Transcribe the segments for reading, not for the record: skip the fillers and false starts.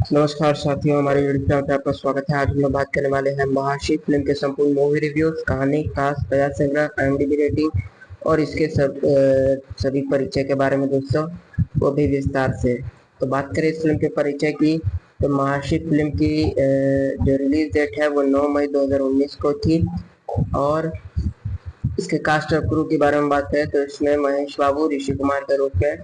नमस्कार साथियों, हमारे यूट्यूब चैनल पे आपका स्वागत है। आज हम लोग बात करने वाले हैं महाशी फिल्म के संपूर्ण मूवी रिव्यूज, कहानी, कास्ट, बजाय संग्रह, IMDb रेटिंग और इसके सभी परिचय के बारे में दोस्तों, वो भी विस्तार से। तो बात करें इस फिल्म के परिचय की, तो महाशी फिल्म की जो रिलीज डेट है वो 9 मई 2019 को थी। और इसके कास्ट और क्रू के बारे में बात करें तो इसमें महेश बाबू ऋषि कुमार के रूप में,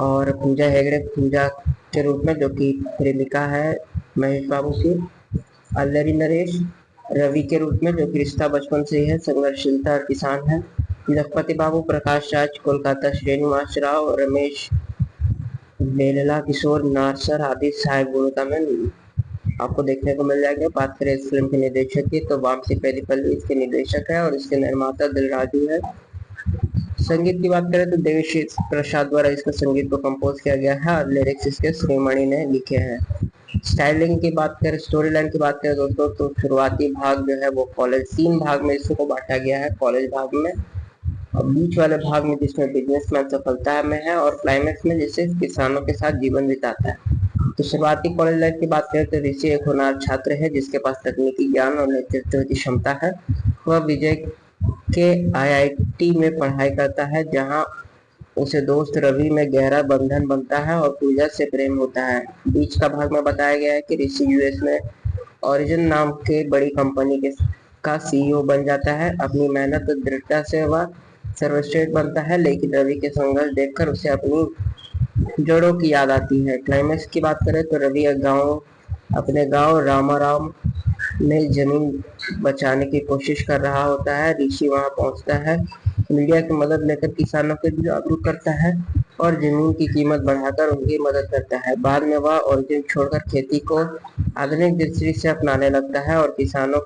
और पूजा हेगड़े पूजा के रूप में जो कि प्रेमिका है महेश बाबू की, अल्लरी नरेश रवि के रूप में जो कि रिश्ता बचपन से ही है, संघर्षशीलता और किसान है, जगपति बाबू प्रकाश राज कोलकाता, श्रीनिवास राव रमेश बेलला किशोर नारसर आदि सहायक भूमिका में आपको देखने को मिल जाएगा। बात करें इस फिल्म के निर्देशक की, तो वामसी पेरीपल्ली इसके निर्देशक है और इसके निर्माता दिलराजू है। संगीत की बात करें तो देवी प्रसाद द्वारा इसका संगीत को कंपोज किया गया है और लिरिक्स इसके श्रीमणि ने लिखे हैं। स्टाइलिंग की बात करें, स्टोरी लाइन की बात करें दोस्तों, तो शुरुआती भाग जो है वो कॉलेज 3 भाग में इसको बांटा गया है, कॉलेज भाग में, और बीच वाले भाग में जिसमें बिजनेसमैन सफलता में है, और क्लाइमैक्स में जिसे किसानों के साथ जीवन बिताता है। तो शुरुआती कॉलेज लाइफ की बात करें तो ऋषि एक होनहार छात्र है जिसके पास तकनीकी ज्ञान और नेतृत्व की क्षमता है। वह विजय के IIT में पढ़ाई करता है, जहां उसे दोस्त रवि में गहरा बंधन बनता है और पूजा से प्रेम होता है। बीच का भाग में बताया गया है कि ऋषि US में ओरिजिन नाम के बड़ी कंपनी के का CEO बन जाता है। अपनी मेहनत और दृढ़ता से वह सर्वश्रेष्ठ बनता है, लेकिन रवि के संघर्ष देखकर उसे अपनी जड़ों की याद आती है। क्लाइमैक्स की बात करें तो रवि अपने गांव रामाराम में जमीन बचाने की कोशिश कर रहा होता है। ऋषि वहां पहुंचता है, मीडिया की मदद लेकर किसानों को जागरूक करता है और जमीन की कीमत बढ़ाकर उनकी मदद करता है। बाद में वह ओरिजिन छोड़कर खेती को आधुनिक दृष्टि से अपनाने लगता है और किसानों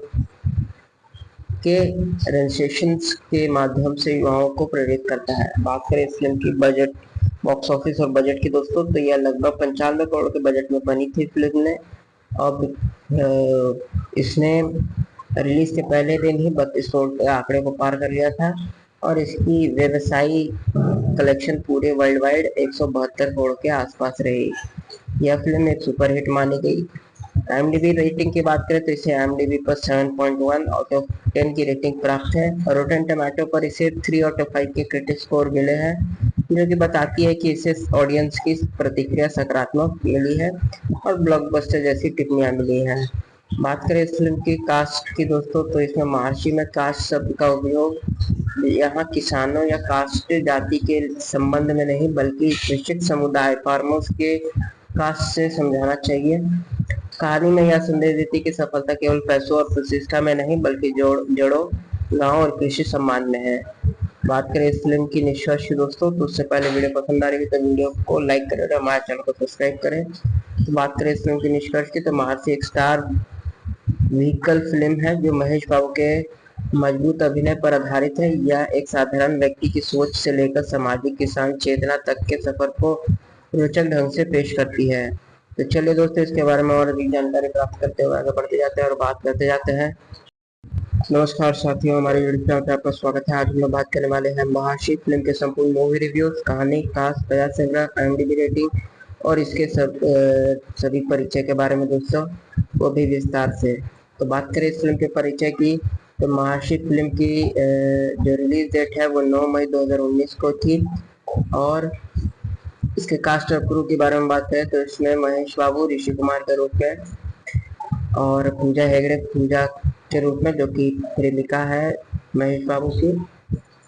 के रजिस्ट्रेशन के माध्यम से युवाओं को प्रेरित करता है। बात करें इस फिल्म की बजट, बॉक्स ऑफिस और बजट की दोस्तों, तो यह लगभग 95 करोड़ के बजट में बनी थी फिल्म ने। अब इसने रिलीज के पहले दिन ही 32 करोड़ के आंकड़े को पार कर लिया था और इसकी व्यवसायी कलेक्शन पूरे वर्ल्ड वाइड 172 करोड़ के आसपास रही। यह फिल्म एक सुपरहिट मानी गई। IMDb रेटिंग की बात करें तो इसे IMDb पर 7.1 आउट ऑफ 10 की रेटिंग प्राप्त है और रोटेन टमाटो पर इसे 3 आउट ऑफ 5 के क्रिटिक स्कोर मिले हैं, जो कि बताती है कि इसे ऑडियंस की प्रतिक्रिया सकारात्मक मिली है और ब्लॉकबस्टर जैसी टिप्पणियां मिली हैं। बात करें इस फिल्म की कास्ट की दोस्तों, तो इसमें महर्षि में कास्ट शब्द का उपयोग यहाँ किसानों या कास्ट जाति के संबंध में नहीं, बल्कि कृषक समुदाय फार्मर्स के कास्ट से समझाना चाहिए। कहानी में यह संदेश देती कि सफलता केवल पैसों और प्रतिष्ठा में नहीं, बल्कि जड़ों, गांव और कृषि सम्मान में है। बात करें इस फिल्म की निष्कर्ष दोस्तों, तो उससे पहले वीडियो पसंद आ रही है तो वीडियो को लाइक करें और हमारे चैनल को सब्सक्राइब करें। तो बात करें इस फिल्म की निष्कर्ष की, तो महर्षि एक स्टार व्हीकल फिल्म है जो महेश बाबू के मजबूत अभिनय पर आधारित है। यह एक साधारण व्यक्ति की सोच से लेकर सामाजिक किसान चेतना तक के सफर को रोचक ढंग से पेश करती है। तो चलिए दोस्तों, इसके बारे में और अधिक जानकारी प्राप्त करते हुए आगे बढ़ते जाते हैं और बात करते जाते हैं। नमस्कार साथियों, हमारे यूट्यूब चैनल पे आपका स्वागत है। आज हम लोग बात करने वाले हैं महाशी फिल्म के संपूर्ण मूवी रिव्यूज, कहानी, कास्ट, बजाय संग्रह, IMDb रेटिंग और इसके सभी परिचय के बारे में दोस्तों, वो भी विस्तार से। तो बात करें इस फिल्म के परिचय की, तो महाशी फिल्म की जो रिलीज डेट है वो 9 मई 2019 को थी। और इसके कास्ट और क्रू के बारे में बात करें तो इसमें महेश बाबू ऋषि कुमार के रूप में, और पूजा हेगड़े पूजा के रूप में जो कि प्रेमिका है महेश बाबू की,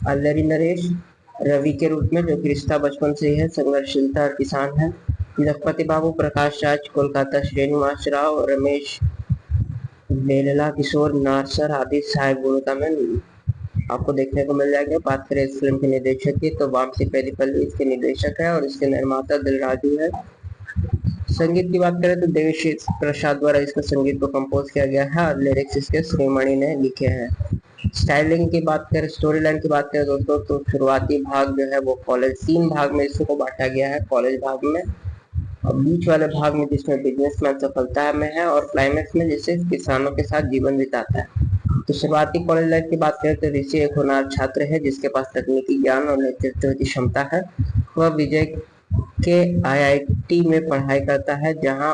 अल्लरी नरेश रवि के रूप में जो कि रिश्ता बचपन से ही है, संघर्षशीलता और किसान है, जगपति बाबू प्रकाश राज कोलकाता, श्रीनिवास राव रमेश बेलला किशोर नारसर आदि सहायक भूमिका में आपको देखने को मिल जाएगा। बात करें इस फिल्म के निर्देशक की, तो वामसी पेरीपल्ली इसके निर्देशक है और इसके निर्माता दिलराजू है। संगीत की बात करें तो देवी प्रसाद द्वारा इसका संगीत को कंपोज किया गया है और लिरिक्स इसके श्रीमणि ने लिखे हैं। स्टाइलिंग की बात करें, स्टोरी लाइन की बात करें दोस्तों, तो शुरुआती भाग जो है वो कॉलेज 3 भाग में इसको बांटा गया है, कॉलेज भाग में, और बीच वाले भाग में जिसमें बिजनेसमैन सफलता में है, और क्लाइमैक्स में जिसे किसानों के साथ जीवन बिताता है। तो शुरुआती कॉलेज लाइफ की बात करें तो ऋषि एक होनहार छात्र है जिसके पास तकनीकी ज्ञान और नेतृत्व की क्षमता है। वह विजय के आईआईटी में पढ़ाई करता है, जहां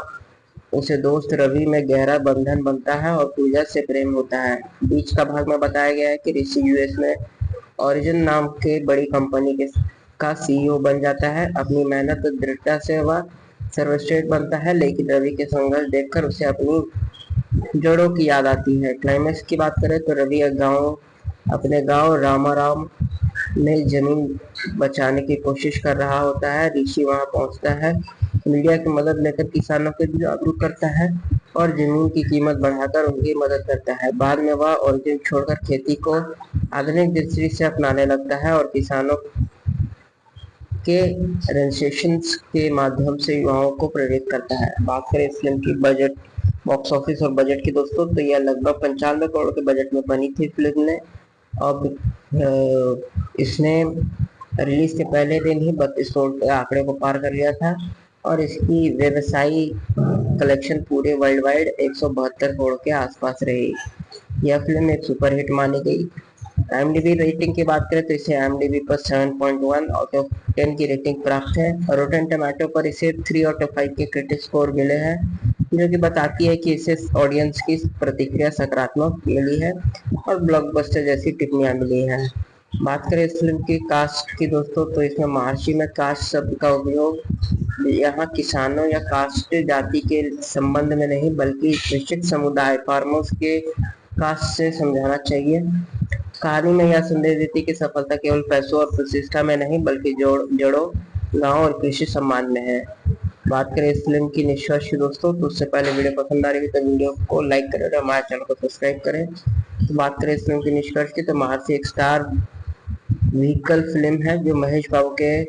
उसे दोस्त रवि में गहरा बंधन बनता है और पूजा से प्रेम होता है। बीच का भाग में बताया गया है कि ऋषि यूएस में ओरिजिन नाम के बड़ी कंपनी के का सीईओ बन जाता है। अपनी मेहनत और दृढ़ता से वह सर्वश्रेष्ठ बनता है, लेकिन रवि के संघर्ष देखकर उसे अपनी जड़ों की याद आती है। क्लाइमेक्स की बात करें तो रवि अपने गांव रामाराम में जमीन बचाने की कोशिश कर रहा होता है। ऋषि वहां पहुंचता है, मीडिया की मदद लेकर किसानों को जागरूक करता है और जमीन की कीमत बढ़ाकर उनकी मदद करता है। बाद में वह ओरिजिन छोड़कर खेती को आधुनिक दृष्टि से अपनाने लगता है और किसानों के रजिस्ट्रेशन के माध्यम से युवाओं को प्रेरित करता है। बात करें इस फिल्म की बजट, बॉक्स ऑफिस और बजट की दोस्तों, तो यह लगभग 95 करोड़ के बजट में बनी थी फिल्म ने। अब इसने रिलीज के पहले दिन ही 32 करोड़ के आंकड़े को पार कर लिया था और इसकी व्यवसायी कलेक्शन पूरे वर्ल्ड वाइड 172 करोड़ के आसपास रही। यह फिल्म एक सुपरहिट मानी गई। IMDb रेटिंग की बात करें तो इसे IMDb पर 7.1 आउट ऑफ 10 की रेटिंग प्राप्त है और रोटेन टमाटो पर इसे 3 आउट ऑफ 5 के क्रिटिक स्कोर मिले हैं, जो कि बताती है कि इसे ऑडियंस की प्रतिक्रिया सकारात्मक मिली है और ब्लॉकबस्टर जैसी टिप्पणियां मिली हैं। बात करें इस फिल्म की कास्ट की दोस्तों, तो इसमें महर्षि में कास्ट शब्द का उपयोग यहाँ किसानों या कास्ट जाति के संबंध में नहीं, बल्कि निश्चित समुदाय फार्मर्स के कास्ट से समझाना चाहिए। कहानी में यह संदेश देती कि सफलता केवल पैसों और प्रतिष्ठा में नहीं, बल्कि जड़ों, गांव और कृषि सम्मान में है। बात करें इस फिल्म की निष्कर्ष दोस्तों, तो उससे पहले वीडियो पसंद आ रही है तो वीडियो को लाइक करें और हमारे चैनल को सब्सक्राइब करें। तो बात करें इस फिल्म की निष्कर्ष की, तो महर्षि एक स्टार व्हीकल फिल्म है जो महेश बाबू के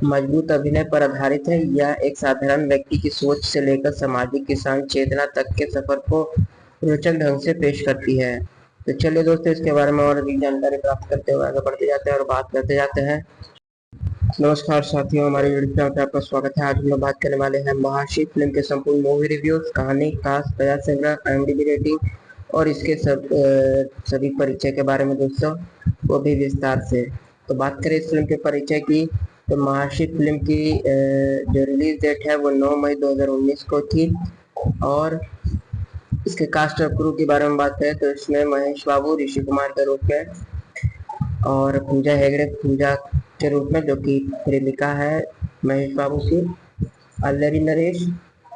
मजबूत अभिनय पर आधारित है। यह एक साधारण व्यक्ति की सोच से लेकर सामाजिक किसान चेतना तक के सफर को रोचक ढंग से पेश करती है। तो चलिए दोस्तों, इसके बारे में और अधिक जानकारी प्राप्त करते हुए आगे बढ़ते जाते हैं और बात करते जाते हैं। नमस्कार साथियों, हमारे यूट्यूब चैनल पर आपका स्वागत है। आज हम लोग बात करने वाले हैं महर्षि फिल्म के संपूर्ण मूवी रिव्यूज, कहानी, कास्ट, कथा संग्रह, IMDb रेटिंग और इसके सभी परिचय के बारे में दोस्तों, वो भी विस्तार से। तो बात करें इस फिल्म के परिचय की, तो महर्षि फिल्म की जो रिलीज डेट है वो 9 मई 2019 को थी और इसके कास्ट और क्रू के बारे में बात करें तो इसमें महेश बाबू ऋषि कुमार के रूप में और पूजा हेगड़े पूजा के रूप में, जो कि प्रेमिका है महेश बाबू की, अल्लरी नरेश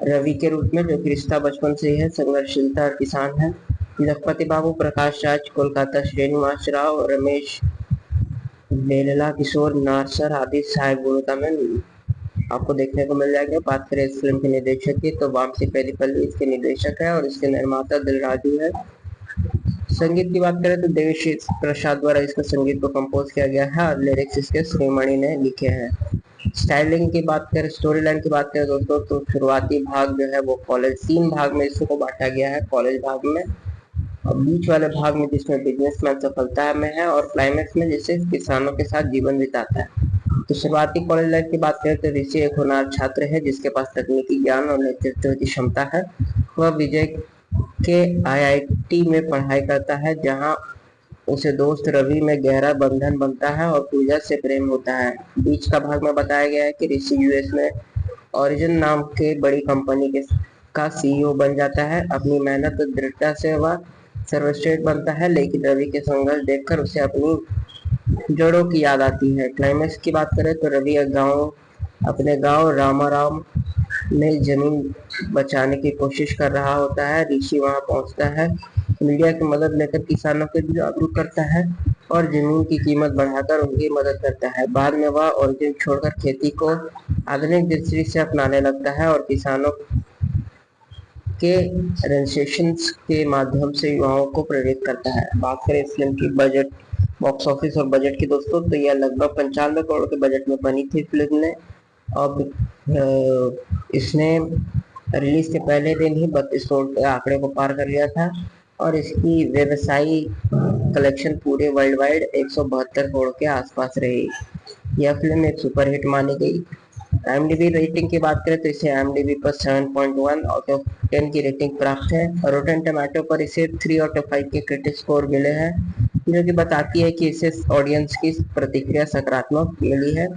रवि के रूप में, जो कि रिश्ता बचपन से ही है, संघर्षशीलता और किसान है, लखपति बाबू, प्रकाश राज कोलकाता, श्रीनिवास राव, रमेश बेलला, किशोर नारसर आदि सहायक भूमिका में आपको देखने को मिल जाएगा। बात करें इस फिल्म के निर्देशक की, तो वामसी पेलीपल्ली इसके निर्देशक है और इसके निर्माता दिलराजू है। संगीत की बात करें तो देवी प्रसाद द्वारा इसका संगीत को कंपोज किया गया है और लिरिक्स इसके श्रीमणि ने लिखे हैं। स्टाइलिंग की बात करें, स्टोरी लाइन की बात करें दोस्तों, तो शुरुआती भाग जो है वो कॉलेज 3 भाग में इसको बांटा गया है, कॉलेज भाग में, और बीच वाले भाग में जिसमें बिजनेसमैन सफलता में है और क्लाइमेक्स में जिसे किसानों के साथ जीवन बिताता है। तो शुरुआती कॉलेज लाइफ की बात करें तो ऋषि एक होनहार छात्र है जिसके पास तकनीकी ज्ञान और नेतृत्व की क्षमता है। वह विजय के IIT में पढ़ाई करता है, जहां उसे दोस्त रवि में गहरा बंधन बनता है और पूजा से प्रेम होता है। बीच का भाग में बताया गया है कि ऋषि यूएस में ओरिजिन नाम के बड़ी कंपनी का सीईओ बन जाता है। अपनी मेहनत और दृढ़ता से वह सर्वश्रेष्ठ बनता है, लेकिन रवि के संघर्ष देखकर उसे अपनी जड़ों की याद आती है। क्लाइमेक्स की बात करें तो रवि अपने गांव रामाराम में जमीन बचाने की कोशिश कर रहा होता है। ऋषि वहां पहुंचता है, मीडिया की मदद लेकर किसानों को जागरूक करता है और जमीन की कीमत बढ़ाकर उनकी मदद करता है। बाद में वह ओरिजिन छोड़कर खेती को आधुनिक दृष्टि से अपनाने लगता है और किसानों के रजिस्ट्रेशन के माध्यम से युवाओं को प्रेरित करता है। बात करें इस फिल्म की बजट, बॉक्स ऑफिस और बजट की दोस्तों, तो यह लगभग 95 करोड़ के बजट में बनी थी फिल्म ने। अब इसने रिलीज के पहले दिन ही 32 करोड़ के आंकड़े को पार कर लिया था और इसकी व्यवसायी कलेक्शन पूरे वर्ल्ड वाइड 172 करोड़ के आसपास रही। यह फिल्म एक सुपरहिट मानी गई। IMDb रेटिंग की बात करें तो इसे IMDb पर 7.1 आउट ऑफ 10 की रेटिंग प्राप्त है और रोटेन टमाटो पर इसे 3 आउट ऑफ 5 के क्रिटिक स्कोर मिले हैं, जो कि बताती है कि इसे ऑडियंस की प्रतिक्रिया सकारात्मक मिली है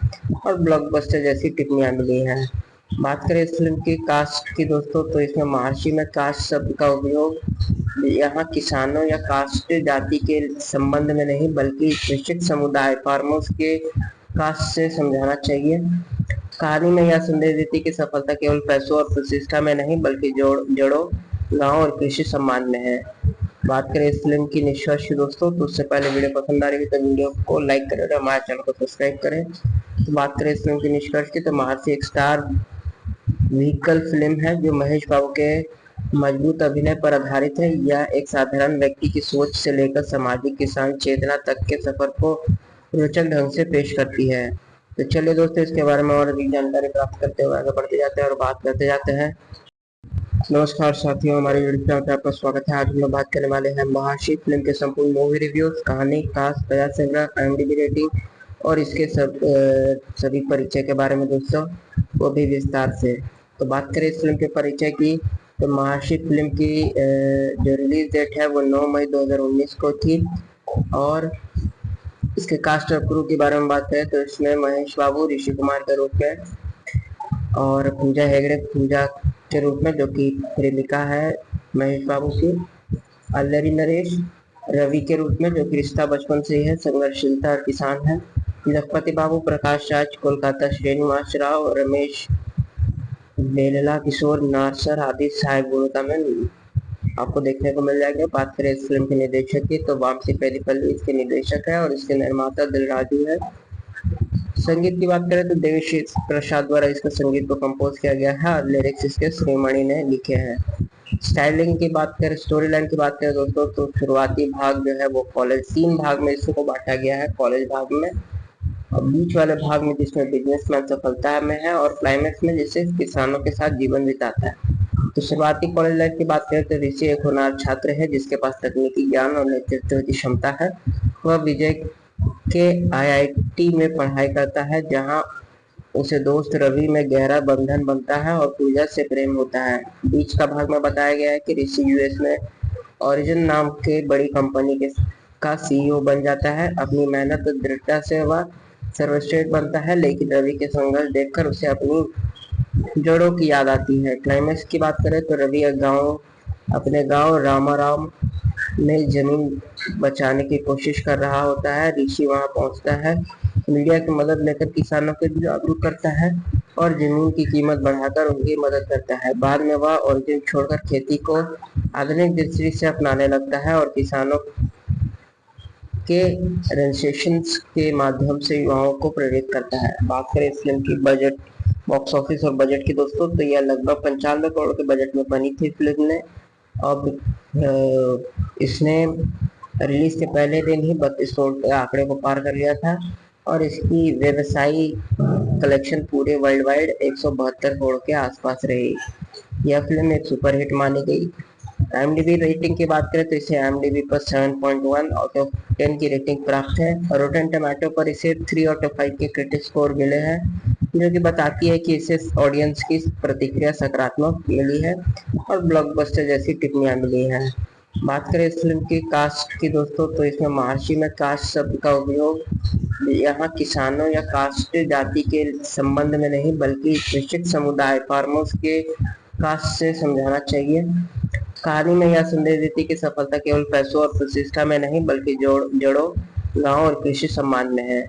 और ब्लॉकबस्टर जैसी टिप्पणियां मिली हैं। बात करें इस फिल्म की कास्ट की दोस्तों, तो इसमें महर्षि में कास्ट शब्द का उपयोग यहाँ किसानों या कास्ट जाति के संबंध में नहीं बल्कि निश्चित समुदाय फार्मर्स के कास्ट से समझाना चाहिए। कहानी में यह संदेश देती कि सफलता केवल पैसों और प्रतिष्ठा में नहीं बल्कि जड़ों, गांव और कृषि सम्मान में है। बात करें इस फिल्म की निष्कर्ष दोस्तों, तो उससे पहले वीडियो पसंद आ रही है तो वीडियो को लाइक करें और हमारे चैनल को सब्सक्राइब करें। तो बात करें इस फिल्म की निष्कर्ष की, तो महर्षि एक स्टार व्हीकल फिल्म है जो महेश बाबू के मजबूत अभिनय पर आधारित है। यह एक साधारण व्यक्ति की सोच से लेकर सामाजिक किसान चेतना तक के सफर को रोचक ढंग से पेश करती है। तो चलिए दोस्तों, इसके बारे में और अधिक जानकारी प्राप्त करते हुए आगे बढ़ते जाते हैं और बात करते जाते हैं। नमस्कार साथियों, हमारे यूट्यूब चैनल पर आपका स्वागत है। आज हम लोग बात करने वाले हैं महर्षि फिल्म के संपूर्ण मूवी रिव्यूज, कहानी, कास्ट, प्रयास संग्रह, IMDb रेटिंग और इसके सभी परिचय के बारे में दोस्तों, वो भी विस्तार से। तो बात करें इस फिल्म के परिचय की, तो महर्षि फिल्म की जो रिलीज डेट है वो 9 मई 2019 को थी। और इसके कास्ट और क्रू के बारे में बात करें तो इसमें महेश बाबू ऋषि कुमार के रूप में और पूजा हेगड़े पूजा के रूप में, जो कि प्रेमिका है महेश बाबू की, अल्लरी नरेश रवि के रूप में, जो कि रिश्ता बचपन से ही है, संघर्षशीलता और किसान है, जगपति बाबू, प्रकाश राज, कोलकाता, श्रीनिवास राव, रमेश बेलला, किशोर नारसर आदि सहायक भूमिका में आपको देखने को मिल जाएगा। बात करें इस फिल्म के निर्देशक की, तो वामसी पेलीपल्ली इसके निर्देशक है और इसके निर्माता दिलराजू है। संगीत की बात करें तो देवी प्रसाद द्वारा इसका संगीत को कंपोज किया गया है और लिरिक्स इसके श्रीमणि ने लिखे हैं। स्टाइलिंग की बात करें, स्टोरी लाइन की बात करें दोस्तों, तो शुरुआती भाग जो है वो कॉलेज 3 भाग में इसको बांटा गया है, कॉलेज भाग में, और बीच वाले भाग में जिसमें बिजनेसमैन सफलता में है और क्लाइमैक्स में जिसे किसानों के साथ जीवन बिताता है। तो शुरुआती कॉलेज लाइफ की बात करें तो ऋषि एक होनहार छात्र है जिसके पास तकनीकी ज्ञान और नेतृत्व की क्षमता है। वह विजय के IIT में पढ़ाई करता है जहां उसे दोस्त रवि में गहरा बंधन बनता है और पूजा से प्रेम होता है। बीच का भाग में बताया गया है कि ऋषि US में ओरिजिन नाम के बड़ी कंपनी के का CEO बन जाता है। अपनी मेहनत और दृढ़ता से वह सर्वश्रेष्ठ बनता है, लेकिन रवि के संघर्ष देखकर उसे अपनी जड़ों की याद आती है। क्लाइमैक्स की बात करें तो रवि अपने गांव रामाराम में जमीन बचाने की कोशिश कर रहा होता है। ऋषि वहां पहुंचता है, मीडिया की मदद लेकर किसानों को जागरूक करता है और जमीन की कीमत बढ़ाकर उनकी मदद करता है। बाद में वह ओरिजिन छोड़कर खेती को आधुनिक दृष्टि से अपनाने लगता है और किसानों के रजिस्ट्रेशन के माध्यम से युवाओं को प्रेरित करता है। बात करें इस फिल्म की बजट, बॉक्स ऑफिस और बजट की दोस्तों, तो यह लगभग 95 करोड़ के बजट में बनी थी फिल्म ने। अब इसने रिलीज के पहले दिन ही 32 करोड़ के आंकड़े को पार कर लिया था और इसकी व्यवसायी कलेक्शन पूरे वर्ल्ड वाइड 172 करोड़ के आसपास रही। यह फिल्म एक सुपरहिट मानी गई। IMDb रेटिंग की बात करें तो इसे IMDb पर 7.1 आउट ऑफ 10 की रेटिंग प्राप्त है और रोटेन टमाटो पर इसे 3 आउट ऑफ 5 के क्रिटिक स्कोर मिले हैं, जो कि बताती है कि इसे ऑडियंस की प्रतिक्रिया सकारात्मक मिली है और ब्लॉकबस्टर जैसी टिप्पणियां मिली हैं। बात करें इस फिल्म की कास्ट की दोस्तों, तो इसमें महर्षि में कास्ट शब्द का उपयोग यहाँ किसानों या कास्ट जाति के संबंध में नहीं बल्कि निश्चित समुदाय फार्मर्स के कास्ट से समझाना चाहिए। कहानी में यह संदेश देती कि सफलता केवल पैसों और प्रतिष्ठा में नहीं बल्कि जड़ों, गांव और कृषि सम्मान में है।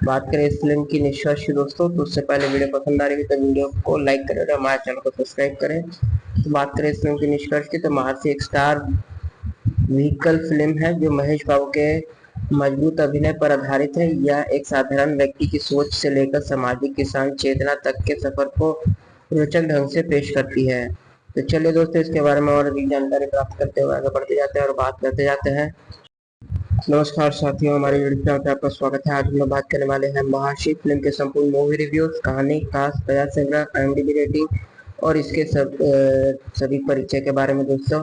बात करें इस फिल्म की निष्कर्ष दोस्तों, तो उससे पहले वीडियो पसंद आ रही है तो वीडियो को लाइक करें और हमारे चैनल को सब्सक्राइब करें। तो बात करें इस फिल्म की निष्कर्ष की, तो महर्षि एक स्टार व्हीकल फिल्म है जो महेश बाबू के मजबूत अभिनय पर आधारित है। यह एक साधारण व्यक्ति की सोच से लेकर सामाजिक किसान चेतना तक के सफर को रोचक ढंग से पेश करती है। तो चलिए दोस्तों, इसके बारे में और अधिक जानकारी प्राप्त करते हुए आगे बढ़ते जाते हैं और बात करते जाते हैं। नमस्कार साथियों, हमारे यूट्यूब चैनल पर आपका स्वागत है। आज हम लोग बात करने वाले हैं महर्षि फिल्म के संपूर्ण मूवी रिव्यूज, कहानी, कास्ट, प्रयास संग्रह, IMDb रेटिंग और इसके सभी परिचय के बारे में दोस्तों,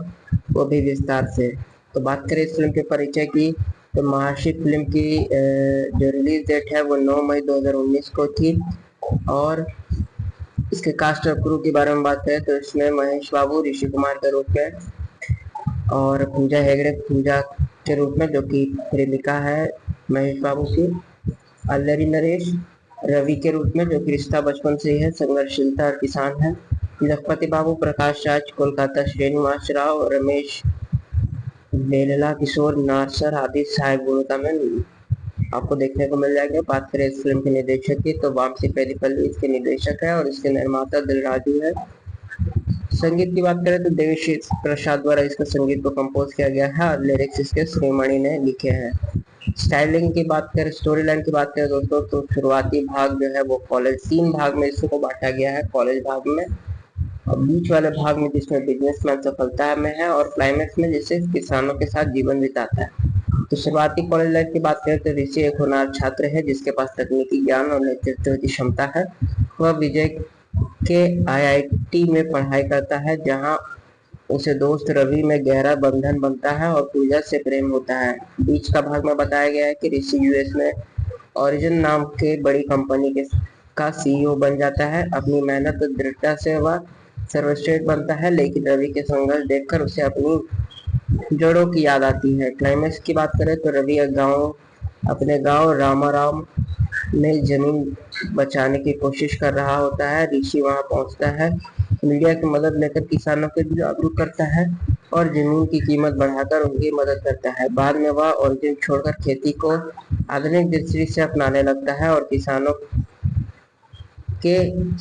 वो भी विस्तार से। तो बात करें इस फिल्म के परिचय की, तो महर्षि फिल्म की जो रिलीज डेट है वो 9 मई 2019 को थी। और इसके कास्ट और क्रू के बारे में बात करें तो इसमें महेश बाबू ऋषि कुमार के रूप में और पूजा हेगड़े पूजा के रूप में, जो कि प्रेमिका है महेश बाबू की। अल्लरी नरेश रवि के रूप में, जो कि रिश्ता बचपन से ही है, संघर्षशीलता और किसान है। लखपति बाबू, प्रकाश राज कोलकाता, श्रीनिवास राव, रमेश बेलला, किशोर नारसर आदि सहायक भूमिका में आपको देखने को मिल जाएगा। बात करें इस फिल्म के निर्देशक की, तो वामसी पेरीपल्ली इसके निर्देशक है और इसके निर्माता दिलराजू है। संगीत की बात करें तो देवी प्रसाद द्वारा इसका संगीत को कंपोज किया गया है और लिरिक्स इसके श्रीमणि ने लिखे हैं। स्टाइलिंग की बात करें, स्टोरी लाइन की बात करें दोस्तों, तो शुरुआती भाग जो है वो कॉलेज, 3 भाग में इसको बांटा गया है कॉलेज भाग में, और बीच वाले भाग में जिसमें बिजनेसमैन सफलता में है, और क्लाइमैक्स में जिससे किसानों के साथ जीवन बिताता है। तो शुरुआती कॉलेज लाइफ की बात करें तो ऋषि एक होनहार छात्र है जिसके पास तकनीकी ज्ञान और नेतृत्व की क्षमता है। वह विजय के आईआईटी में पढ़ाई करता है, जहां उसे दोस्त रवि में गहरा बंधन बनता है और पूजा से प्रेम होता है। बीच का भाग में बताया गया है कि ऋषि यूएस में ओरिजिन नाम के बड़ी कंपनी के का सीईओ बन जाता है। अपनी मेहनत और दृढ़ता से वह सर्वश्रेष्ठ बनता है, लेकिन रवि के संघर्ष देखकर उसे अपनी जड़ों की याद आती है। क्लाइमैक्स की बात करें तो रवि अपने गांव रामाराम में जमीन बचाने की कोशिश कर रहा होता है। ऋषि वहां पहुंचता है, मीडिया की मदद लेकर किसानों को जागरूक करता है और जमीन की कीमत बढ़ाकर उनकी मदद करता है। बाद में वह ओरिजिन छोड़कर खेती को आधुनिक दृष्टि से अपनाने लगता है और किसानों के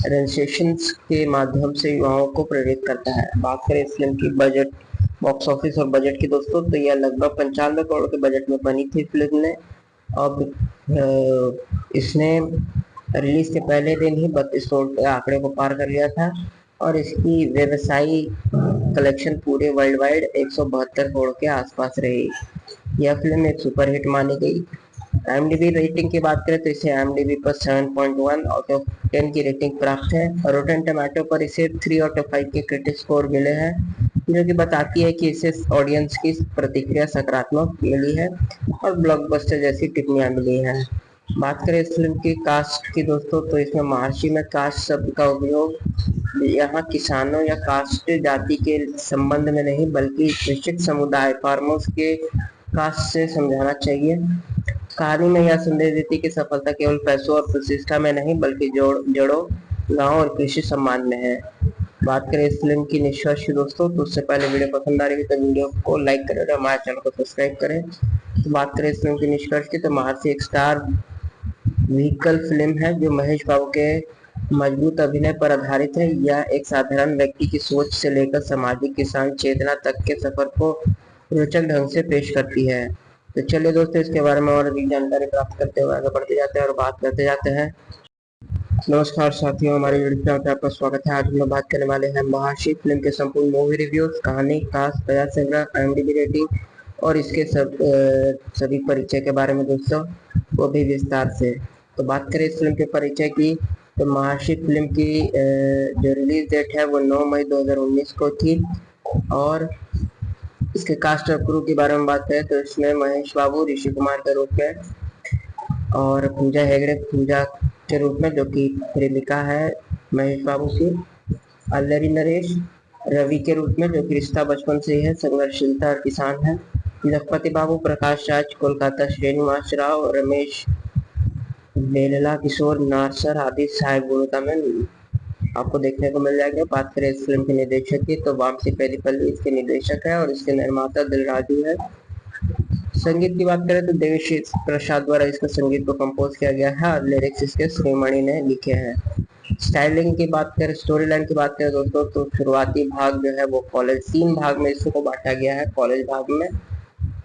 रजिस्ट्रेशन के माध्यम से युवाओं को प्रेरित करता है। बात करें इस फिल्म की बजट, बॉक्स ऑफिस और बजट की दोस्तों, तो यह लगभग 95 करोड़ के बजट में बनी थी फिल्म ने। अब इसने रिलीज के पहले दिन ही 32 करोड़ के आंकड़े को पार कर लिया था और इसकी व्यवसायी कलेक्शन पूरे वर्ल्ड वाइड 172 करोड़ के आसपास रही। यह फिल्म एक सुपरहिट मानी गई। IMDb रेटिंग की बात करें तो इसे IMDb पर 7.1 आउट ऑफ 10 की रेटिंग प्राप्त है और रोटेन टमाटो पर इसे 3 आउट ऑफ 5 के क्रिटिक स्कोर मिले हैं, जो कि बताती है कि इसे ऑडियंस की प्रतिक्रिया सकारात्मक मिली है और ब्लॉकबस्टर जैसी टिप्पणियां मिली हैं। बात करें इस फिल्म की कास्ट की दोस्तों, तो इसमें महर्षि में कास्ट शब्द का उपयोग यहाँ किसानों या कास्ट जाति के संबंध में नहीं, बल्कि निश्चित समुदाय फार्मर्स के कास्ट से समझाना चाहिए। कहानी में यह संदेश देती कि सफलता केवल पैसों और प्रतिष्ठा में नहीं, बल्कि जड़ों, गांव और कृषि सम्मान में है। बात करें इस फिल्म की निष्कर्ष दोस्तों, तो उससे पहले वीडियो पसंद आ रही है तो वीडियो को लाइक करें और हमारे चैनल को सब्सक्राइब करें। तो बात करें इस फिल्म की निष्कर्ष की, तो महर्षि एक स्टार व्हीकल फिल्म है जो महेश बाबू के मजबूत अभिनय पर आधारित है। यह एक साधारण व्यक्ति की सोच से लेकर सामाजिक किसान चेतना तक के सफर को रोचक ढंग से पेश करती है। तो चलिए दोस्तों, इसके बारे में और अधिक जानकारी प्राप्त करते हुए आगे बढ़ते जाते हैं और बात करते जाते हैं। नमस्कार साथियों, हमारे यूट्यूब चैनल पर आपका स्वागत है। आज हम लोग बात करने वाले हैं महाशी फिल्म के संपूर्ण मूवी रिव्यूज, कहानी, कास्ट, कथा संग्रह, IMDb रेटिंग और इसके सभी परिचय के बारे में दोस्तों, वो भी विस्तार से। तो बात करें इस फिल्म के परिचय की, तो महाशी फिल्म की जो रिलीज डेट है वो 9 मई 2019 को थी। और इसके कास्ट और क्रू के बारे में बात करें तो इसमें महेश बाबू ऋषि कुमार के रूप में, और पूजा हेगड़े पूजा के रूप में, जो कि प्रेमिका है महेश बाबू की। अल्लरी नरेश रवि के रूप में, जो कि रिश्ता बचपन से ही है, संघर्षशीलता और किसान है। लखपति बाबू, प्रकाश राज कोलकाता, श्रीनिवास राव, रमेश बेलला, किशोर नारसर आदि सहायक भूमिका में आपको देखने को मिल जाएगा। बात करें इस फिल्म के निर्देशक की, तो वामसी पेरीपल्ली इसके निर्देशक है और इसके निर्माता दिलराजू है। संगीत की बात करें तो देवी प्रसाद द्वारा इसका संगीत को कंपोज किया गया है और लिरिक्स इसके श्रीमणि ने लिखे हैं। स्टाइलिंग की बात करें, स्टोरी लाइन की बात करें दोस्तों, तो शुरुआती भाग जो है वो कॉलेज, 3 भाग में इसको बांटा गया है कॉलेज भाग में,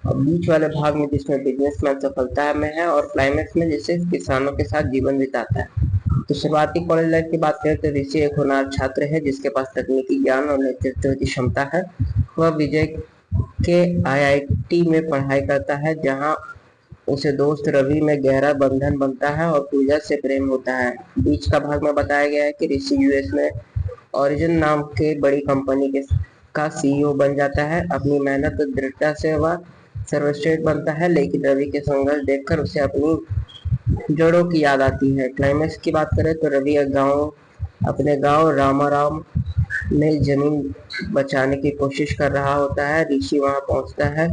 और बीच वाले भाग में जिसमें बिजनेसमैन सफलता में है, और क्लाइमैक्स में जिससे किसानों के साथ जीवन बिताता है। तो शुरुआती कॉलेज लाइफ की बात करें तो ऋषि एक होनहार छात्र है जिसके पास तकनीकी ज्ञान और नेतृत्व की क्षमता है। वह विजय के आईआईटी में पढ़ाई करता है, जहां उसे दोस्त रवि में गहरा बंधन बनता है और पूजा से प्रेम होता है। बीच का भाग में बताया गया है कि ऋषि यूएस में ओरिजिन नाम के बड़ी कंपनी का सीईओ बन जाता है। अपनी मेहनत और दृढ़ता से वह सर्वश्रेष्ठ बनता है, लेकिन रवि के संघर्ष देखकर उसे अपनी जड़ों की याद आती है। क्लाइमैक्स की बात करें तो रवि अपने गांव रामाराम में जमीन बचाने की कोशिश कर रहा होता है। ऋषि वहां पहुंचता है,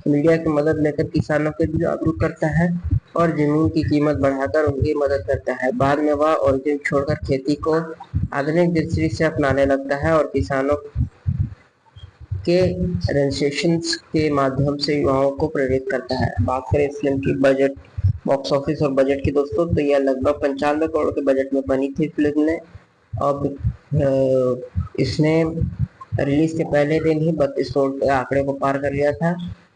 मीडिया की मदद लेकर किसानों को जागरूक करता है और जमीन की कीमत बढ़ाकर उनकी मदद करता है। बाद में वह ओरिजिन छोड़कर खेती को आधुनिक दृष्टि से अपनाने लगता है और किसानों के रजिस्ट्रेशन के माध्यम से युवाओं को प्रेरित करता है। बात करें इस फिल्म की बजट, बॉक्स ऑफिस और बजट की दोस्तों, तो यह लगभग 95 करोड़ के बजट में बनी थी फिल्म ने। अब इसने रिलीज के पहले दिन ही 32 करोड़ के आंकड़े को पार कर लिया था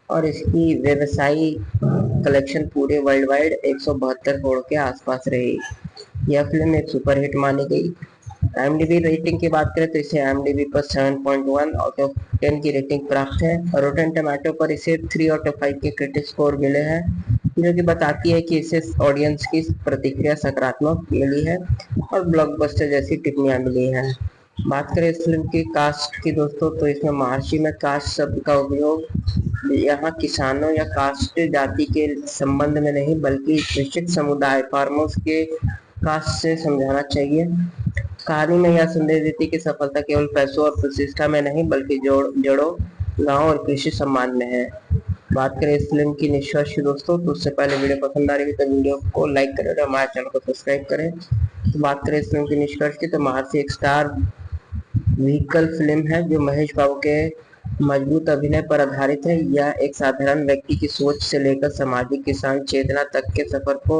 और इसकी व्यवसायी कलेक्शन पूरे वर्ल्ड वाइड 172 करोड़ के आसपास रही। यह फिल्म एक सुपरहिट मानी गई। IMDb रेटिंग की बात करें तो इसे IMDb पर 7.1 आउट ऑफ 10 की रेटिंग प्राप्त है और रोटेन टमाटो पर इसे 3 आउट ऑफ 5 के क्रिटिक स्कोर मिले हैं, जो कि बताती है कि इसे ऑडियंस की प्रतिक्रिया सकारात्मक मिली है और ब्लॉकबस्टर जैसी टिप्पणियां मिली हैं। बात करें इस फिल्म की कास्ट की दोस्तों, तो इसमें महर्षि में कास्ट शब्द का उपयोग यहाँ किसानों या कास्ट जाति के संबंध में नहीं बल्कि कृषक समुदाय फार्मर्स के कास्ट से समझाना चाहिए। कहानी में यह संदेश देती कि सफलता केवल पैसों और प्रतिष्ठा में नहीं बल्कि जड़ों, गांव और कृषि सम्मान में है। बात करें इस फिल्म की निष्कर्ष दोस्तों, तो उससे पहले वीडियो पसंद आ रही है तो वीडियो को लाइक करें और हमारे चैनल को सब्सक्राइब करें। तो बात करें इस फिल्म की निष्कर्ष की, तो महर्षि एक स्टार व्हीकल फिल्म है जो महेश बाबू के मजबूत अभिनय पर आधारित है। यह एक साधारण व्यक्ति की सोच से लेकर सामाजिक किसान चेतना तक के सफर को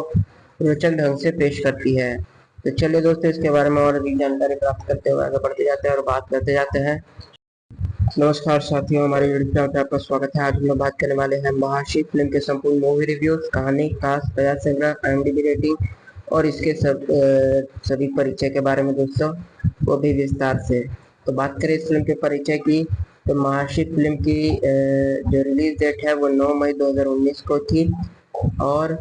रोचक ढंग से पेश करती है। तो चलिए दोस्तों, इसके बारे में और अधिक जानकारी प्राप्त करते हुए आगे बढ़ते जाते हैं और बात करते जाते हैं। नमस्कार साथियों, हमारे यूट्यूब चैनल पर आपका स्वागत है। आज हम लोग बात करने वाले हैं महर्षि फिल्म के संपूर्ण मूवी रिव्यूज, कहानी, कास्ट, प्रयास संग्रह, IMDb रेटिंग और इसके सभी परिचय के बारे में दोस्तों, वो भी विस्तार से। तो बात करें इस फिल्म के परिचय की, तो महर्षि फिल्म की जो रिलीज डेट है वो 9 मई 2019 को थी और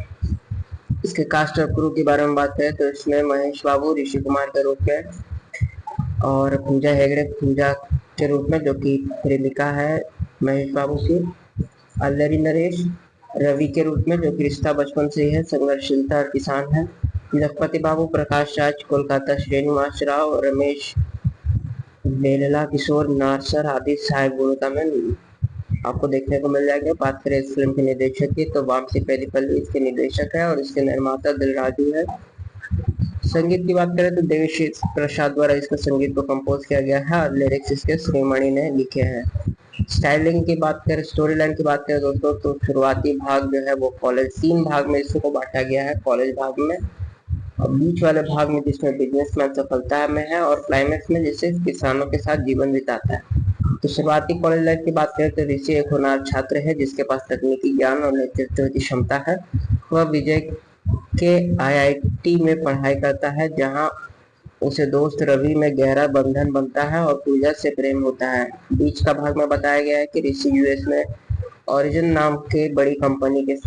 इसके कास्ट और क्रू के बारे में बात करें तो इसमें महेश बाबू ऋषि कुमार के रूप में और पूजा हेगड़े पूजा के रूप में, जो कि प्रेमिका है महेश बाबू की, अल्लरी नरेश रवि के रूप में, जो कि रिश्ता बचपन से ही है, संघर्षशीलता और किसान है, लखपति बाबू, प्रकाश राज, कोलकाता, श्रीनिवास राव, रमेश बेलला, किशोर नारसर आदि सहायक भूमिका में आपको देखने को मिल जाएगा। बात करें इस फिल्म के निर्देशक की, तो वामसी पेरीपल्ली इसके निर्देशक है और इसके निर्माता दिलराजू है। संगीत की बात करें तो देवी प्रसाद द्वारा इसका संगीत को कंपोज किया गया है और लिरिक्स इसके श्रीमणि ने लिखे हैं। स्टाइलिंग की बात करें, स्टोरी लाइन की बात करें दोस्तों, तो शुरुआती भाग जो है वो कॉलेज 3 भाग में इसको बांटा गया है, कॉलेज भाग में, और बीच वाले भाग में जिसमें बिजनेसमैन सफलता में है और क्लाइमेक्स में जिसे किसानों के साथ जीवन बिताता है। तो शुरुआती कॉलेज लाइफ की बात करें तो ऋषि एक होनहार छात्र है जिसके पास तकनीकी ज्ञान और नेतृत्व की क्षमता है। वह विजय के IIT में पढ़ाई करता है जहां उसे दोस्त रवि में गहरा बंधन बनता है और पूजा से प्रेम होता है। बीच का भाग में बताया गया है कि ऋषि US में ओरिजिन नाम के बड़ी कंपनी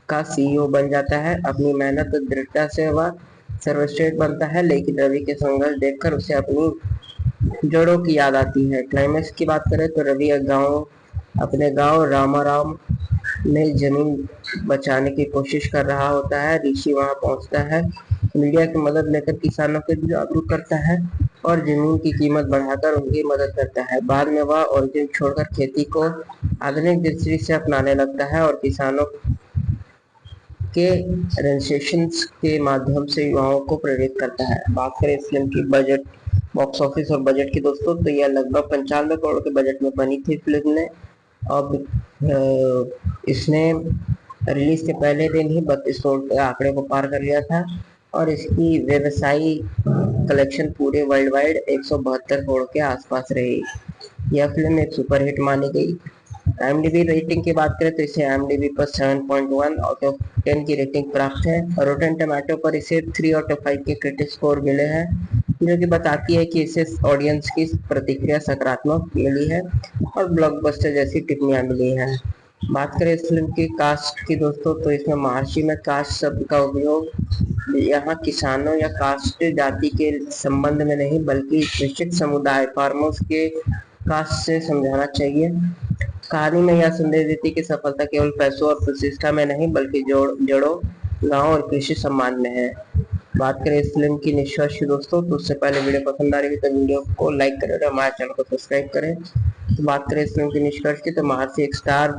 का CEO बन जाता है। अपनी मेहनत और दृढ़ता से वह सर्वश्रेष्ठ बनता है, लेकिन रवि के संघर्ष देखकर उसे अपनी जड़ों की याद आती है। क्लाइमेक्स की बात करें तो रवि अपने गांव रामाराम में जमीन बचाने की कोशिश कर रहा होता है। ऋषि वहां पहुंचता है, मीडिया की मदद लेकर किसानों को जागरूक करता है और जमीन की कीमत बढ़ाकर उनकी मदद करता है। बाद में वह ओरिजिन छोड़कर खेती को आधुनिक दृष्टि से अपनाने लगता है और किसानों के रजिस्ट्रेशन के माध्यम से युवाओं को प्रेरित करता है। बात करें इस फिल्म की बजट, बॉक्स ऑफिस और बजट की दोस्तों, तो यह लगभग 95 करोड़ के बजट में बनी थी फिल्म ने। अब इसने रिलीज के पहले दिन ही 32 करोड़ के आंकड़े को पार कर लिया था और इसकी व्यवसायी कलेक्शन पूरे वर्ल्ड वाइड 172 करोड़ के आसपास रही। यह फिल्म एक सुपरहिट मानी गई। IMDb रेटिंग की बात करें तो इसे IMDb पर 7.1 आउट ऑफ 10 की रेटिंग प्राप्त है और रोटेन टमाटो पर इसे 3 आउट ऑफ 5 के क्रिटिक स्कोर मिले हैं, जो कि बताती है कि इसे ऑडियंस की प्रतिक्रिया सकारात्मक मिली है और ब्लॉकबस्टर जैसी टिप्पणियां मिली हैं। बात करें इस फिल्म की कास्ट की दोस्तों, तो इसमें महर्षि में कास्ट शब्द का उपयोग यहाँ किसानों या कास्ट जाति के संबंध में नहीं बल्कि कृषक समुदाय फार्मर्स के कास्ट से समझाना चाहिए। कहानी में यह संदेश देती कि सफलता केवल पैसों और प्रतिष्ठा में नहीं बल्कि जड़ों, गांव और कृषि सम्मान में है। बात करें इस फिल्म की निष्कर्ष की दोस्तों, तो उससे पहले वीडियो पसंद आ रही है तो वीडियो को लाइक करें और हमारे चैनल को सब्सक्राइब करें। तो बात करें इस फिल्म की निष्कर्ष की, तो महर्षि एक स्टार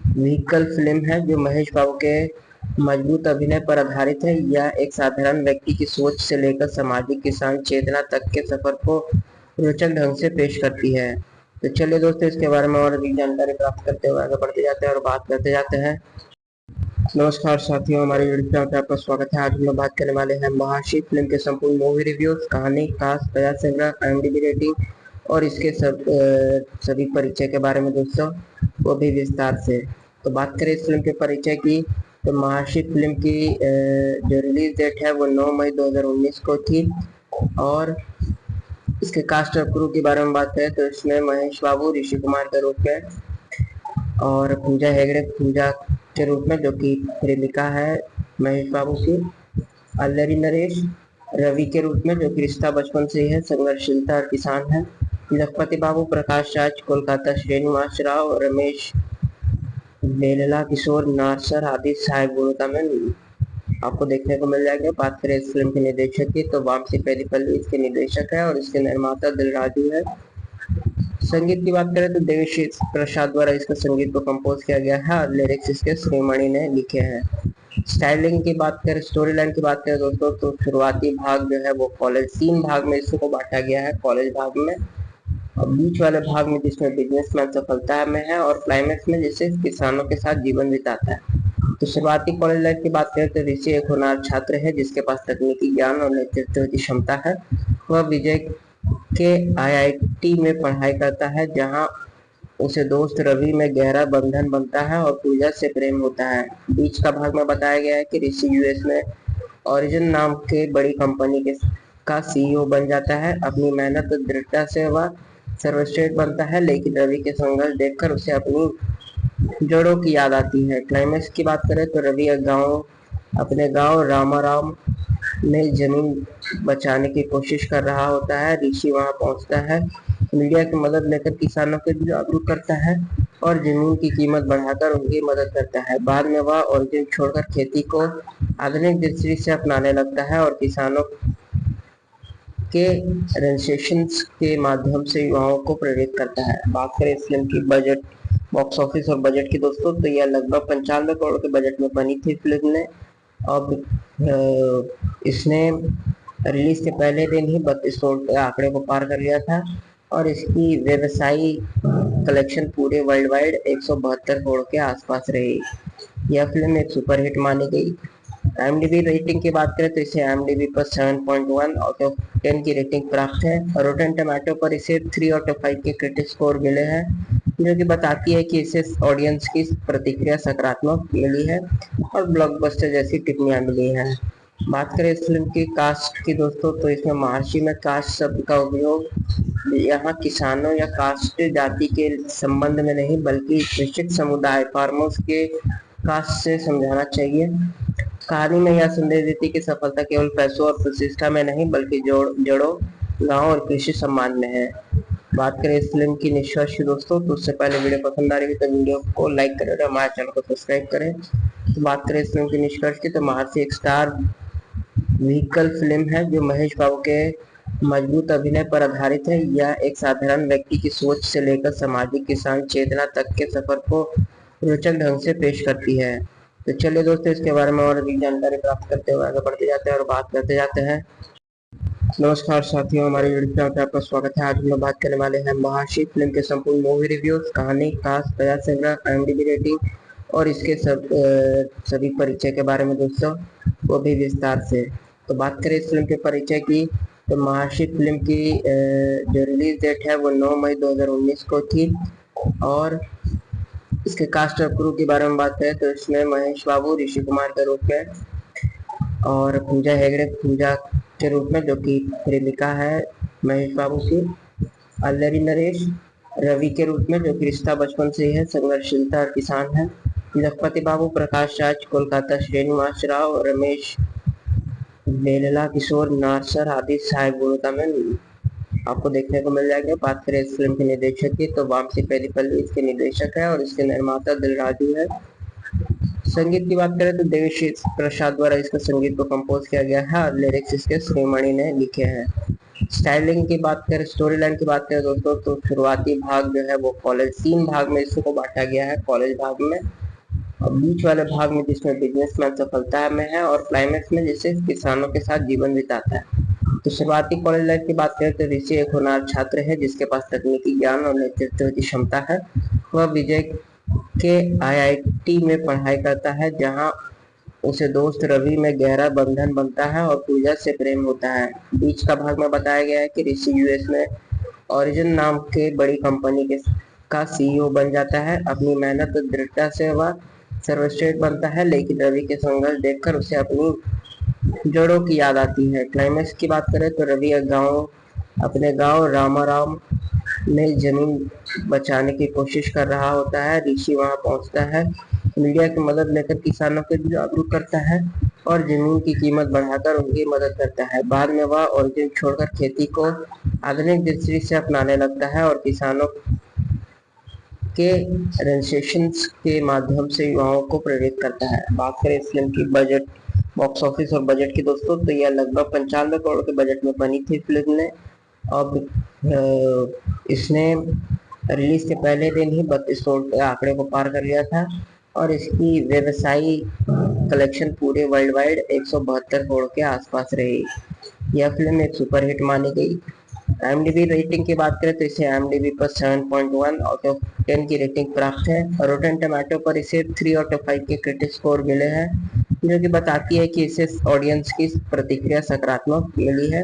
व्हीकल फिल्म है जो महेश बाबू के मजबूत अभिनय पर आधारित है। यह एक साधारण व्यक्ति की सोच से लेकर सामाजिक किसान चेतना तक के सफर को रोचक ढंग से पेश करती है। तो चलिए दोस्तों, इसके बारे में और अधिक जानकारी प्राप्त करते हुए आगे बढ़ते जाते हैं और बात करते जाते हैं। नमस्कार साथियों, हमारे यूट्यूब चैनल पर आपका स्वागत है। आज हम लोग बात करने वाले हैं महाशी फिल्म के संपूर्ण मूवी रिव्यूज, कहानी, कास्ट, कथा संग्रह, IMDb रेटिंग और इसके सभी परिचय के बारे में दोस्तों, वो भी विस्तार से। तो बात करें इस फिल्म के परिचय की, तो महाशी फिल्म की जो रिलीज डेट है वो 9 मई 2019 को थी। और इसके कास्ट और क्रू के बारे में बात करें तो इसमें महेश बाबू ऋषि कुमार के रूप में, और पूजा हेगड़े पूजा के रूप में जो कि प्रेमिका है महेश बाबू की, अल्लरी नरेश रवि के रूप में जो कि रिश्ता बचपन से ही है, संघर्षशीलता और किसान है, लखपति बाबू, प्रकाश राज कोलकाता, श्रीनिवास राव, रमेश बेलला किशोर नारसर आदि सहायक भूमिका में आपको देखने को मिल जाएगा। बात करें इस फिल्म के निर्देशक की, तो वामसी पेलीपल्ली इसके निर्देशक है और इसके निर्माता दिलराजू है। संगीत की बात करें तो देवी प्रसाद द्वारा इसका संगीत को कंपोज किया गया है और लिरिक्स इसके श्रीमणि ने लिखे हैं। स्टाइलिंग की बात करें, स्टोरी लाइन की बात करें दोस्तों, तो शुरुआती भाग जो है वो कॉलेज 3 भाग में इसको बांटा गया है, कॉलेज भाग में, और बीच वाले भाग में जिसमें बिजनेसमैन सफलता में है, और क्लाइमेक्स में जिसे किसानों के साथ जीवन बिताता है। तो शुरुआती कॉलेज लाइफ की बात करें तो ऋषि एक होनहार छात्र है जिसके पास तकनीकी ज्ञान और नेतृत्व की क्षमता है। वह विजय के IIT में पढ़ाई करता है जहां उसे दोस्त रवि में गहरा बंधन बनता है और पूजा से प्रेम होता है। बीच का भाग में बताया गया है कि ऋषि US में ओरिजिन नाम के बड़ी कंपनी के का CEO बन जाता है। अपनी मेहनत और दृढ़ता से वह सर्वश्रेष्ठ बनता है, लेकिन रवि के संघर्ष देखकर उसे अपनी जड़ों की याद आती है। क्लाइमेक्स की बात करें तो रवि अपने गांव रामाराम में जमीन बचाने की कोशिश कर रहा होता है। ऋषि वहां पहुंचता है, मीडिया की मदद लेकर किसानों को जागरूक करता है और जमीन की कीमत बढ़ाकर उनकी मदद करता है। बाद में वह ओरिजिन छोड़कर खेती को आधुनिक दृष्टि से अपनाने लगता है और किसानों के रजिस्ट्रेशन के माध्यम से युवाओं को प्रेरित करता है। बात करें इस फिल्म की बजट, बॉक्स ऑफिस और बजट की दोस्तों, तो यह लगभग 95 करोड़ के बजट में बनी थी फिल्म ने। अब इसने रिलीज के पहले दिन ही 32 करोड़ के आंकड़े को पार कर लिया था और इसकी व्यवसायी कलेक्शन पूरे वर्ल्ड वाइड 172 करोड़ के आसपास रही। यह फिल्म एक सुपरहिट मानी गई। IMDb रेटिंग की बात करें तो इसे IMDb पर 7.1 आउट ऑफ 10 की रेटिंग प्राप्त है और रोटेन टमाटो पर इसे 3 आउट ऑफ 5 के क्रिटिक स्कोर मिले हैं, जो कि बताती है कि इसे ऑडियंस की प्रतिक्रिया सकारात्मक मिली है और ब्लॉकबस्टर जैसी टिप्पणियां मिली हैं। बात करें इस फिल्म की कास्ट की दोस्तों, तो इसमें महर्षि में कास्ट शब्द का उपयोग यहाँ किसानों या कास्ट जाति के संबंध में नहीं बल्कि निश्चित समुदाय फार्मर्स के कास्ट से समझाना चाहिए। कहानी में यह संदेश देती कि सफलता केवल पैसों और प्रतिष्ठा में नहीं बल्कि जड़ों, गांव और कृषि सम्मान में है। बात करें इस फिल्म की निष्कर्ष दोस्तों, तो उससे पहले वीडियो पसंद आ रही है तो वीडियो को लाइक करें और हमारे चैनल को सब्सक्राइब करें। तो बात करें इस फिल्म की निष्कर्ष की, तो महर्षि एक स्टार व्हीकल फिल्म है जो महेश बाबू के मजबूत अभिनय पर आधारित है। यह एक साधारण व्यक्ति की सोच से लेकर सामाजिक किसान चेतना तक के सफर को रोचक ढंग से पेश करती है। तो चलिए दोस्तों, इसके बारे में और अधिक जानकारी प्राप्त करते हुए आगे बढ़ते जाते हैं और बात करते जाते हैं। नमस्कार साथियों, हमारे यूट्यूब चैनल पर आपका स्वागत है। आज हम लोग बात करने वाले हैं महाशी फिल्म के संपूर्ण मूवी रिव्यूज, कहानी, कास्ट, कथा संग्रह, IMDb रेटिंग और इसके सभी परिचय के बारे में दोस्तों, वो भी विस्तार से। तो बात करें इस फिल्म के परिचय की, तो महाशी फिल्म की जो रिलीज डेट है वो 9 मई 2019 को थी। और इसके कास्ट और क्रू के बारे में बात करें तो इसमें महेश बाबू ऋषि कुमार के रूप में, और पूजा हेगड़े पूजा के रूप में जो कि प्रेमिका है महेश बाबू की, अल्लरी नरेश रवि के रूप में जो कि रिश्ता बचपन से ही है, संघर्षशीलता और किसान है, लखपति बाबू, प्रकाश राज कोलकाता, श्रीनिवास राव, रमेश बेलला किशोर नारसर आदि सहायक भूमिका में आपको देखने को मिल जाएगा। बात करें इस फिल्म के निर्देशक की, तो वामसी पेलीपल्ली इसके निर्देशक है और इसके निर्माता दिलराजू है। संगीत की बात करें तो देविश्री प्रसाद द्वारा इसका संगीत को कंपोज किया गया है और लिरिक्स इसके श्रीमणि ने लिखे हैं। स्टाइलिंग की बात करें, स्टोरी लाइन की बात करें दोस्तों, तो शुरुआती भाग जो है वो कॉलेज 3 भाग में इसको बांटा गया है कॉलेज भाग में, और बीच वाले भाग में जिसमें बिजनेसमैन सफलता में है, और क्लाइमैक्स में जिसे किसानों के साथ जीवन बिताता है। तो शुरुआती कॉलेज लाइफ की बात करें तो ऋषि एक होनहार छात्र है जिसके पास तकनीकी ज्ञान और नेतृत्व की क्षमता है। वह विजय के आईआईटी में पढ़ाई करता है, जहां उसे दोस्त रवि में गहरा बंधन बनता है और पूजा से प्रेम होता है। बीच का भाग में बताया गया है कि ऋषि यूएस में ओरिजिन नाम के बड़ी कंपनी के का सीईओ बन जाता है। अपनी मेहनत और दृढ़ता से वह सर्वश्रेष्ठ बनता है, लेकिन रवि के संघर्ष देखकर उसे अपनी जड़ों की याद आती है। क्लाइमैक्स की बात करें तो रवि अपने गांव रामाराम में जमीन बचाने की कोशिश कर रहा होता है। ऋषि वहां पहुंचता है, मीडिया की मदद लेकर किसानों को जागरूक करता है और जमीन की कीमत बढ़ाकर उनकी मदद करता है। बाद में वह ओरिजिन छोड़कर खेती को आधुनिक दृष्टि से अपनाने लगता है और किसानों के रजिस्ट्रेशन के माध्यम से युवाओं को प्रेरित करता है। बात करें इस फिल्म की बजट, बॉक्स ऑफिस और बजट की दोस्तों, तो यह लगभग 95 करोड़ के बजट में बनी थी फिल्म ने। अब इसने रिलीज के पहले दिन ही 32 करोड़ के आंकड़े को पार कर लिया था और इसकी व्यवसायी कलेक्शन पूरे वर्ल्ड वाइड 172 करोड़ के आसपास रही। यह फिल्म एक सुपरहिट मानी गई। IMDb रेटिंग की बात करें तो इसे IMDb पर 7.1 आउट ऑफ 10 की रेटिंग प्राप्त है और रोटेन टमाटो पर इसे 3 आउट ऑफ 5 के क्रिटिक स्कोर मिले हैं, जो कि बताती है कि इसे ऑडियंस की प्रतिक्रिया सकारात्मक मिली है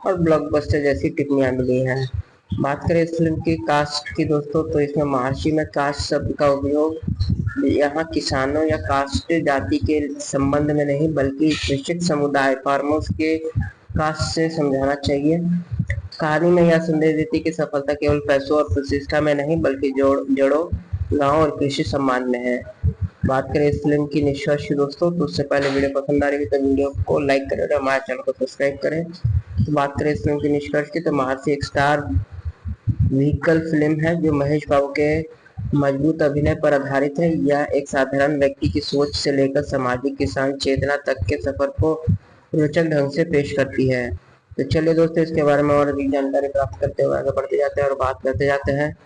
और ब्लॉकबस्टर जैसी टिप्पणियां मिली हैं। बात करें इस फिल्म की कास्ट की दोस्तों, तो इसमें महर्षि में कास्ट शब्द का उपयोग यहाँ किसानों या कास्ट जाति के संबंध में नहीं बल्कि निश्चित समुदाय फार्मर्स के कास्ट से समझाना चाहिए। कहानी में यह संदेश देती कि सफलता केवल पैसों और प्रतिष्ठा में नहीं बल्कि जड़ों, गांव और कृषि सम्मान में है। बात करें इस फिल्म की निष्कर्ष दोस्तों, तो उससे पहले वीडियो पसंद आ रही है तो वीडियो को लाइक करें और हमारे चैनल को सब्सक्राइब करें। तो बात करें इस फिल्म की निष्कर्ष की, तो महर्षि एक स्टार व्हीकल फिल्म है जो महेश बाबू के मजबूत अभिनय पर आधारित है। यह एक साधारण व्यक्ति की सोच से लेकर सामाजिक किसान चेतना तक के सफर को रोचक ढंग से पेश करती है। तो चलिए दोस्तों, इसके बारे में और अधिक जानकारी प्राप्त करते हुए आगे बढ़ते जाते हैं और बात करते जाते हैं।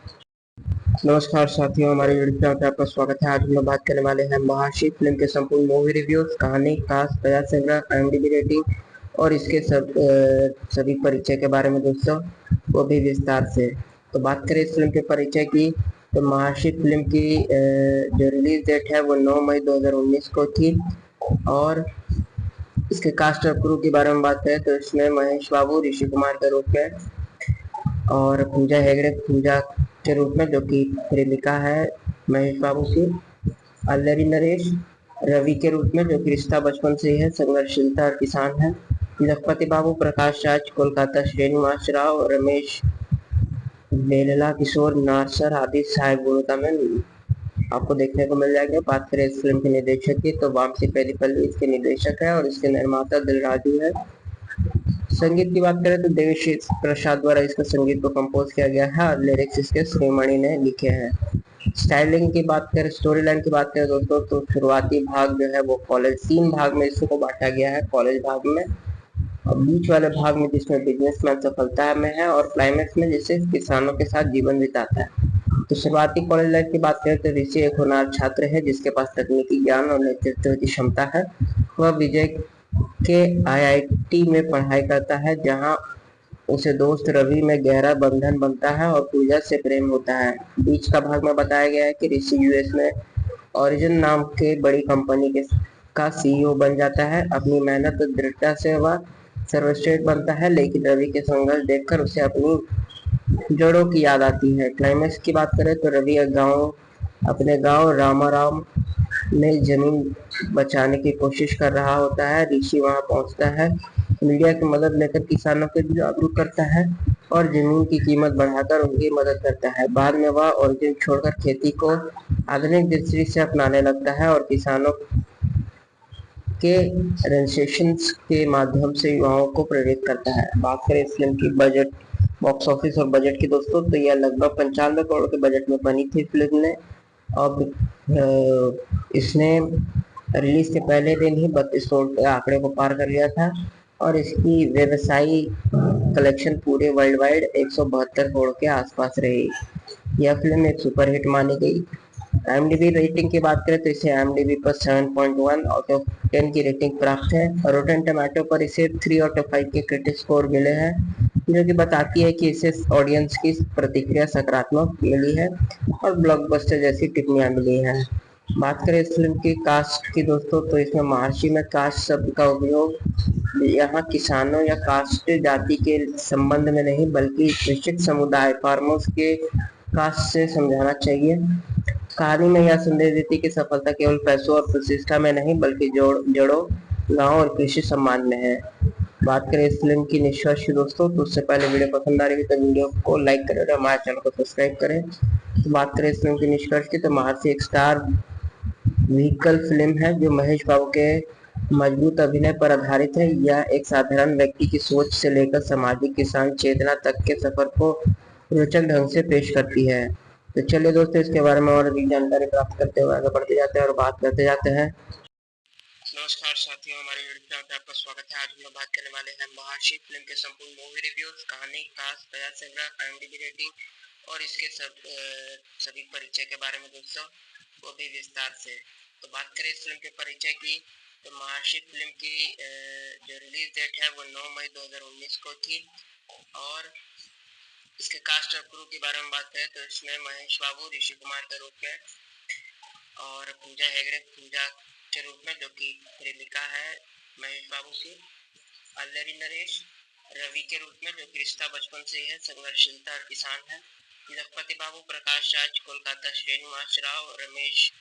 नमस्कार साथियों, हमारे यूट्यूब चैनल पर आपका स्वागत है। आज हम लोग बात करने वाले हैं महाशी फिल्म के संपूर्ण मूवी रिव्यूज, कहानी, कास्ट, प्रयास संग्रह, IMDb रेटिंग और इसके सभी परिचय के बारे में दोस्तों, वो भी विस्तार से। तो बात करें इस फिल्म के परिचय की, तो महाशी फिल्म की जो रिलीज डेट है वो 9 मई 2019 को थी। और इसके कास्ट और क्रू के बारे में बात करें तो इसमें महेश बाबू ऋषि कुमार के रूप में, और पूजा हेगड़े पूजा के रूप में जो कि प्रेमिका है महेश बाबू की, अल्लरी नरेश रवि के रूप में जो कि रिश्ता बचपन से ही है, संघर्षशीलता और किसान है, लखपति बाबू, प्रकाश राज कोलकाता, श्रीनिवास राव, रमेश बेलला, किशोर नारसर आदि सहायक भूमिका में आपको देखने को मिल जाएगा। बात करें इस फिल्म के निर्देशक की, तो वामसी पेरीपल्ली इसके निर्देशक है और इसके निर्माता दिलराजू है। संगीत की बात करें तो देविश्री प्रसाद द्वारा इसका संगीत को कंपोज किया गया है और लिरिक्स इसके श्रीमणि ने लिखे हैं। स्टाइलिंग की बात करें, स्टोरी लाइन की बात करें दोस्तों, तो शुरुआती भाग जो है वो कॉलेज 3 भाग में इसको बांटा गया है कॉलेज भाग में, और बीच वाले भाग में जिसमें बिजनेसमैन सफलता में है, और क्लाइमैक्स में जिसे किसानों के साथ जीवन बिताता है। तो शुरुआती कॉलेज लाइफ की बात करें तो ऋषि एक होनहार छात्र है जिसके पास तकनीकी ज्ञान और नेतृत्व की क्षमता है। वह विजय के आईआईटी में पढ़ाई करता है, जहां उसे दोस्त रवि में गहरा बंधन बनता है और पूजा से प्रेम होता है। बीच का भाग में बताया गया है कि ऋषि यूएस में ओरिजिन नाम के बड़ी कंपनी का सीईओ बन जाता है। अपनी मेहनत और दृढ़ता से वह सर्वश्रेष्ठ बनता है, लेकिन रवि के संघर्ष देखकर उसे अपनी जड़ों की याद आती है। क्लाइमैक्स की बात करें तो रवि अपने गांव रामाराम में जमीन बचाने की कोशिश कर रहा होता है। ऋषि वहां पहुंचता है, मीडिया की मदद लेकर किसानों को जागरूक करता है और जमीन की कीमत बढ़ाकर उनकी मदद करता है। बाद में वह ओरिजिन छोड़कर खेती को आधुनिक दृष्टि से अपनाने लगता है और किसानों के रजिस्ट्रेशन के माध्यम से युवाओं को प्रेरित करता है। बात करें इस फिल्म की बजट, बॉक्स ऑफिस और बजट की दोस्तों, तो यह लगभग 95 करोड़ के बजट में बनी थी फिल्म ने। अब इसने रिलीज के पहले दिन ही 32 करोड़ के आंकड़े को पार कर लिया था और इसकी व्यवसायी कलेक्शन पूरे वर्ल्ड वाइड 172 करोड़ के आसपास रही। यह फिल्म एक सुपरहिट मानी गई। IMDb रेटिंग की बात करें तो इसे IMDb पर 7.1 आउट ऑफ 10 की रेटिंग प्राप्त है और रोटेन टमाटो पर इसे 3 आउट ऑफ 5 के क्रिटिक स्कोर मिले हैं, जो कि बताती है कि इसे ऑडियंस की प्रतिक्रिया सकारात्मक मिली है और ब्लॉकबस्टर जैसी टिप्पणियां मिली हैं। बात करें इस फिल्म की कास्ट की दोस्तों, तो इसमें महर्षि में कास्ट शब्द का उपयोग यहाँ किसानों या कास्ट जाति के संबंध में नहीं बल्कि निश्चित समुदाय फार्मर्स के कास्ट से समझाना चाहिए। कहानी में यह संदेश देती कि सफलता केवल पैसों और प्रतिष्ठा में नहीं बल्कि जड़ों, गांव और कृषि सम्मान में है। बात करें इस फिल्म की निष्कर्ष की दोस्तों, तो उससे पहले वीडियो पसंद आ रही है तो वीडियो को लाइक करें और हमारे चैनल को सब्सक्राइब करें। तो बात करें इस फिल्म की निष्कर्ष की, तो महर्षि एक स्टार व्हीकल फिल्म है जो महेश बाबू के मजबूत अभिनय पर आधारित है। यह एक साधारण व्यक्ति की सोच से लेकर सामाजिक किसान चेतना तक के सफर को रोचक ढंग से पेश करती है। तो चलिए दोस्तों, इसके बारे में और अधिक जानकारी प्राप्त करते हुए आगे बढ़ते जाते हैं और बात करते जाते हैं। नमस्कार साथियों, हमारे यूट्यूब चैनल पर आपका स्वागत है। आज हम लोग बात करने वाले हैं महर्षि फिल्म के संपूर्ण मूवी रिव्यूज, कहानी, कास्ट, बयान संग्रह, IMDb रेटिंग और इसके सभी परिचय के बारे में दोस्तों, वो भी विस्तार से। तो बात करें इस फिल्म के परिचय की, तो महर्षि फिल्म की जो रिलीज डेट है वो 9 मई 2019 को थी और इसके कास्ट और क्रू के बारे में बात करें तो इसमें महेश बाबू ऋषि कुमार के रूप में और पूजा हेगड़े पूजा के रूप में, जो कि प्रेमिका है महेश बाबू की, अल्लरी नरेश रवि के रूप में, जो कि रिश्ता बचपन से ही है, संघर्षशीलता और किसान है, जगपति बाबू, प्रकाश राज, कोलकाता, श्रीनिवास राव, रमेश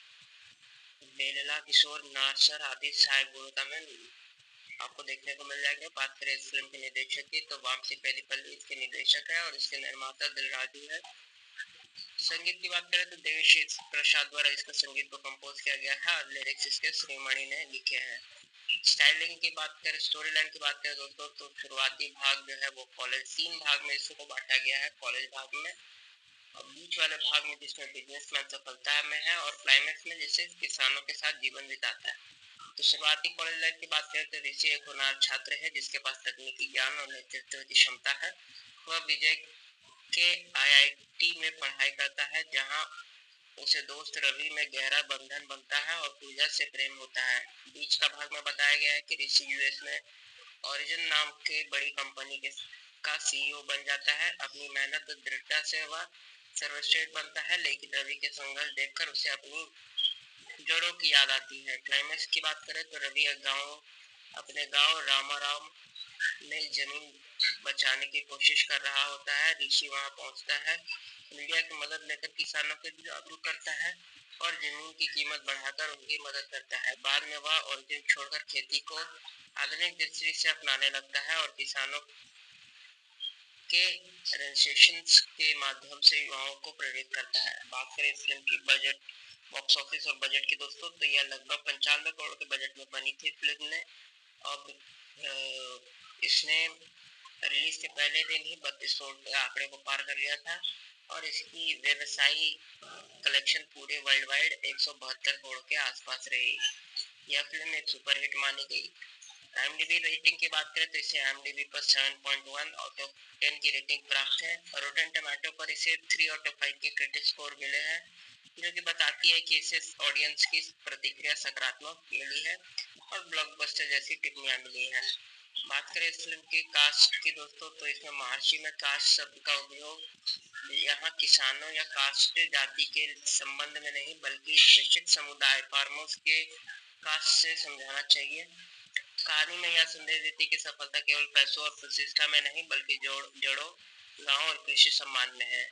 बेलला, किशोर नारसर आदि सहायक भूमिका में आपको देखने को मिल जाएगा। बात करें इस फिल्म के निर्देशक की, तो वामसी पेदीपल्ली इसके निर्देशक है और इसके निर्माता दिलराजू है। संगीत की बात करें तो देवेश प्रसाद द्वारा इसका संगीत को कंपोज किया गया है और लिरिक्स इसके श्रीमणि ने लिखे हैं। स्टाइलिंग की बात करें, स्टोरी लाइन की बात करें दोस्तों, तो शुरुआती भाग जो है वो कॉलेज 3 भाग में इसको बांटा गया है कॉलेज भाग में, और बीच वाले भाग में जिसमें बिजनेसमैन सफलता में है और क्लाइमैक्स में जिससे किसानों के साथ जीवन बिताता है। तो शुरुआती कॉलेज लाइफ की बात करें तो ऋषि एक होनहार छात्र है जिसके पास तकनीकी ज्ञान और नेतृत्व की क्षमता है। वह विजय के IIT में पढ़ाई करता है जहां उसे दोस्त रवि में गहरा बंधन बनता है और पूजा से प्रेम होता है। बीच का भाग में बताया गया है कि ऋषि US में ओरिजिन नाम के बड़ी कंपनी के का CEO बन जाता है। अपनी मेहनत और दृढ़ता से वह सर्वश्रेष्ठ बनता है, लेकिन रवि के संघर्ष देखकर उसे अपनी जड़ों की याद आती है। क्लाइमैक्स की बात करें तो रवि अपने गांव रामाराम में जमीन बचाने की कोशिश कर रहा होता है। ऋषि वहां पहुंचता है, मीडिया की मदद लेकर किसानों को जागरूक करता है और जमीन की कीमत बढ़ाकर उनकी मदद करता है। बाद में वह ओरिजिन छोड़कर खेती को आधुनिक दृष्टि से अपनाने लगता है और किसानों के रजिस्ट्रेशन के माध्यम से युवाओं को प्रेरित करता है। बात करें इस फिल्म की बजट, बॉक्स ऑफिस और बजट की दोस्तों, तो यह लगभग 95 करोड़ के बजट में बनी थी फिल्म ने। अब इसने रिलीज के पहले दिन ही 32 करोड़ के आंकड़े को पार कर लिया था और इसकी व्यवसायी कलेक्शन पूरे वर्ल्ड वाइड 172 करोड़ के आसपास रही। यह फिल्म एक सुपरहिट मानी गई। IMDb रेटिंग की बात करें तो इसे IMDb पर 7.1 आउट ऑफ 10 की रेटिंग प्राप्त है और रोटेन टमाटो पर इसे 3 आउट ऑफ 5 के क्रिटिक स्कोर मिले हैं, जो कि बताती है कि इसे ऑडियंस की प्रतिक्रिया सकारात्मक मिली है और ब्लॉकबस्टर जैसी टिप्पणियां मिली हैं। बात करें इस फिल्म की कास्ट की दोस्तों, तो इसमें महर्षि में कास्ट शब्द का उपयोग यहाँ किसानों या कास्ट जाति के संबंध में नहीं बल्कि निश्चित समुदाय फार्मर्स के कास्ट से समझाना चाहिए। कहानी में यह संदेश देती कि सफलता केवल पैसों और प्रतिष्ठा में नहीं बल्कि जड़ों, गांव और कृषि सम्मान में है।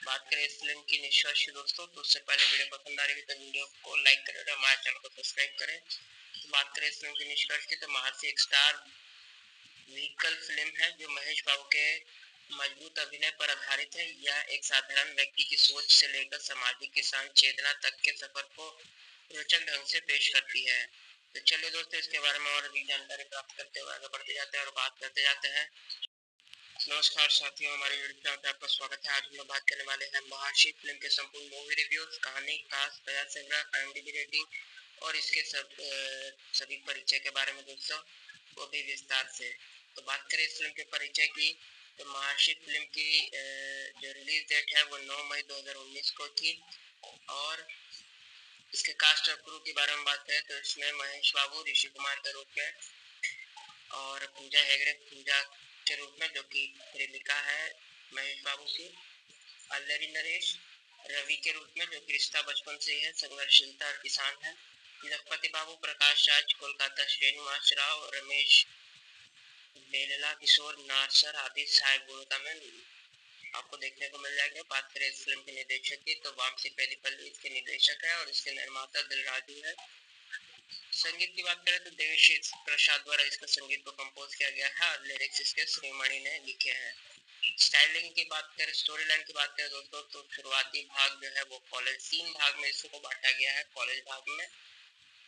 बात करें इस फिल्म की निष्कर्ष की दोस्तों, तो उससे पहले वीडियो पसंद आ रही है तो वीडियो को लाइक करें और हमारे चैनल को सब्सक्राइब करें। तो बात करें इस फिल्म की निष्कर्ष की, तो महर्षि एक स्टार व्हीकल फिल्म है जो महेश बाबू के मजबूत अभिनय पर आधारित है। यह एक साधारण व्यक्ति की सोच से लेकर सामाजिक किसान चेतना तक के सफर को रोचक ढंग से पेश करती है। तो चलिए दोस्तों, इसके बारे में और अधिक जानकारी प्राप्त करते हुए आगे बढ़ते जाते हैं और बात करते जाते हैं। नमस्कार साथियों, हमारे यूट्यूब चैनल पे आपका स्वागत है। आज हम लोग बात करने वाले हैं महार्षि फिल्म के संपूर्ण मूवी रिव्यूज, कहानी, कास्ट, प्रयास संग्रह, IMDb रेटिंग और इसके सभी परिचय के बारे में दोस्तों, वो भी विस्तार से। तो बात करें इस फिल्म के परिचय की, तो महार्षि फिल्म की जो रिलीज डेट है वो 9 मई 2019 को थी। और इसके कास्ट और क्रू के बारे में बात करें तो इसमें महेश बाबू ऋषि कुमार के रूप में, और पूजा हेगड़े पूजा के रूप में, जो कि प्रेमिका है महेश बाबू की, अल्लरी नरेश रवि के रूप में, जो कि रिश्ता बचपन से ही है, संघर्षशीलता और किसान है, लखपति बाबू, प्रकाश राज, कोलकाता, श्रीनिवास राव, रमेश बेलला, किशोर नारसर आदि सहायक भूमिका में आपको देखने को मिल जाएगा। बात करें इस फिल्म के निर्देशक की, तो वामसी पेरीपल्ली इसके निर्देशक है और इसके निर्माता दिलराजू है। संगीत की बात करें तो देवश्री प्रसाद द्वारा इसका संगीत को कंपोज किया गया है और लिरिक्स इसके श्रीमणि ने लिखे हैं। स्टाइलिंग की बात करें, स्टोरी लाइन की बात करें दोस्तों, तो शुरुआती भाग जो है वो कॉलेज 3 भाग में इसको बांटा गया है, कॉलेज भाग में,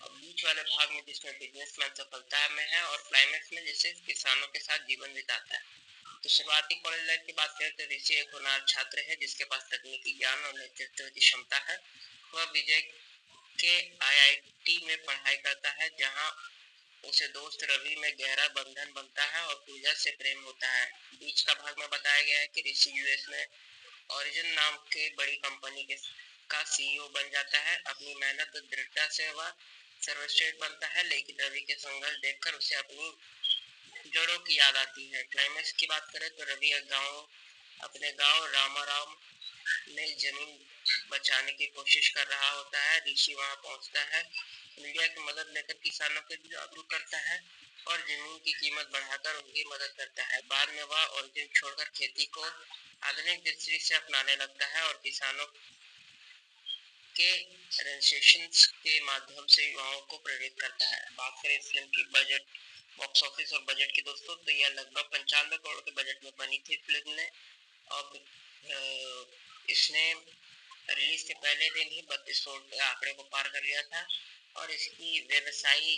और बीच वाले भाग में जिसमें बिजनेसमैन सफलता में है, और क्लाइमैक्स में जिसे किसानों के साथ जीवन बिताता है। तो शुरुआती कॉलेज लाइफ की बात करें तो ऋषि एक होनहार छात्र है जिसके पास तकनीकी ज्ञान और नेतृत्व की क्षमता है। वह विजय के IIT में पढ़ाई करता है, जहां उसे दोस्त रवि में गहरा बंधन बनता है और पूजा से प्रेम होता है। बीच का भाग में बताया गया है कि ऋषि US में ओरिजिन नाम के बड़ी कंपनी के का CEO बन जाता है। अपनी मेहनत और दृढ़ता से वह सर्वश्रेष्ठ बनता है, लेकिन रवि के संघर्ष देखकर उसे अपनी जड़ों की याद आती है। क्लाइमैक्स की बात करें तो रवि अपने गांव रामाराम में जमीन बचाने की कोशिश कर रहा होता है। ऋषि वहां पहुंचता है, मीडिया की मदद लेकर किसानों को जागरूक करता है और जमीन की कीमत बढ़ाकर उनकी मदद करता है। बाद में वह ओरिजिन छोड़कर खेती को आधुनिक दृष्टि से अपनाने लगता है और किसानों के रजिस्ट्रेशन के माध्यम से युवाओं को प्रेरित करता है। बात करें इस फिल्म की बजट, बॉक्स ऑफिस और बजट की दोस्तों, तो यह लगभग 95 करोड़ के बजट में बनी थी फिल्म ने। अब इसने रिलीज के पहले दिन ही 32 करोड़ के आंकड़े को पार कर लिया था और इसकी व्यवसायी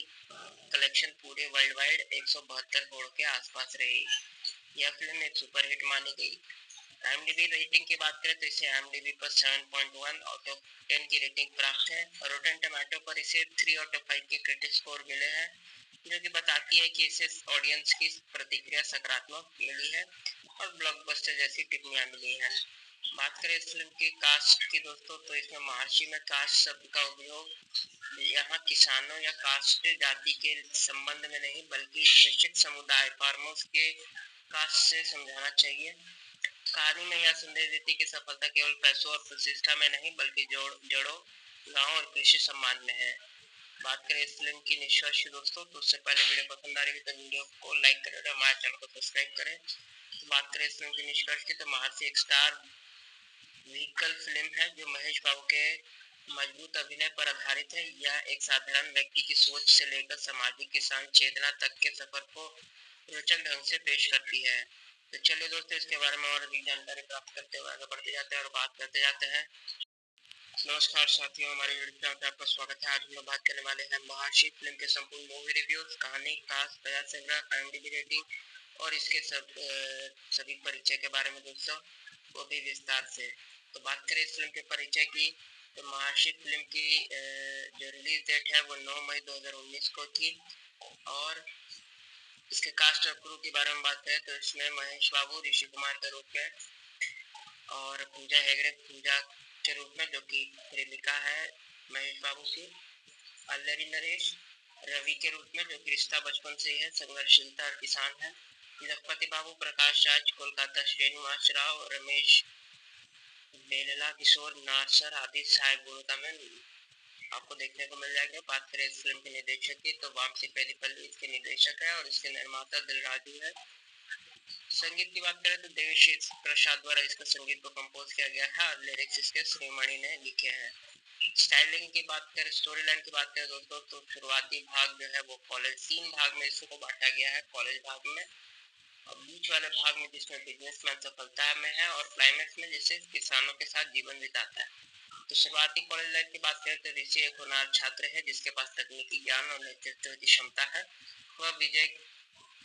कलेक्शन पूरे वर्ल्ड वाइड 172 करोड़ के आसपास रही। यह फिल्म एक सुपरहिट मानी गई। IMDb रेटिंग की बात करें तो इसे IMDb पर 7.1 आउट ऑफ 10 की रेटिंग प्राप्त है और रोटेन टमाटो पर इसे 3 आउट ऑफ 5 के क्रिटिक स्कोर मिले हैं, जो कि बताती है कि इसे ऑडियंस की प्रतिक्रिया सकारात्मक मिली है और ब्लॉकबस्टर जैसी टिप्पणियां मिली हैं। बात करें इस फिल्म की कास्ट की दोस्तों, तो इसमें महार्षि में कास्ट शब्द का उपयोग यहाँ किसानों या कास्ट जाति के संबंध में नहीं, बल्कि निश्चित समुदाय फार्मर्स के कास्ट से समझाना चाहिए। कहानी में यह संदेश देती कि सफलता केवल पैसों और प्रतिष्ठा में नहीं, बल्कि जड़ों, गांव और कृषि सम्मान में है। बात करें इस फिल्म की निष्कर्ष दोस्तों, तो उससे पहले वीडियो पसंद आ रही है तो वीडियो को लाइक करें और हमारे चैनल को सब्सक्राइब करें। तो बात करें इस फिल्म की निष्कर्ष की, तो महार्षि एक स्टार व्हीकल फिल्म है जो महेश बाबू के मजबूत अभिनय पर आधारित है। यह एक साधारण व्यक्ति की सोच से लेकर सामाजिक किसान चेतना तक के सफर को रोचक ढंग से पेश करती है। तो चलिए दोस्तों, इसके बारे में और अधिक जानकारी प्राप्त करते हुए आगे बढ़ते जाते हैं और बात करते जाते हैं। नमस्कार साथियों, हमारे यूट्यूब चैनल पे आपका स्वागत है। आज हम लोग बात करने वाले हैं महार्षि फिल्म के संपूर्ण मूवी रिव्यूज, कहानी, कास्ट, प्रयास संग्रह, IMDb रेटिंग और इसके सभी परिचय के बारे में दोस्तों, वो भी विस्तार से। तो बात करें इस फिल्म के परिचय की, तो महार्षि फिल्म की जो रिलीज डेट है वो 9 मई 2019 को थी। और इसके कास्ट और क्रू के बारे में बात करें तो इसमें महेश बाबू ऋषि कुमार के रूप में, और पूजा हेगड़े पूजा के रूप में, जो कि प्रेमिका है महेश बाबू की, अल्लरी नरेश रवि के रूप में, जो कि रिश्ता बचपन से ही है, संघर्षशीलता और किसान है, लखपति बाबू, प्रकाश राज, कोलकाता, श्रीनिवास राव, रमेश बेलला, किशोर नारसर आदि सहायक भूमिका में आपको देखने को मिल जाएगा। बात करें इस फिल्म के निर्देशक की, तो वामसी पेरीपल्ली इसके निर्देशक है और इसके निर्माता दिलराजू है। संगीत की बात करें तो देवश्री प्रसाद द्वारा इसका संगीत को कंपोज किया गया है और लिरिक्स इसके श्रीमणि ने लिखे हैं। स्टाइलिंग की बात करें, स्टोरी लाइन की बात करें दोस्तों, तो शुरुआती भाग जो है वो कॉलेज 3 भाग में इसको बांटा गया है, कॉलेज भाग में, और बीच वाले भाग में जिसमें बिजनेसमैन सफलता में है, और क्लाइमैक्स में जिसे किसानों के साथ जीवन बिताता है। तो शुरुआती कॉलेज लाइफ की बात करें तो ऋषि एक होनहार छात्र है जिसके पास तकनीकी ज्ञान और नेतृत्व की क्षमता है। वह विजय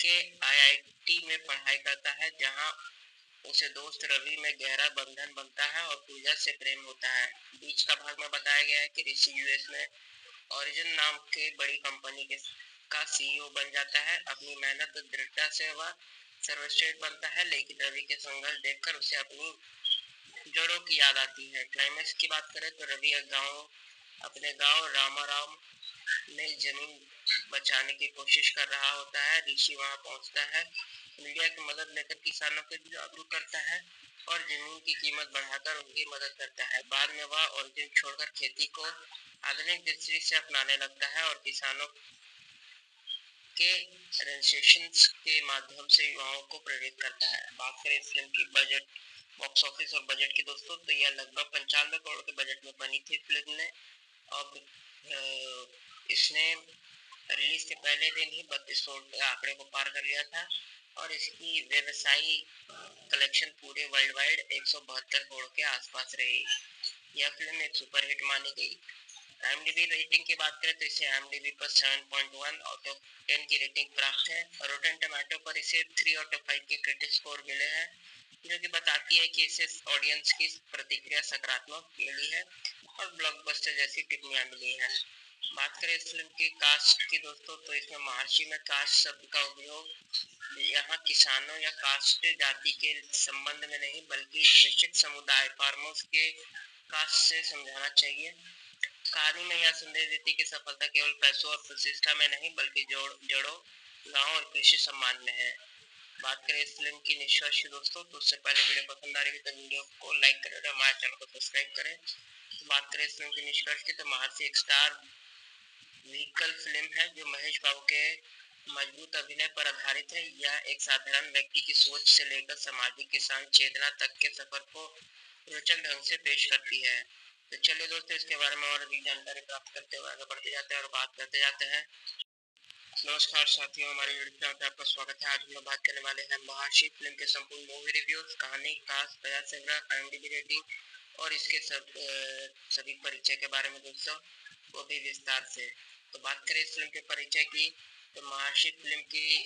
के आईआईटी में पढ़ाई करता है, जहां उसे दोस्त रवि में गहरा बंधन बनता है और पूजा से प्रेम होता है। बीच का भाग में बताया गया है कि ऋषि यूएस में ओरिजिन नाम के बड़ी कंपनी के का सीईओ बन जाता है। अपनी मेहनत और दृढ़ता से वह सर्वश्रेष्ठ बनता है, लेकिन रवि के संघर्ष देखकर उसे अपनी जड़ों की याद आती है। क्लाइमैक्स की बात करें तो रवि अपने गांव रामाराम में जमीन बचाने की कोशिश कर रहा होता है। ऋषि वहां पहुंचता है, मीडिया की मदद लेकर किसानों को जागरूक करता है और जमीन की कीमत बढ़ाकर उनकी मदद करता है। बाद में वह ओरिजिन छोड़कर खेती को आधुनिक दृष्टि से अपनाने लगता है और किसानों के रजिस्ट्रेशन के माध्यम से युवाओं को प्रेरित करता है। बात करें इस फिल्म की बॉक्स ऑफिस और बजट की दोस्तों, तो यह लगभग 95 करोड़ के बजट में बनी थी फिल्म ने। अब इसने रिलीज के पहले दिन ही 32 करोड़ के आंकड़े को पार कर लिया था और इसकी व्यवसायी कलेक्शन पूरे वर्ल्ड वाइड 172 करोड़ के आसपास रही। यह फिल्म एक सुपरहिट मानी गई। IMDb रेटिंग की बात करें तो इसे IMDb पर 7.1 आउट ऑफ 10 की रेटिंग प्राप्त है और रोटेन टोमेटो पर इसे 3 आउट ऑफ 5 के क्रिटिक स्कोर मिले हैं, जो कि बताती है कि इसे ऑडियंस की प्रतिक्रिया सकारात्मक मिली है और ब्लॉकबस्टर जैसी टिप्पणियां मिली हैं। बात करें इस फिल्म की कास्ट की दोस्तों, तो इसमें महर्षि में कास्ट शब्द का उपयोग यहाँ किसानों या कास्ट जाति के संबंध में नहीं, बल्कि निश्चित समुदाय फार्मर्स के कास्ट से समझाना चाहिए। कहानी में यह संदेश देती कि सफलता केवल पैसों और प्रतिष्ठा में नहीं, बल्कि जड़ों, गांव और कृषि सम्मान में है। बात करें इस फिल्म की निष्कर्ष दोस्तों, तो उससे पहले वीडियो पसंद आ रही है तो वीडियो को लाइक करें और हमारे चैनल को सब्सक्राइब करें। तो बात करें इस फिल्म की निष्कर्ष की, तो महर्षि एक स्टार व्हीकल फिल्म है जो महेश बाबू के मजबूत अभिनय पर आधारित है। यह एक साधारण व्यक्ति की सोच से लेकर सामाजिक किसान चेतना तक के सफर को रोचक ढंग से पेश करती है। तो चलिए दोस्तों, इसके बारे में और अधिक जानकारी प्राप्त करते हुए आगे बढ़ते जाते हैं और बात करते जाते हैं। नमस्कार साथियों, हमारे यूट्यूब चैनल पर आपका स्वागत है। आज हम लोग बात करने वाले हैं महर्षि फिल्म के संपूर्ण मूवी रिव्यूज, कहानी, कास्ट, बजाज संग्रह, IMDb रेटिंग और इसके सभी परिचय के बारे में दोस्तों, वो भी विस्तार से। तो बात करें इस फिल्म के परिचय की, तो महर्षि फिल्म की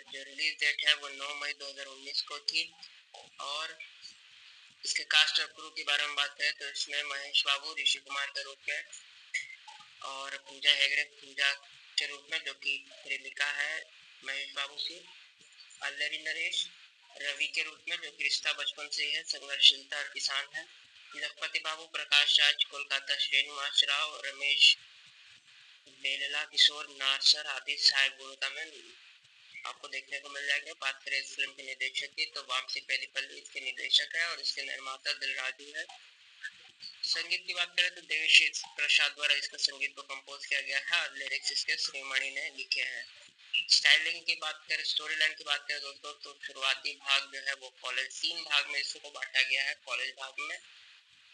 जो रिलीज डेट है वो 9 मई 2019 को थी। और इसके कास्ट और क्रू के बारे में बात करें तो इसमें महेश बाबू ऋषि कुमार के रूप में और पूजा हेगड़े पूजा के रूप में, जो कि प्रेमिका है महेश बाबू की, अल्लरी नरेश रवि के रूप में, जो कि रिश्ता बचपन से ही है, संघर्षशीलता और किसान है, जगपति बाबू, प्रकाश राज, कोलकाता, श्रीनिवास राव, रमेश बेलला, किशोर नारसर आदि सहायक भूमिका में आपको देखने को मिल जाएगा। बात करें इस फिल्म के निर्देशक की, तो वामसी पेरीपल्ली इसके निर्देशक है और इसके निर्माता दिलराजू है। संगीत की बात करें तो देवी प्रसाद द्वारा इसका संगीत को कंपोज किया गया है और लिरिक्स इसके श्रीमणि ने लिखे हैं। स्टाइलिंग की बात करें, स्टोरी लाइन की बात करें दोस्तों, तो शुरुआती भाग जो है वो कॉलेज 3 भाग में इसको बांटा गया है। कॉलेज भाग में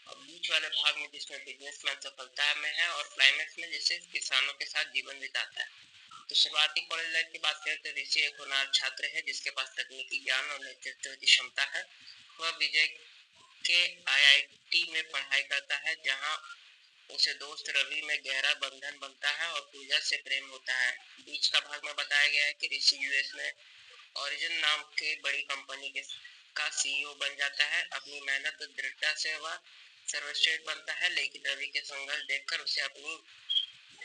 और बीच वाले भाग में जिसमें बिजनेसमैन सफलता में है और क्लाइमैक्स में जिसे किसानों के साथ जीवन बिताता है। तो शुरुआती कॉलेज लाइफ की बात करें तो ऋषि एक होनहार छात्र है जिसके पास तकनीकी ज्ञान और नेतृत्व की क्षमता है। वह विजय के आईआईटी में पढ़ाई करता है, जहां उसे दोस्त रवि में गहरा बंधन बनता है और पूजा से प्रेम होता है। बीच का भाग में बताया गया है कि ऋषि यूएस में ओरिजिन नाम के बड़ी कंपनी का सीईओ बन जाता है। अपनी मेहनत और दृढ़ता से वह सर्वश्रेष्ठ बनता है, लेकिन रवि के संघर्ष देखकर उसे अपनी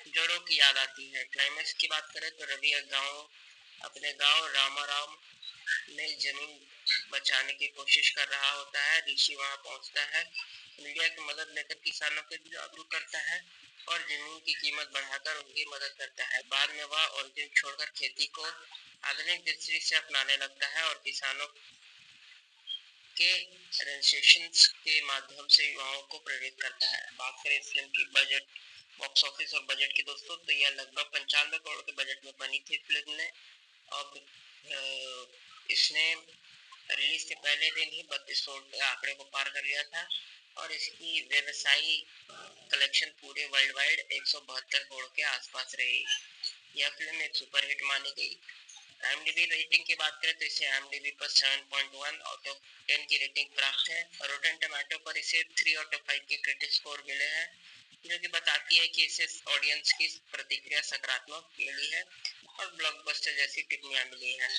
जड़ों की याद आती है। क्लाइमैक्स की बात करें तो रवि अपने गांव रामाराम में जमीन बचाने की कोशिश कर रहा होता है। ऋषि वहां पहुंचता है, मीडिया की मदद लेकर किसानों को जागरूक करता है और जमीन की कीमत बढ़ाकर उनकी मदद करता है। बाद में वह ओरिजिन छोड़कर खेती को आधुनिक दृष्टि से अपनाने लगता है और किसानों के रजिस्ट्रेशन के माध्यम से युवाओं को प्रेरित करता है। बात करें इस फिल्म की बॉक्स ऑफिस और बजट की दोस्तों, तो यह लगभग 95 करोड़ के बजट में बनी थी फिल्म ने। अब इसने रिलीज के पहले दिन ही 32 करोड़ के आंकड़े को पार कर लिया था और इसकी व्यवसायी कलेक्शन पूरे वर्ल्ड वाइड 172 करोड़ के आसपास रही। यह फिल्म एक सुपरहिट मानी गई। IMDb रेटिंग की बात करें तो इसे IMDb पर 7.1 आउट ऑफ 10 की रेटिंग प्राप्त है और रोटेन टोमेटो पर इसे 3 आउट ऑफ 5 के क्रिटिक स्कोर मिले हैं, जो कि बताती है कि इसे ऑडियंस की प्रतिक्रिया सकारात्मक मिली है और ब्लॉकबस्टर जैसी टिप्पणियां मिली हैं।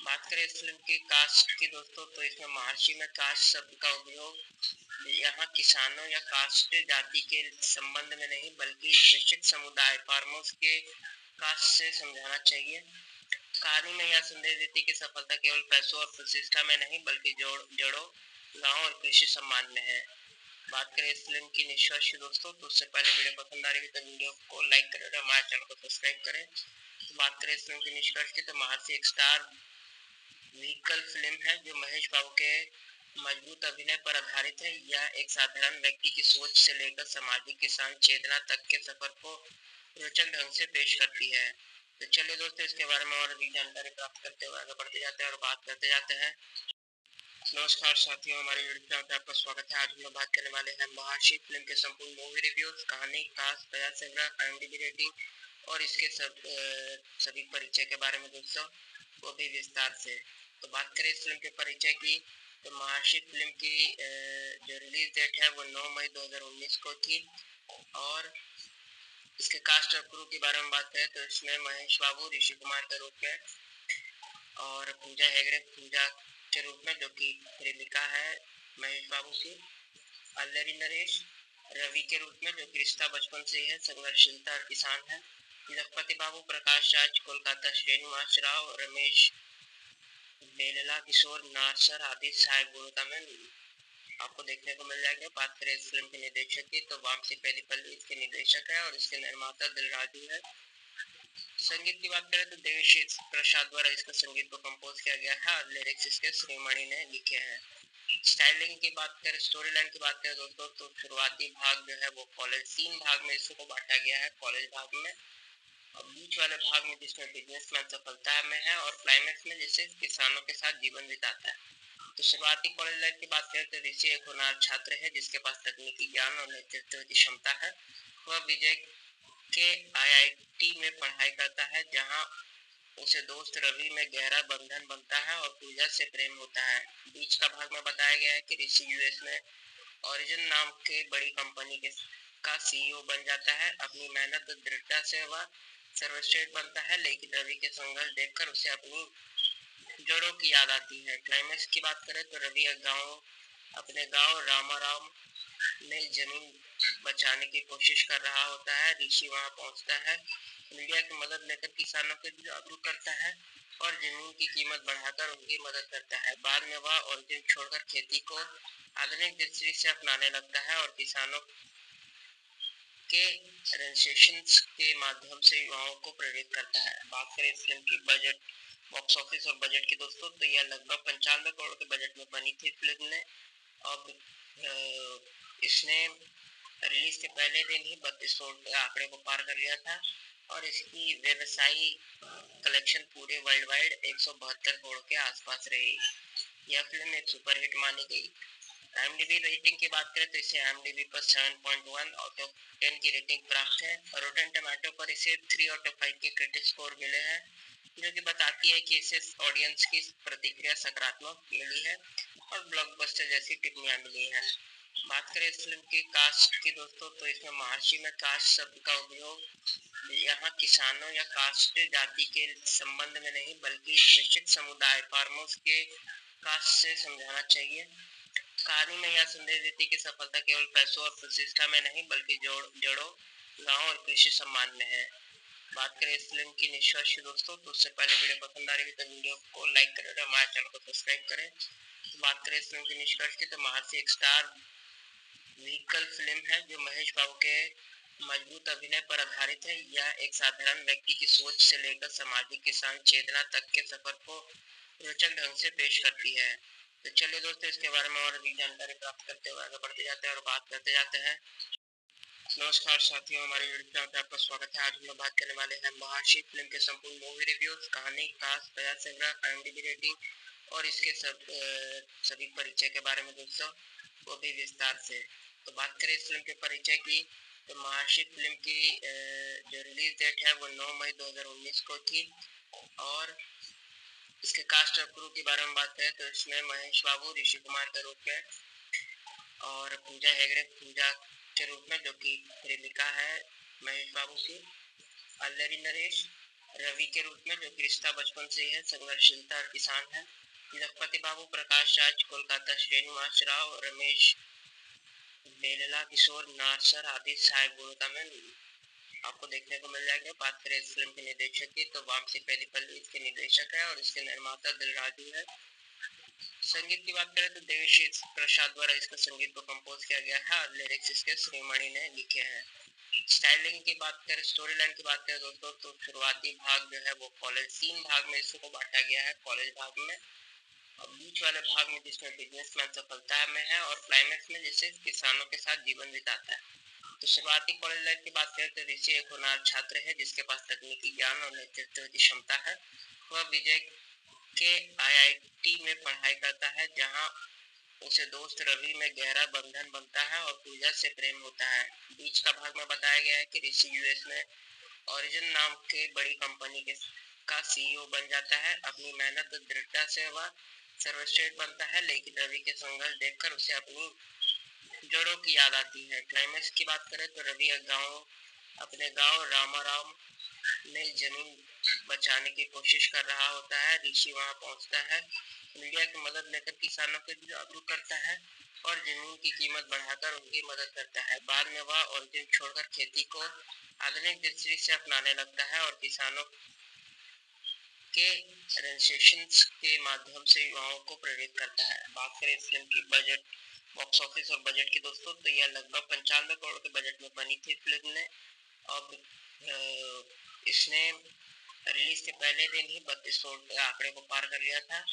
बात करें इस फिल्म की कास्ट की दोस्तों, तो इसमें महर्षि में कास्ट शब्द का उपयोग यहाँ किसानों या कास्ट जाति के संबंध में नहीं बल्कि निश्चित समुदाय फार्मर्स के कास्ट से समझाना चाहिए। कहानी में यह संदेश देती कि सफलता केवल पैसों और प्रतिष्ठा में नहीं बल्कि जड़ों, गांव और कृषि सम्मान में है। बात करें इस फिल्म की निष्कर्ष दोस्तों, तो उससे पहले वीडियो पसंद आ रही है तो वीडियो को लाइक करें और हमारे चैनल को सब्सक्राइब करें। तो बात करें इस फिल्म की निष्कर्ष की, तो महर्षि एक स्टार व्हीकल फिल्म है जो महेश बाबू के मजबूत अभिनय पर आधारित है। यह एक साधारण व्यक्ति की सोच से लेकर सामाजिक किसान चेतना तक के सफर को रोचक ढंग से पेश करती है। तो चलिए दोस्तों, इसके बारे में और अधिक जानकारी प्राप्त करते हुए आगे बढ़ते जाते हैं और बात करते जाते हैं। नमस्कार साथियों, हमारे यूट्यूब चैनल पर आपका स्वागत है। आज हम लोग बात करने वाले हैं महर्षि फिल्म के संपूर्ण मूवी रिव्यूज, कहानी, कास्ट, बयान संग्रह, IMDb रेटिंग और इसके सभी परिचय के बारे में दोस्तों, वो भी विस्तार से। तो बात करें इस फिल्म के परिचय की, तो महर्षि फिल्म की जो रिलीज डेट है वो 9 मई 2019 को थी। और इसके कास्ट और क्रू के बारे में बात करें तो इसमें महेश बाबू ऋषि कुमार के रूप में और पूजा हेगड़े पूजा के रूप में, जो कि प्रेमिका है महेश बाबू की, अल्लरी नरेश रवि के रूप में, जो कि रिश्ता बचपन से ही है, संघर्षशीलता और किसान है, जगपति बाबू, प्रकाश राज, कोलकाता, श्रीनिवास राव, रमेश बेलला, किशोर नासर आदि सहायक भूमिका में आपको देखने को मिल जाएगा। बात करें इस फिल्म के निर्देशक की, तो वामसी पेरीपल्ली इसके निर्देशक है और इसके निर्माता दिलराजू है। संगीत की बात करें तो देवी प्रसाद द्वारा इसका संगीत को कंपोज किया गया है और लिरिक्स इसके श्रीमणि ने लिखे हैं। स्टाइलिंग की बात करें, स्टोरी लाइन की बात करें दोस्तों, तो शुरुआती भाग जो है वो कॉलेज 3 भाग में इसको बांटा गया है, कॉलेज भाग में, और बीच वाले भाग में जिसमें बिजनेसमैन सफलता में है और क्लाइमैक्स में जिसे किसानों के साथ जीवन बिताता है। तो शुरुआती कॉलेज लाइफ की बात करें तो ऋषि एक होनहार छात्र है जिसके पास तकनीकी ज्ञान और नेतृत्व की क्षमता है। वह विजय के IIT में पढ़ाई करता है जहां उसे दोस्त रवि में गहरा बंधन बनता है और पूजा से प्रेम होता है। बीच का भाग में बताया गया है कि ऋषि US में ओरिजिन नाम के बड़ी कंपनी के का CEO बन जाता है। अपनी मेहनत और दृढ़ता से वह सर्वश्रेष्ठ बनता है, लेकिन रवि के संघर्ष देखकर उसे अपनी जड़ों की याद आती है। क्लाइमैक्स की बात करें तो रवि अपने गांव रामाराम में जमीन बचाने की कोशिश कर रहा होता है। ऋषि वहां पहुंचता है, मीडिया की मदद लेकर किसानों को जागरूक करता है और जमीन की कीमत बढ़ाकर उनकी मदद करता है। बाद में वह ओरिजिन छोड़कर खेती को आधुनिक दृष्टि से अपनाने लगता है और किसानों के रजिस्ट्रेशन के माध्यम से युवाओं को प्रेरित करता है। बात करें इस फिल्म की बजट, बॉक्स ऑफिस और बजट की दोस्तों, तो यह लगभग 95 करोड़ के बजट में बनी थी फिल्म ने। और इसने रिलीज के पहले दिन ही 32 करोड़ के आंकड़े को पार कर लिया था और इसकी व्यवसायी कलेक्शन पूरे वर्ल्ड वाइड 172 करोड़ के आसपास रही। यह फिल्म एक सुपरहिट मानी गई। IMDb रेटिंग की बात करें तो इसे IMDb पर 7.1 आउट ऑफ 10 की रेटिंग प्राप्त है और रोटेन टमाटो पर इसे 3 आउट ऑफ 5 के क्रिटिक स्कोर मिले हैं, जो कि बताती है कि इसे ऑडियंस की प्रतिक्रिया सकारात्मक मिली है और ब्लॉकबस्टर जैसी टिप्पणियां मिली हैं। बात करें इस फिल्म की कास्ट की दोस्तों, तो इसमें महर्षि में कास्ट शब्द का उपयोग यहाँ किसानों या कास्ट जाति के संबंध में नहीं बल्कि निश्चित समुदाय फार्मर्स के कास्ट से समझाना चाहिए। कहानी में यह संदेश देती कि सफलता केवल पैसों और प्रतिष्ठा में नहीं बल्कि जड़ों, गांव और कृषि सम्मान में है। बात करें इस फिल्म की निष्कर्ष दोस्तों, तो उससे पहले वीडियो पसंद आ रही है तो वीडियो को लाइक करें और हमारे चैनल को सब्सक्राइब करें। तो बात करें इस फिल्म की निष्कर्ष की, तो महर्षि एक स्टार व्हीकल फिल्म है जो महेश बाबू के मजबूत अभिनय पर आधारित है। यह एक साधारण व्यक्ति की सोच से लेकर सामाजिक किसान चेतना तक के सफर को रोचक ढंग से पेश करती है। तो चलिए दोस्तों, इसके बारे में और अधिक जानकारी प्राप्त करते हुए आगे बढ़ते जाते हैं और बात करते जाते हैं। नमस्कार साथियों, हमारे यूट्यूब चैनल पर आपका स्वागत है। आज हम लोग बात करने वाले हैं महर्षि फिल्म के संपूर्ण मूवी रिव्यूज, कहानी, कास्ट, बयान संग्रह, IMDb रेटिंग और इसके सभी परिचय के बारे में दोस्तों, वो भी विस्तार से। तो बात करें इस फिल्म के परिचय की, तो महर्षि फिल्म की जो रिलीज डेट है वो 9 मई 2019 को थी। और इसके कास्ट और क्रू के बारे में बात करें तो इसमें महेश बाबू ऋषि कुमार के रूप में और पूजा हेगड़े पूजा के रूप में, जो कि प्रेमिका है महेश बाबू की, अल्लरी नरेश रवि के रूप में, जो कि रिश्ता बचपन से ही है, संघर्षशीलता और किसान है। जगपति बाबू, प्रकाश राज, कोलकाता, श्रीनिवास राव, रमेश बेलला, किशोर नारसर आदि सहायक भूमिका में आपको देखने को मिल जाएगा। बात करें इस फिल्म के निर्देशक की, तो वामसी पेरीपल्ली इसके निर्देशक है और इसके निर्माता दिलराजू है। संगीत की बात करें तो देवी प्रसाद द्वारा इसका संगीत को कंपोज किया गया है और लिरिक्स इसके श्रीमणि ने लिखे हैं। स्टाइलिंग की बात करें, स्टोरी लाइन की बात करें दोस्तों, तो शुरुआती भाग जो है वो कॉलेज, 3 भाग में इसको बांटा गया है कॉलेज भाग में, और बीच वाले भाग में जिसमें बिजनेसमैन सफलता में है, और क्लाइमैक्स में जिससे किसानों के साथ जीवन बिताता है। तो शुरुआती कॉलेज लाइफ की बात करें तो ऋषि एक होनहार छात्र है जिसके पास तकनीकी ज्ञान और नेतृत्व की क्षमता है। वह विजय के आईआईटी में पढ़ाई करता है, जहां उसे दोस्त रवि में गहरा बंधन बनता है और पूजा से प्रेम होता है। बीच का भाग में बताया गया है कि ऋषि यूएस में ओरिजिन नाम के बड़ी कंपनी के का सीईओ बन जाता है। अपनी मेहनत और दृढ़ता से वह सर्वश्रेष्ठ बनता है, लेकिन रवि के संघर्ष देखकर उसे अपनी जड़ों की याद आती है। क्लाइमैक्स की बात करें तो रवि अपने गांव रामाराम में जमीन बचाने की कोशिश कर रहा होता है। ऋषि वहां पहुंचता है, मीडिया की मदद लेकर किसानों को जागरूक करता है और जमीन की कीमत बढ़ाकर उनकी मदद करता है। बाद में वह ओरिजिन छोड़कर खेती को आधुनिक दृष्टि से अपनाने लगता है और किसानों के रजिस्ट्रेशन के माध्यम से युवाओं को प्रेरित करता है। बात करें इस फिल्म की बजट, बॉक्स ऑफिस और बजट की दोस्तों, तो यह लगभग 95 करोड़ के बजट में बनी थी फिल्म ने, और इसने रिलीज के पहले दिन ही 32 करोड़ के आंकड़े को पार कर लिया था,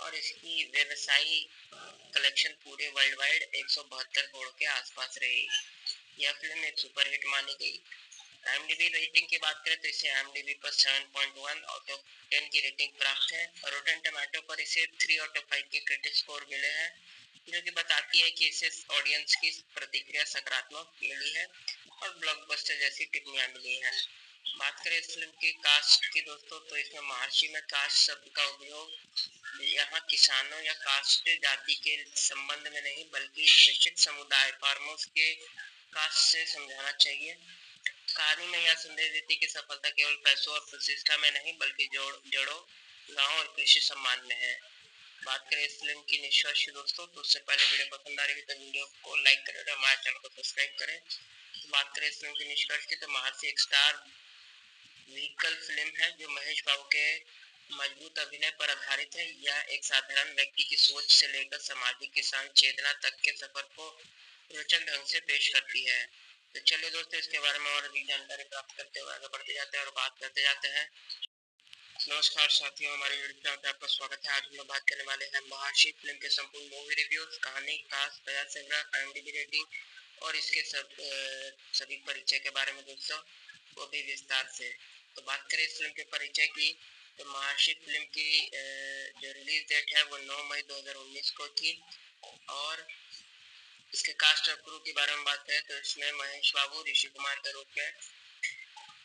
और इसकी व्यवसायी कलेक्शन पूरे वर्ल्ड वाइड 172 करोड़ के आसपास रही। यह फिल्म एक सुपरहिट मानी गई। IMDb रेटिंग की बात करें तो इसे IMDb पर 7.1 आउट ऑफ 10 की रेटिंग प्राप्त है, और रोटेन टमाटो पर इसे 3 आउट ऑफ 5 के क्रिटिक स्कोर मिले हैं, जो कि बताती है कि इसे ऑडियंस की प्रतिक्रिया सकारात्मक मिली है और ब्लॉकबस्टर जैसी टिप्पणियां मिली हैं। बात करें इस फिल्म की कास्ट की दोस्तों, तो इसमें महर्षि में कास्ट शब्द का उपयोग यहाँ किसानों या कास्ट जाति के संबंध में नहीं, बल्कि निश्चित समुदाय फार्मर्स के कास्ट से समझाना चाहिए। कहानी में यह संदेश देती कि सफलता केवल पैसों और प्रतिष्ठा में नहीं, बल्कि जड़ों, गांव और कृषि सम्मान में है। बात करें इस फिल्म की निष्कर्ष दोस्तों, तो उससे पहले वीडियो पसंद आ रही है तो वीडियो को लाइक करें और हमारे चैनल को सब्सक्राइब करें। तो बात करें इस फिल्म की निष्कर्ष की, तो महर्षि एक स्टार व्हीकल फिल्म है जो महेश बाबू के मजबूत अभिनय पर आधारित है। यह एक साधारण व्यक्ति की सोच से लेकर सामाजिक किसान चेतना तक के सफर को रोचक ढंग से पेश करती है। तो चलिए दोस्तों, इसके बारे में और अधिक जानकारी प्राप्त करते हुए आगे बढ़ते जाते हैं और बात करते जाते हैं। नमस्कार साथियों, हमारे यूट्यूब चैनल पर आपका स्वागत है। आज हम लोग बात करने वाले हैं महार्षि फिल्म के संपूर्ण मूवी रिव्यूज, कहानी, कास्ट, बयान संग्रह, IMDb रेटिंग और इसके सभी परिचय के बारे में दोस्तों, वो भी विस्तार से। तो बात करें इस फिल्म के परिचय की, तो महार्षि फिल्म की जो रिलीज डेट है वो 9 मई 2019 को थी, और इसके कास्ट और क्रू के बारे में बात करें तो इसमें महेश बाबू ऋषि कुमार के रूप में,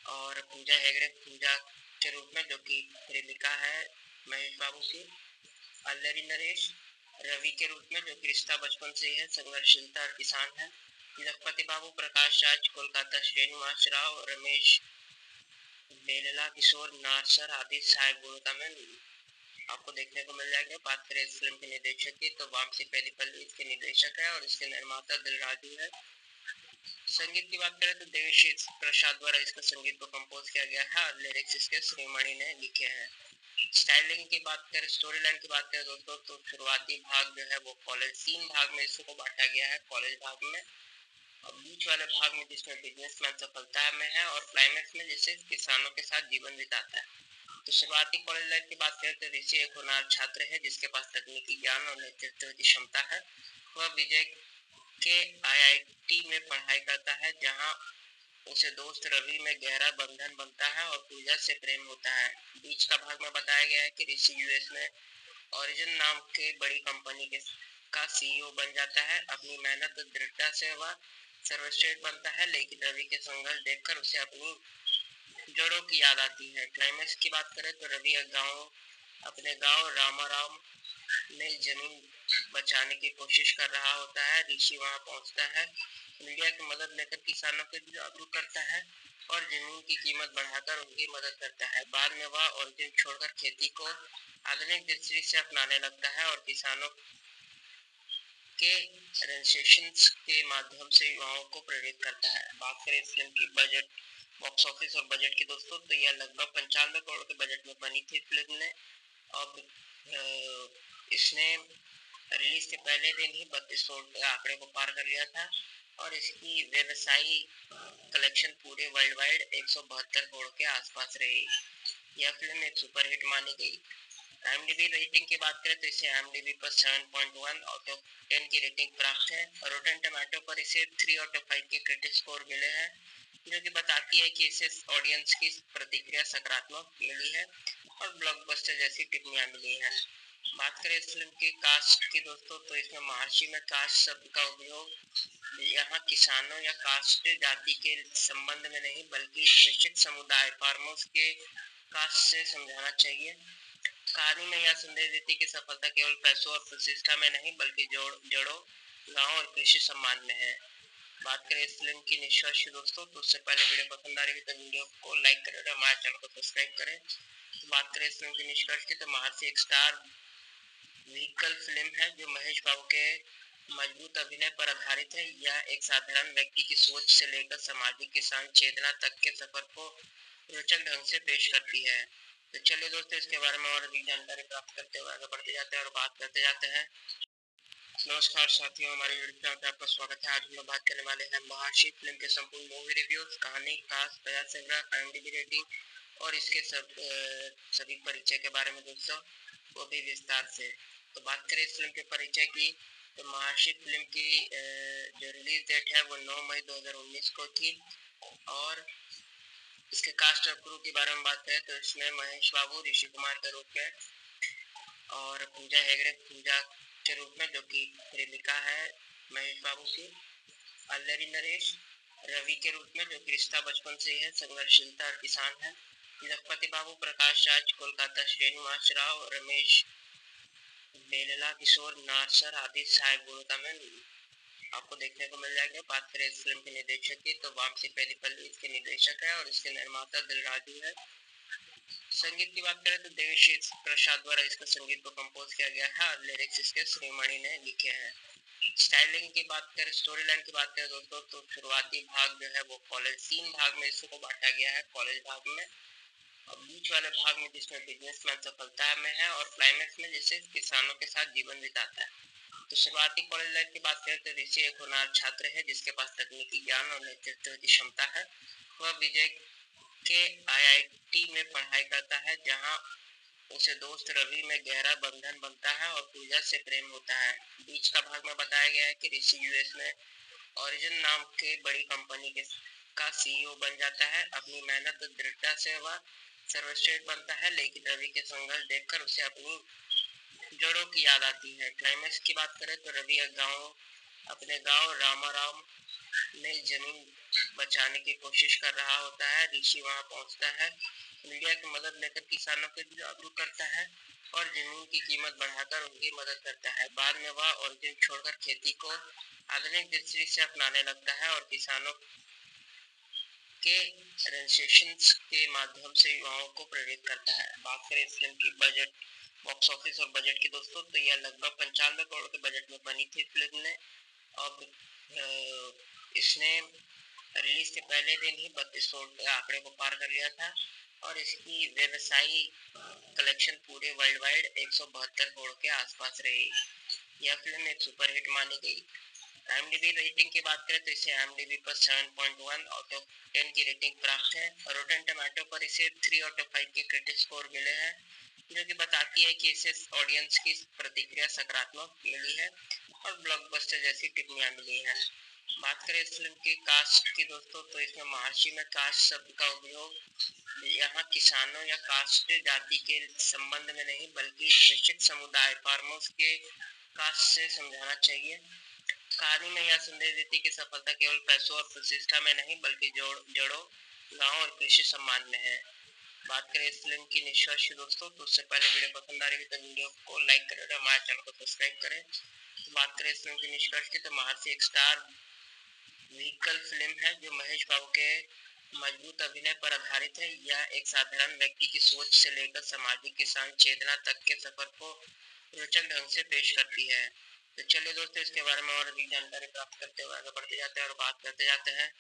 और पूजा हेगड़े पूजा के रूप में, जो कि प्रेमिका है महेश बाबू की, अल्लरी नरेश रवि के रूप में, जो कि रिश्ता बचपन से ही है, संघर्षशीलता और किसान है। जगपति बाबू, प्रकाश राज, कोलकाता, श्रीनिवास राव, रमेश बेलला, किशोर नारसर आदि सहायक भूमिका में आपको देखने को मिल जाएगा। बात करें इस फिल्म के निर्देशक की, तो वामसी पेरीपल्ली इसके निर्देशक है और इसके निर्माता दिलराजू है। संगीत की बात करें तो देवी प्रसाद द्वारा इसका संगीत को कंपोज किया गया है और लिरिक्स इसके श्रीमणि ने लिखे हैं। स्टाइलिंग की बात करें, स्टोरी लाइन की बात करें दोस्तों, तो शुरुआती भाग जो है वो कॉलेज, 3 भाग में इसको बांटा गया है कॉलेज भाग में, और बीच वाले भाग में जिसमें बिजनेसमैन सफलता में है, और क्लाइमैक्स में जिससे किसानों के साथ जीवन बिताता है। तो शुरुआती कॉलेज लाइफ की बात करें तो ऋषि एक होनहार छात्र है जिसके पास तकनीकी ज्ञान और नेतृत्व की क्षमता है। वह विजय के आईआईटी में पढ़ाई करता है, जहां उसे दोस्त रवि में गहरा बंधन बनता है और पूजा से प्रेम होता है। बीच का भाग में बताया गया है कि ऋषि यूएस में ओरिजिन नाम के बड़ी कंपनी का सीईओ बन जाता है। अपनी मेहनत और दृढ़ता से वह सर्वश्रेष्ठ बनता है, लेकिन रवि के संघर्ष देखकर उसे अपनी जड़ों की याद आती है। क्लाइमैक्स की बात करें तो रवि अपने गांव रामाराम में जमीन बचाने की कोशिश कर रहा होता है। ऋषि वहां पहुंचता है, मीडिया की मदद लेकर किसानों को जागरूक करता है और जमीन की कीमत बढ़ाकर उनकी मदद करता है। बाद में वह ओरिजिन छोड़कर खेती को आधुनिक दृष्टि से अपनाने लगता है और किसानों के रजिस्ट्रेशन के माध्यम से युवाओं को प्रेरित करता है। बात करें इस फिल्म की बजट, बॉक्स ऑफिस और बजट की दोस्तों, तो यह लगभग 95 करोड़ के बजट में बनी थी फिल्म ने। अब इसने रिलीज के पहले दिन ही 32 करोड़ के आंकड़े को पार कर लिया था और इसकी व्यवसायी कलेक्शन पूरे वर्ल्ड वाइड 172 करोड़ के आसपास रही। यह फिल्म एक सुपरहिट मानी गई। IMDb रेटिंग की बात करें तो इसे IMDb पर 7.1 आउट ऑफ 10 की रेटिंग प्राप्त है और रोटेन टोमेटो पर इसे 3 आउट ऑफ 5 के क्रिटिक स्कोर मिले हैं, जो कि बताती है कि इसे ऑडियंस की प्रतिक्रिया सकारात्मक मिली है और ब्लॉकबस्टर जैसी टिप्पणियां मिली हैं। बात करें इस फिल्म की कास्ट की दोस्तों, तो इसमें महर्षि में कास्ट शब्द का उपयोग यहाँ किसानों या कास्ट जाति के संबंध में नहीं बल्कि निश्चित समुदाय फार्मर्स के कास्ट से समझाना चाहिए। कहानी में यह संदेश देती कि सफलता केवल पैसों और प्रतिष्ठा में नहीं बल्कि जड़ों, गांव और कृषि सम्मान में है। बात करें इस फिल्म की निष्कर्ष दोस्तों, तो उससे पहले वीडियो पसंद आ रही है तो वीडियो को लाइक करें और हमारे चैनल को सब्सक्राइब करें। तो बात करें इस फिल्म की निष्कर्ष की, तो महर्षि एक स्टार व्हीकल फिल्म है जो महेश बाबू के मजबूत अभिनय पर आधारित है। यह एक साधारण व्यक्ति की सोच से लेकर सामाजिक किसान चेतना तक के सफर को रोचक ढंग से पेश करती है। तो चलिए दोस्तों, इसके बारे में और अधिक जानकारी प्राप्त करते हुए आगे बढ़ते जाते हैं और बात करते जाते हैं। नमस्कार साथियों, हमारे यूट्यूब चैनल पर आपका स्वागत है। आज हम लोग बात करने वाले हैं महर्षि फिल्म के संपूर्ण मूवी रिव्यूज, कहानी, कास्ट, बजाज संग्रह, IMDb रेटिंग और इसके सभी परिचय के बारे में दोस्तों, वो भी विस्तार से। तो बात करें इस फिल्म के परिचय की, तो महर्षि फिल्म की जो रिलीज डेट है वो 9 मई 2019 को थी और इसके कास्ट और क्रू के बारे में बात करें तो इसमें महेश बाबू ऋषि कुमार के रूप में और पूजा हेगड़े पूजा के रूप में, जो कि प्रेमिका है महेश बाबू की, अल्लरी नरेश रवि के रूप में, जो कि रिश्ता बचपन से ही है, संघर्षशीलता और किसान है, जगपति बाबू, प्रकाश राज, कोलकाता, श्रीनिवास राव, रमेश बेलला, किशोर नारसर आदि सहायक भूमिका में आपको देखने को मिल जाएगा। बात करें इस फिल्म के निर्देशक की, तो वामसी पेरीपल्ली इसके निर्देशक है और इसके निर्माता दिलराजू है। संगीत की बात करें तो देवेश प्रसाद द्वारा इसका संगीत को कंपोज किया गया है और लिरिक्स इसके श्रीमणि ने लिखे हैं। स्टाइलिंग की बात करें, स्टोरी लाइन की बात करें दोस्तों, तो शुरुआती भाग जो है वो कॉलेज 3 भाग में इसको बांटा गया है कॉलेज भाग में, और बीच वाले भाग में जिसमें बिजनेसमैन सफलता में है और क्लाइमैक्स में जिसे किसानों के साथ जीवन बिताता है। तो शुरुआती कॉलेज लाइफ की बात करें तो ऋषि एक होनहार छात्र है जिसके पास तकनीकी ज्ञान और नेतृत्व की क्षमता है। वह विजय के IIT में पढ़ाई करता है जहां उसे दोस्त रवि में गहरा बंधन बनता है और पूजा से प्रेम होता है। बीच का भाग में बताया गया है कि ऋषि US में ओरिजिन नाम के बड़ी कंपनी के का CEO बन जाता है। अपनी मेहनत और दृढ़ता से वह सर्वश्रेष्ठ बनता है, लेकिन रवि के संघर्ष देखकर उसे अपनी जड़ों की याद आती है। क्लाइमैक्स की बात करें तो रवि अपने गांव रामाराम में जमीन बचाने की कोशिश कर रहा होता है। ऋषि वहां पहुंचता है, मीडिया की मदद लेकर किसानों को जागरूक करता है और जमीन की कीमत बढ़ाकर उनकी मदद करता है। बाद में वह ओरिजिन छोड़कर खेती को आधुनिक दृष्टि से अपनाने लगता है और किसानों के रजिस्ट्रेशन के माध्यम से युवाओं को प्रेरित करता है। बात करें इस फिल्म की बजट, बॉक्स ऑफिस और बजट की दोस्तों, तो यह लगभग 95 करोड़ के बजट में बनी थी फिल्म ने। अब इसने रिलीज के पहले दिन ही 32 करोड़ के आंकड़े को पार कर लिया था और इसकी व्यवसायी कलेक्शन पूरे वर्ल्ड वाइड 172 करोड़ के आसपास रही। यह फिल्म एक सुपरहिट मानी गई। IMDb रेटिंग की बात करें तो इसे IMDb पर 7.1 आउट ऑफ 10 की रेटिंग प्राप्त है और रोटेन टोमेटो पर इसे 3 आउट ऑफ 5 के क्रिटिक स्कोर मिले हैं, जो कि बताती है कि इसे ऑडियंस की प्रतिक्रिया सकारात्मक मिली है और ब्लॉकबस्टर जैसी टिप्पणियां मिली हैं। बात करें इस फिल्म की कास्ट की दोस्तों, तो इसमें महर्षि में कास्ट शब्द का उपयोग यहाँ किसानों या कास्ट जाति के संबंध में नहीं बल्कि निश्चित समुदाय फार्मर्स के कास्ट से समझाना चाहिए। कहानी में यह संदेश देती कि सफलता केवल पैसों और प्रतिष्ठा में नहीं बल्कि जड़ों, गांव और कृषि सम्मान में है। बात करें इस फिल्म की निष्कर्ष दोस्तों, तो उससे पहले वीडियो पसंद आ रही है तो वीडियो को लाइक करें और हमारे चैनल को सब्सक्राइब करें। तो बात करें इस फिल्म की निष्कर्ष की, तो महर्षि एक स्टार व्हीकल फिल्म है जो महेश बाबू के मजबूत अभिनय पर आधारित है। यह एक साधारण व्यक्ति की सोच से लेकर सामाजिक किसान चेतना तक के सफर को रोचक ढंग से पेश करती है। तो चलिए दोस्तों, इसके बारे में और अधिक जानकारी प्राप्त करते हुए आगे बढ़ते जाते हैं और बात करते जाते हैं।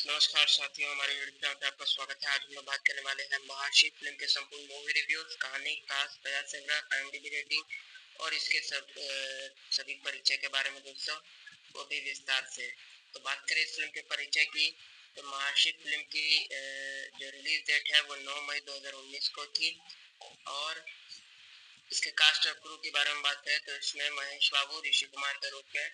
नमस्कार साथियों, हमारे यूट्यूब चैनल पर आपका स्वागत है। आज हम लोग बात करने वाले हैं महाशी फिल्म के संपूर्ण मूवी रिव्यूज, कहानी, कास्ट, बयान संग्रह, IMDb रेटिंग और इसके सभी परिचय के बारे में दोस्तों, वो भी विस्तार से। तो बात करें इस फिल्म के परिचय की, तो महाशी फिल्म की जो रिलीज डेट है वो 9 मई 2019 को थी। और इसके कास्ट और क्रू के बारे में बात करें तो इसमें महेश बाबू ऋषि कुमार के रूप में,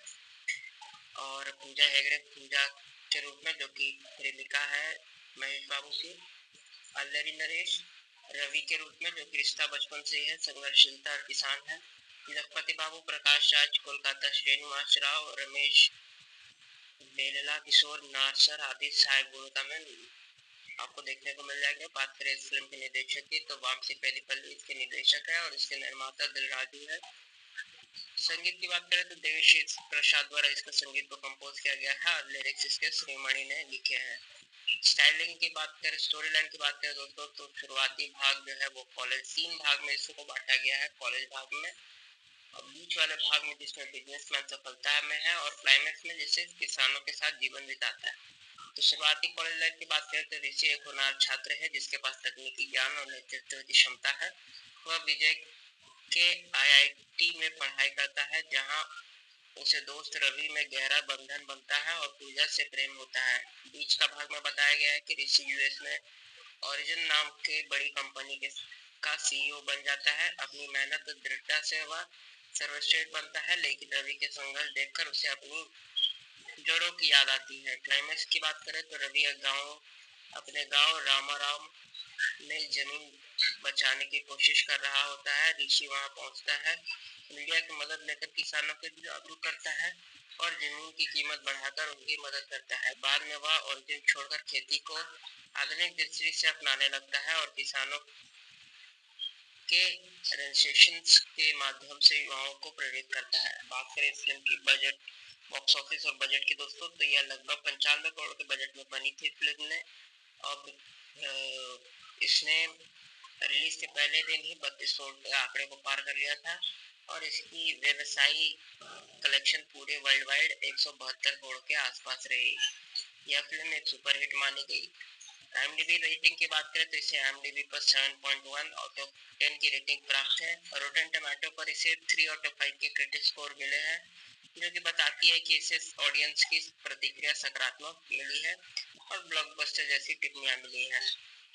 और पूजा हेगड़े पूजा के रूप में, जो कि प्रेमिका है महेश बाबू की, अल्लरी नरेश रवि के रूप में, जो कि रिश्ता बचपन से ही है, संघर्षशीलता और किसान है, जगपति बाबू, प्रकाश राज, कोलकाता श्रीनिवास राव, रमेश बेलला, किशोर नारसर आदि सहायक भूमिका में आपको देखने को मिल जाएगा। बात करें इस फिल्म के निर्देशक की, तो वामसी पेरीपल्ली इसके निर्देशक है और इसके निर्माता दिलराजू है। संगीत की बात करें तो देवेश प्रसाद द्वारा इसका संगीत को कंपोज किया गया है और लिरिक्स इसके श्रीमणि ने लिखे हैं। स्टाइलिंग की बात करें, स्टोरी लाइन की बात करें दोस्तों, तो शुरुआती भाग जो है वो कॉलेज, 3 भाग में इसको बांटा गया है कॉलेज भाग में, और बीच वाले भाग में जिसमें बिजनेसमैन सफलता में है, और क्लाइमैक्स में जिससे किसानों के साथ जीवन बिताता है। तो शुरुआती कॉलेज लाइफ की बात करें तो ऋषि एक होनहार छात्र है जिसके पास तकनीकी ज्ञान और नेतृत्व की क्षमता है। वह विजय के IIT में पढ़ाई करता है, जहां उसे दोस्त रवि में गहरा बंधन बनता है और पूजा से प्रेम होता है। बीच का भाग में बताया गया है कि ऋषि US में ओरिजिन नाम के बड़ी कंपनी के का CEO बन जाता है। अपनी मेहनत और दृढ़ता से वह सर्वश्रेष्ठ बनता है, लेकिन रवि के संघर्ष देखकर उसे अपनी जड़ों की याद आती है। क्लाइमैक्स की बात करें तो रवि अपने गांव रामाराम में जमीन बचाने की कोशिश कर रहा होता है। ऋषि वहां पहुंचता है, मीडिया की मदद लेकर किसानों को जागरूक करता है और जमीन की कीमत बढ़ाकर उनकी मदद करता है। बाद में वह ओरिजिन छोड़कर खेती को आधुनिक दृष्टि से अपनाने लगता है और किसानों के रजिस्ट्रेशन के माध्यम से युवाओं को प्रेरित करता है। बात करें इस फिल्म की बजट, बॉक्स ऑफिस और बजट की दोस्तों, तो यह लगभग 95 करोड़ के बजट में बनी थी फिल्म ने। अब इसने रिलीज के पहले दिन ही 32 करोड़ के आंकड़े को पार कर लिया था, और इसकी व्यवसायी कलेक्शन पूरे वर्ल्ड वाइड 172 करोड़ के आसपास रही। यह फिल्म एक सुपरहिट मानी गई। IMDb रेटिंग की बात करें तो इसे IMDb पर 7.1 आउट ऑफ 10 की रेटिंग प्राप्त है, और रोटेन टमाटो पर इसे 3 आउट ऑफ 5 के क्रिटिक स्कोर मिले हैं, जो कि बताती है कि इसे ऑडियंस की प्रतिक्रिया सकारात्मक मिली है और ब्लॉकबस्टर जैसी टिप्पणियां मिली हैं।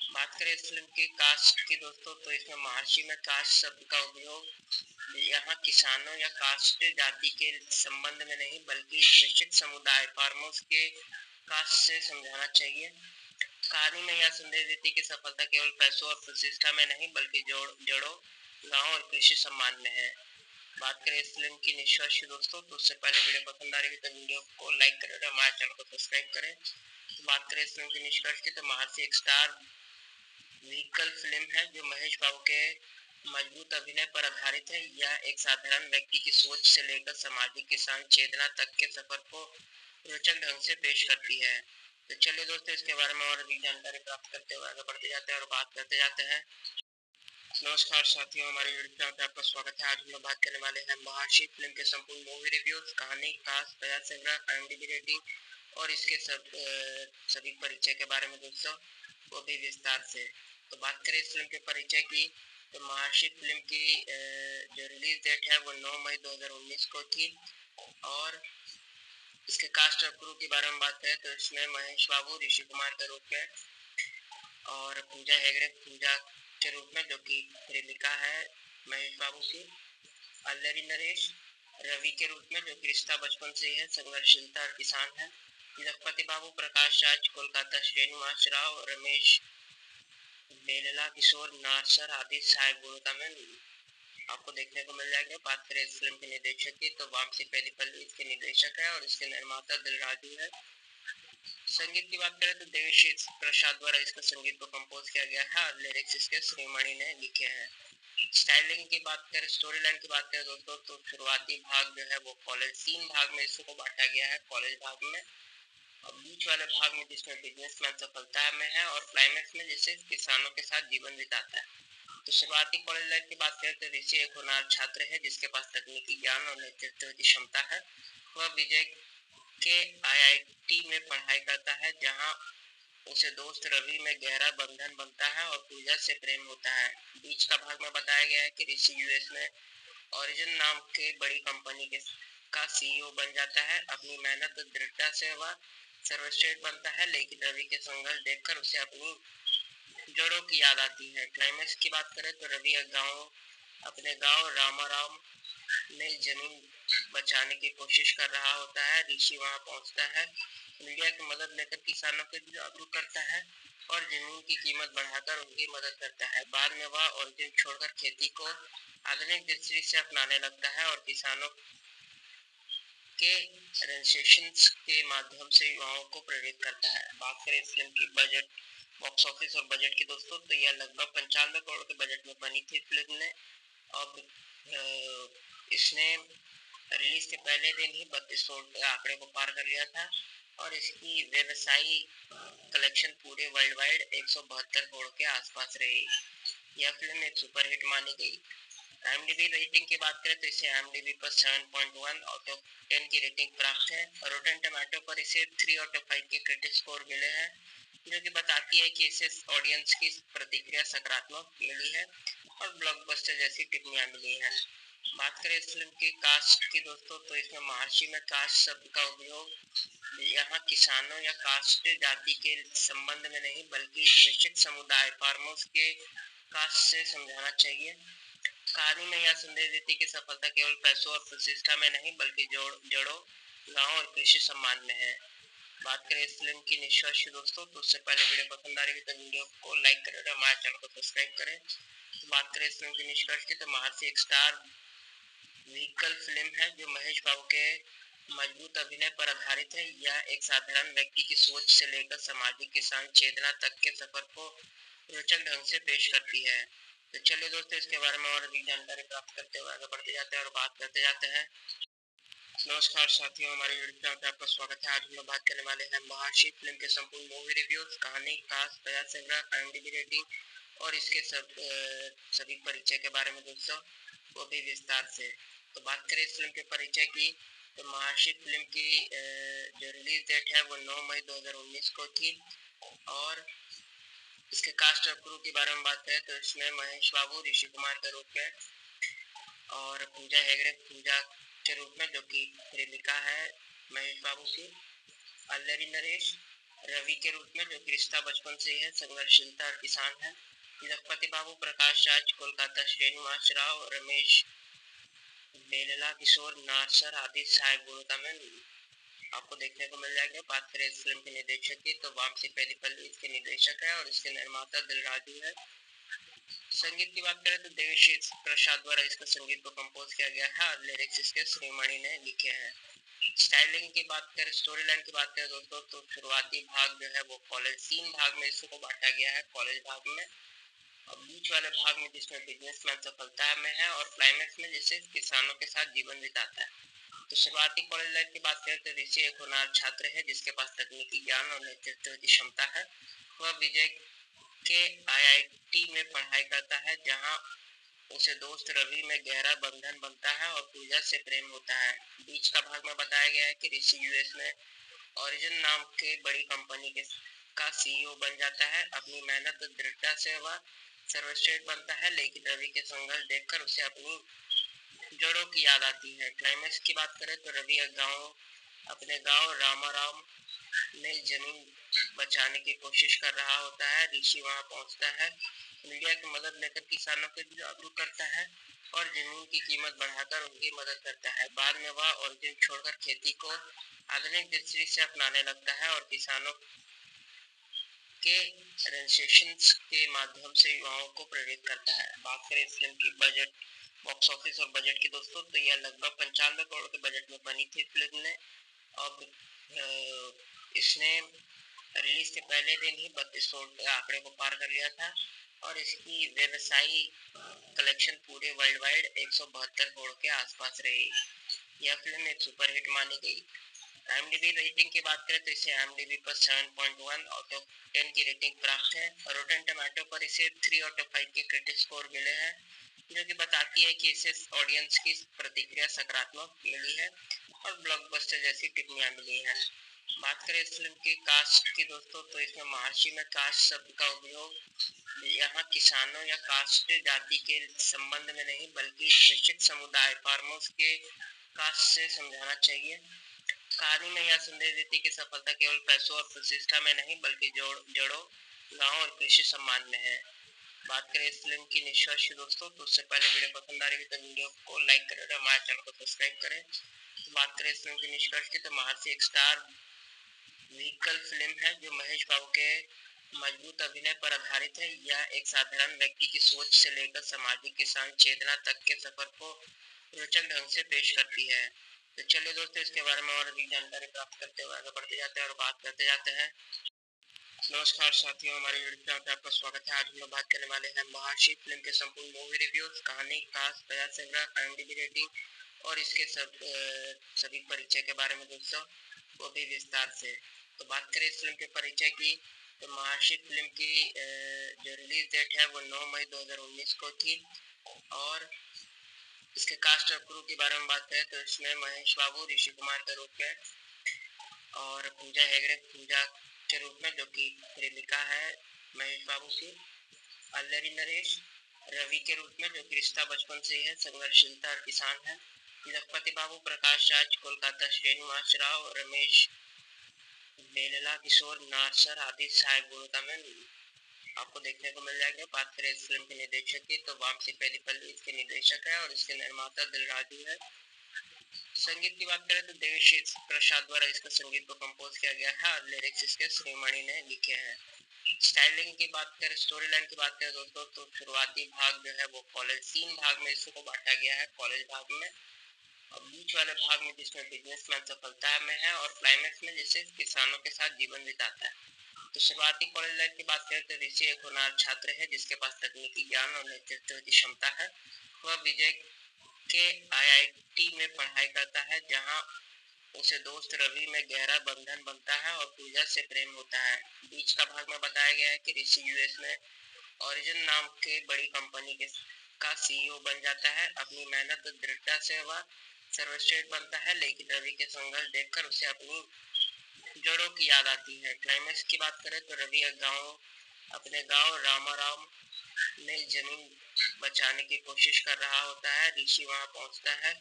बात करें इस फिल्म की कास्ट की दोस्तों, तो इसमें महर्षि में कास्ट शब्द का उपयोग यहाँ किसानों या कास्ट जाति के संबंध में नहीं, बल्कि शिक्षित समुदाय फार्मर्स के कास्ट से समझाना चाहिए। कहानी में यह संदेश देती कि सफलता केवल पैसों और प्रतिष्ठा में नहीं, बल्कि जड़ों, गांव और कृषि सम्मान में है। बात करें इस फिल्म की निष्कर्ष दोस्तों, तो उससे पहले वीडियो पसंद आ रही है तो वीडियो को लाइक करें और हमारे चैनल को सब्सक्राइब करें। तो बात करें इस फिल्म की निष्कर्ष की, तो महर्षि एक स्टार व्हीकल फिल्म है जो महेश बाबू के मजबूत अभिनय पर आधारित है। यह एक साधारण व्यक्ति की सोच से लेकर सामाजिक किसान चेतना तक के सफर को रोचक ढंग से पेश करती है। तो चलिए दोस्तों, इसके बारे में और अधिक जानकारी प्राप्त करते हुए आगे बढ़ते जाते हैं और बात करते जाते हैं। नमस्कार साथियों, हमारे यूट्यूब चैनल पर आपका स्वागत है। आज हम लोग बात करने वाले हैं महाशी फिल्म के संपूर्ण मूवी रिव्यूज, कहानी, कास्ट, बयान संग्रह, IMDb रेटिंग और इसके सभी परिचय के बारे में दोस्तों, वो भी विस्तार से। तो बात करें इस फिल्म के परिचय की, तो महाशी फिल्म की जो रिलीज डेट है वो 9 मई 2019 को थी। और इसके कास्ट और क्रू के बारे में बात करें तो इसमें महेश बाबू ऋषि कुमार के रूप में, और पूजा हेगड़े पूजा के रूप में, जो कि प्रेमिका है महेश बाबू की, अल्लरी नरेश रवि के रूप में, जो कि रिश्ता बचपन से ही है, संघर्षशीलता और किसान है, जगपति बाबू, प्रकाश राज, कोलकाता श्रीनिवास राव, रमेश बेलला, किशोर नारसर आदि सहायक भूमिका में आपको देखने को मिल जाएगा। बात करें इस फिल्म के निर्देशक की, तो वामसी पेरीपल्ली इसके निर्देशक है और इसके निर्माता दिलराजू है। संगीत की बात करें तो देवेश प्रसाद द्वारा इसका संगीत को कंपोज किया गया है और लिरिक्स इसके श्रीमणि ने लिखे हैं। स्टाइलिंग की बात करें, स्टोरी लाइन की बात करें दोस्तों, तो शुरुआती भाग जो है वो कॉलेज, 3 भाग में इसको बांटा गया है कॉलेज भाग में, और बीच वाले भाग में जिसमें बिजनेसमैन सफलता में है और क्लाइमेक्स में जिसे किसानों के साथ जीवन बिताता है। तो शुरुआती कॉलेज लाइफ की बात करें तो ऋषि एक होनहार छात्र है जिसके पास तकनीकी ज्ञान और नेतृत्व की क्षमता है। वह विजय के आईआईटी में पढ़ाई करता है जहां उसे दोस्त रवि में गहरा बंधन बनता है और पूजा से प्रेम होता है। बीच का भाग में बताया गया है कि ऋषि यूएस में ओरिजिन नाम के बड़ी कंपनी के का सीईओ बन जाता है। अपनी मेहनत और दृढ़ता से वह सर्वश्रेष्ठ बनता है, लेकिन रवि के संघर्ष देखकर उसे अपनी जड़ों की याद आती है। क्लाइमेक्स की बात करें तो रवि अपने गांव रामाराम में जमीन बचाने की कोशिश कर रहा होता है। ऋषि वहां पहुंचता है, मीडिया की मदद लेकर किसानों को जागरूक करता है और जमीन की कीमत बढ़ाकर उनकी मदद करता है। बाद में वह ओरिजिन छोड़कर खेती को आधुनिक दृष्टि से अपनाने लगता है और किसानों के रजिस्ट्रेशन के माध्यम से युवाओं को प्रेरित करता है। बात करें इस फिल्म की बजट, बॉक्स ऑफिस और बजट की दोस्तों, तो यह लगभग 95 करोड़ के बजट में बनी थी फिल्म ने। और इसने रिलीज के पहले दिन ही 32 करोड़ के आंकड़े को पार कर लिया था और इसकी व्यवसायी कलेक्शन पूरे वर्ल्ड वाइड 172 करोड़ के आसपास रही। यह फिल्म एक सुपरहिट मानी गई। IMDb रेटिंग की बात करें तो इसे IMDb पर 7.1 आउट ऑफ 10 की रेटिंग प्राप्त है और रोटेन टमाटो पर इसे 3 आउट ऑफ 5 के क्रिटिक स्कोर मिले हैं, जो कि बताती है कि इसे ऑडियंस की प्रतिक्रिया सकारात्मक मिली है और ब्लॉकबस्टर जैसी टिप्पणियां मिली हैं। बात करें इस फिल्म की कास्ट की दोस्तों, तो इसमें महर्षि में कास्ट शब्द का उपयोग यहाँ किसानों या कास्ट जाति के संबंध में नहीं बल्कि निश्चित समुदाय फार्मर्स के कास्ट से समझाना चाहिए। कहानी में यह संदेश देती कि सफलता केवल पैसों और प्रतिष्ठा में नहीं बल्कि जड़ों, गांव और कृषि सम्मान में है। बात करें इस फिल्म की निष्कर्ष दोस्तों, तो उससे पहले वीडियो पसंद आ रही है तो वीडियो को लाइक करें और हमारे चैनल को सब्सक्राइब करें। तो बात करें इस फिल्म की निष्कर्ष की, तो महर्षि एक स्टार व्हीकल फिल्म है जो महेश बाबू के मजबूत अभिनय पर आधारित है। यह एक साधारण व्यक्ति की सोच से लेकर सामाजिक किसान चेतना तक के सफर को रोचक ढंग से पेश करती है। तो चलिए दोस्तों, इसके बारे में और अधिक जानकारी प्राप्त करते हुए आगे बढ़ते जाते हैं और बात करते जाते हैं। नमस्कार साथियों, हमारे यूट्यूब चैनल पर आपका स्वागत है। आज हम लोग बात करने वाले हैं महर्षि फिल्म के संपूर्ण मूवी रिव्यूज, कहानी, कास्ट, बयान संग्रह, IMDb रेटिंग और इसके सभी परिचय के बारे में दोस्तों, वो भी विस्तार से। तो बात करें इस फिल्म के परिचय की, तो महर्षि फिल्म की जो रिलीज डेट है वो 9 मई 2019 को थी। और इसके कास्ट और क्रू के बारे में बात करें तो इसमें महेश बाबू ऋषि कुमार के रूप में और पूजा हेगड़े पूजा के रूप में, जो कि प्रेमिका है महेश बाबू की, अल्लरी नरेश रवि के रूप में, जो कि रिश्ता बचपन से ही है, संघर्षशीलता और किसान है, जगपति बाबू, प्रकाश राज, कोलकाता, श्रीनिवास राव, रमेश बेलला, किशोर नारसर आदि सहायक भूमिका में आपको देखने को मिल जाएगा। बात करें इस फिल्म के निर्देशक की, तो वामसी पेदीपल्ली इसके निर्देशक है और इसके निर्माता दिलराजू है। संगीत की बात करें तो देवी प्रसाद द्वारा इसका संगीत को कंपोज किया गया है और लिरिक्स इसके श्रीमणि ने लिखे हैं। स्टाइलिंग की बात करें, स्टोरी लाइन की बात करें दोस्तों, तो शुरुआती भाग जो है वो कॉलेज 3 भाग में इसको बांटा गया है कॉलेज भाग में, और बीच वाले भाग में जिसमें बिजनेसमैन सफलता में है और क्लाइमेक्स में जिसे किसानों के साथ जीवन बिताता है। तो शुरुआती कॉलेज लाइफ की बात करें तो ऋषि एक होनहार छात्र है जिसके पास तकनीकी ज्ञान और नेतृत्व की क्षमता है। वह विजय के आईआईटी में पढ़ाई करता है जहां उसे दोस्त रवि में गहरा बंधन बनता है और पूजा से प्रेम होता है। बीच का भाग में बताया गया है कि ऋषि यूएस में ओरिजिन नाम के बड़ी कंपनी का सीईओ बन जाता है। अपनी मेहनत और दृढ़ता से वह सर्वश्रेष्ठ बनता है, लेकिन रवि के संघर्ष देखकर उसे अपनी जड़ों की याद आती है। क्लाइमेक्स की बात करें तो रवि अपने गांव रामाराम में जमीन बचाने की कोशिश कर रहा होता है। ऋषि वहां पहुंचता है, मीडिया की मदद लेकर किसानों को जागरूक करता है और जमीन की कीमत बढ़ाकर उनकी मदद करता है। बाद में वह ओरिजिन छोड़कर खेती को आधुनिक दृष्टि से अपनाने लगता है और किसानों के रजिस्ट्रेशन के माध्यम से युवाओं को प्रेरित करता है। बात करें इस फिल्म की बजट, बॉक्स ऑफिस और बजट की दोस्तों, तो यह लगभग 95 करोड़ के बजट में बनी थी फिल्म ने। और इसने रिलीज के पहले दिन ही 32 करोड़ के आंकड़े को पार कर लिया था और इसकी व्यवसायी कलेक्शन पूरे वर्ल्ड वाइड 172 करोड़ के आसपास रही। यह फिल्म एक सुपरहिट मानी गई। IMDb रेटिंग की बात करें तो इसे IMDb पर 7.1 आउट ऑफ 10 की रेटिंग प्राप्त है और रोटेन टमाटो पर इसे 3 आउट ऑफ 5 के क्रिटिक स्कोर मिले हैं, जो कि बताती है कि इसे ऑडियंस की प्रतिक्रिया सकारात्मक मिली है और ब्लॉकबस्टर जैसी टिप्पणियां मिली हैं। बात करें इस फिल्म की कास्ट की दोस्तों, तो इसमें महर्षि में कास्ट शब्द का उपयोग यहाँ किसानों या कास्ट जाति के संबंध में नहीं बल्कि निश्चित समुदाय फार्मर्स के कास्ट से समझाना चाहिए। कहानी में यह संदेश देती कि सफलता केवल पैसों और प्रतिष्ठा में नहीं बल्कि जड़ों, गांव और कृषि सम्मान में है। बात करें इस फिल्म की निष्कर्ष दोस्तों, तो उससे पहले वीडियो पसंद आ रही है तो वीडियो को लाइक करें और हमारे चैनल को सब्सक्राइब करें। तो बात करें इस फिल्म की निष्कर्ष की, तो महर्षि एक स्टार व्हीकल फिल्म है जो महेश बाबू के मजबूत अभिनय पर आधारित है। यह एक साधारण व्यक्ति की सोच से लेकर सामाजिक किसान चेतना तक के सफर को रोचक ढंग से पेश करती है। तो चलिए दोस्तों, इसके बारे में और अधिक जानकारी प्राप्त करते हुए आगे बढ़ते जाते हैं और बात करते जाते हैं। नमस्कार साथियों, हमारे यूट्यूब चैनल पर आपका स्वागत है। आज हम लोग बात करने वाले हैं महर्षि फिल्म के संपूर्ण मूवी रिव्यूज, कहानी, कास्ट, बयान संग्रह, IMDb रेटिंग और इसके सभी परिचय के बारे में दोस्तों, वो भी विस्तार से। तो बात करें इस फिल्म के परिचय की, तो महर्षि फिल्म की जो रिलीज डेट है वो 9 मई 2019 को थी और इसके कास्ट और क्रू के बारे में बात करें तो इसमें महेश बाबू ऋषि कुमार के रूप में और पूजा हेगड़े पूजा के रूप में, जो कि प्रेमिका है महेश बाबू की, अल्लरी नरेश रवि के रूप में, जो कि रिश्ता बचपन से ही है, संघर्षशीलता और किसान है, लखपति बाबू, प्रकाश राज, कोलकाता, श्रीनिवास राव, रमेश बेलला, किशोर नारसर आदि सहायक भूमिका में आपको देखने को मिल जाएगा। बात करें इस फिल्म के निर्देशक की, तो वामसी पेलीपल्ली इसके निर्देशक है और इसके निर्माता दिलराजू है। संगीत की बात करें तो देवश्री प्रसाद द्वारा इसका संगीत को कंपोज किया गया है और लिरिक्स इसके श्रीमणि ने लिखे हैं। स्टाइलिंग की बात करें, स्टोरी लाइन की बात करें दोस्तों, तो शुरुआती भाग जो है वो कॉलेज 3 भाग में इसको बांटा गया है, कॉलेज भाग में, और बीच वाले भाग में जिसमें बिजनेसमैन सफलता में है और क्लाइमैक्स में जिसे किसानों के साथ जीवन बिताता है। तो शुरुआती कॉलेज लाइफ की बात करें तो ऋषि एक होनहार छात्र है जिसके पास तकनीकी ज्ञान और नेतृत्व की क्षमता है। वह विजय के IIT में पढ़ाई करता है जहां उसे दोस्त रवि में गहरा बंधन बनता है और पूजा से प्रेम होता है। बीच का भाग में बताया गया है कि ऋषि US में ओरिजिन नाम के बड़ी कंपनी के का CEO बन जाता है। अपनी मेहनत और दृढ़ता से वह सर्वश्रेष्ठ बनता है, लेकिन रवि के संघर्ष देखकर उसे अपनी जड़ों की याद आती है। क्लाइमैक्स की बात करें तो रवि अपने गांव रामाराम में जमीन बचाने की कोशिश कर रहा होता है। ऋषि वहां पहुंचता है,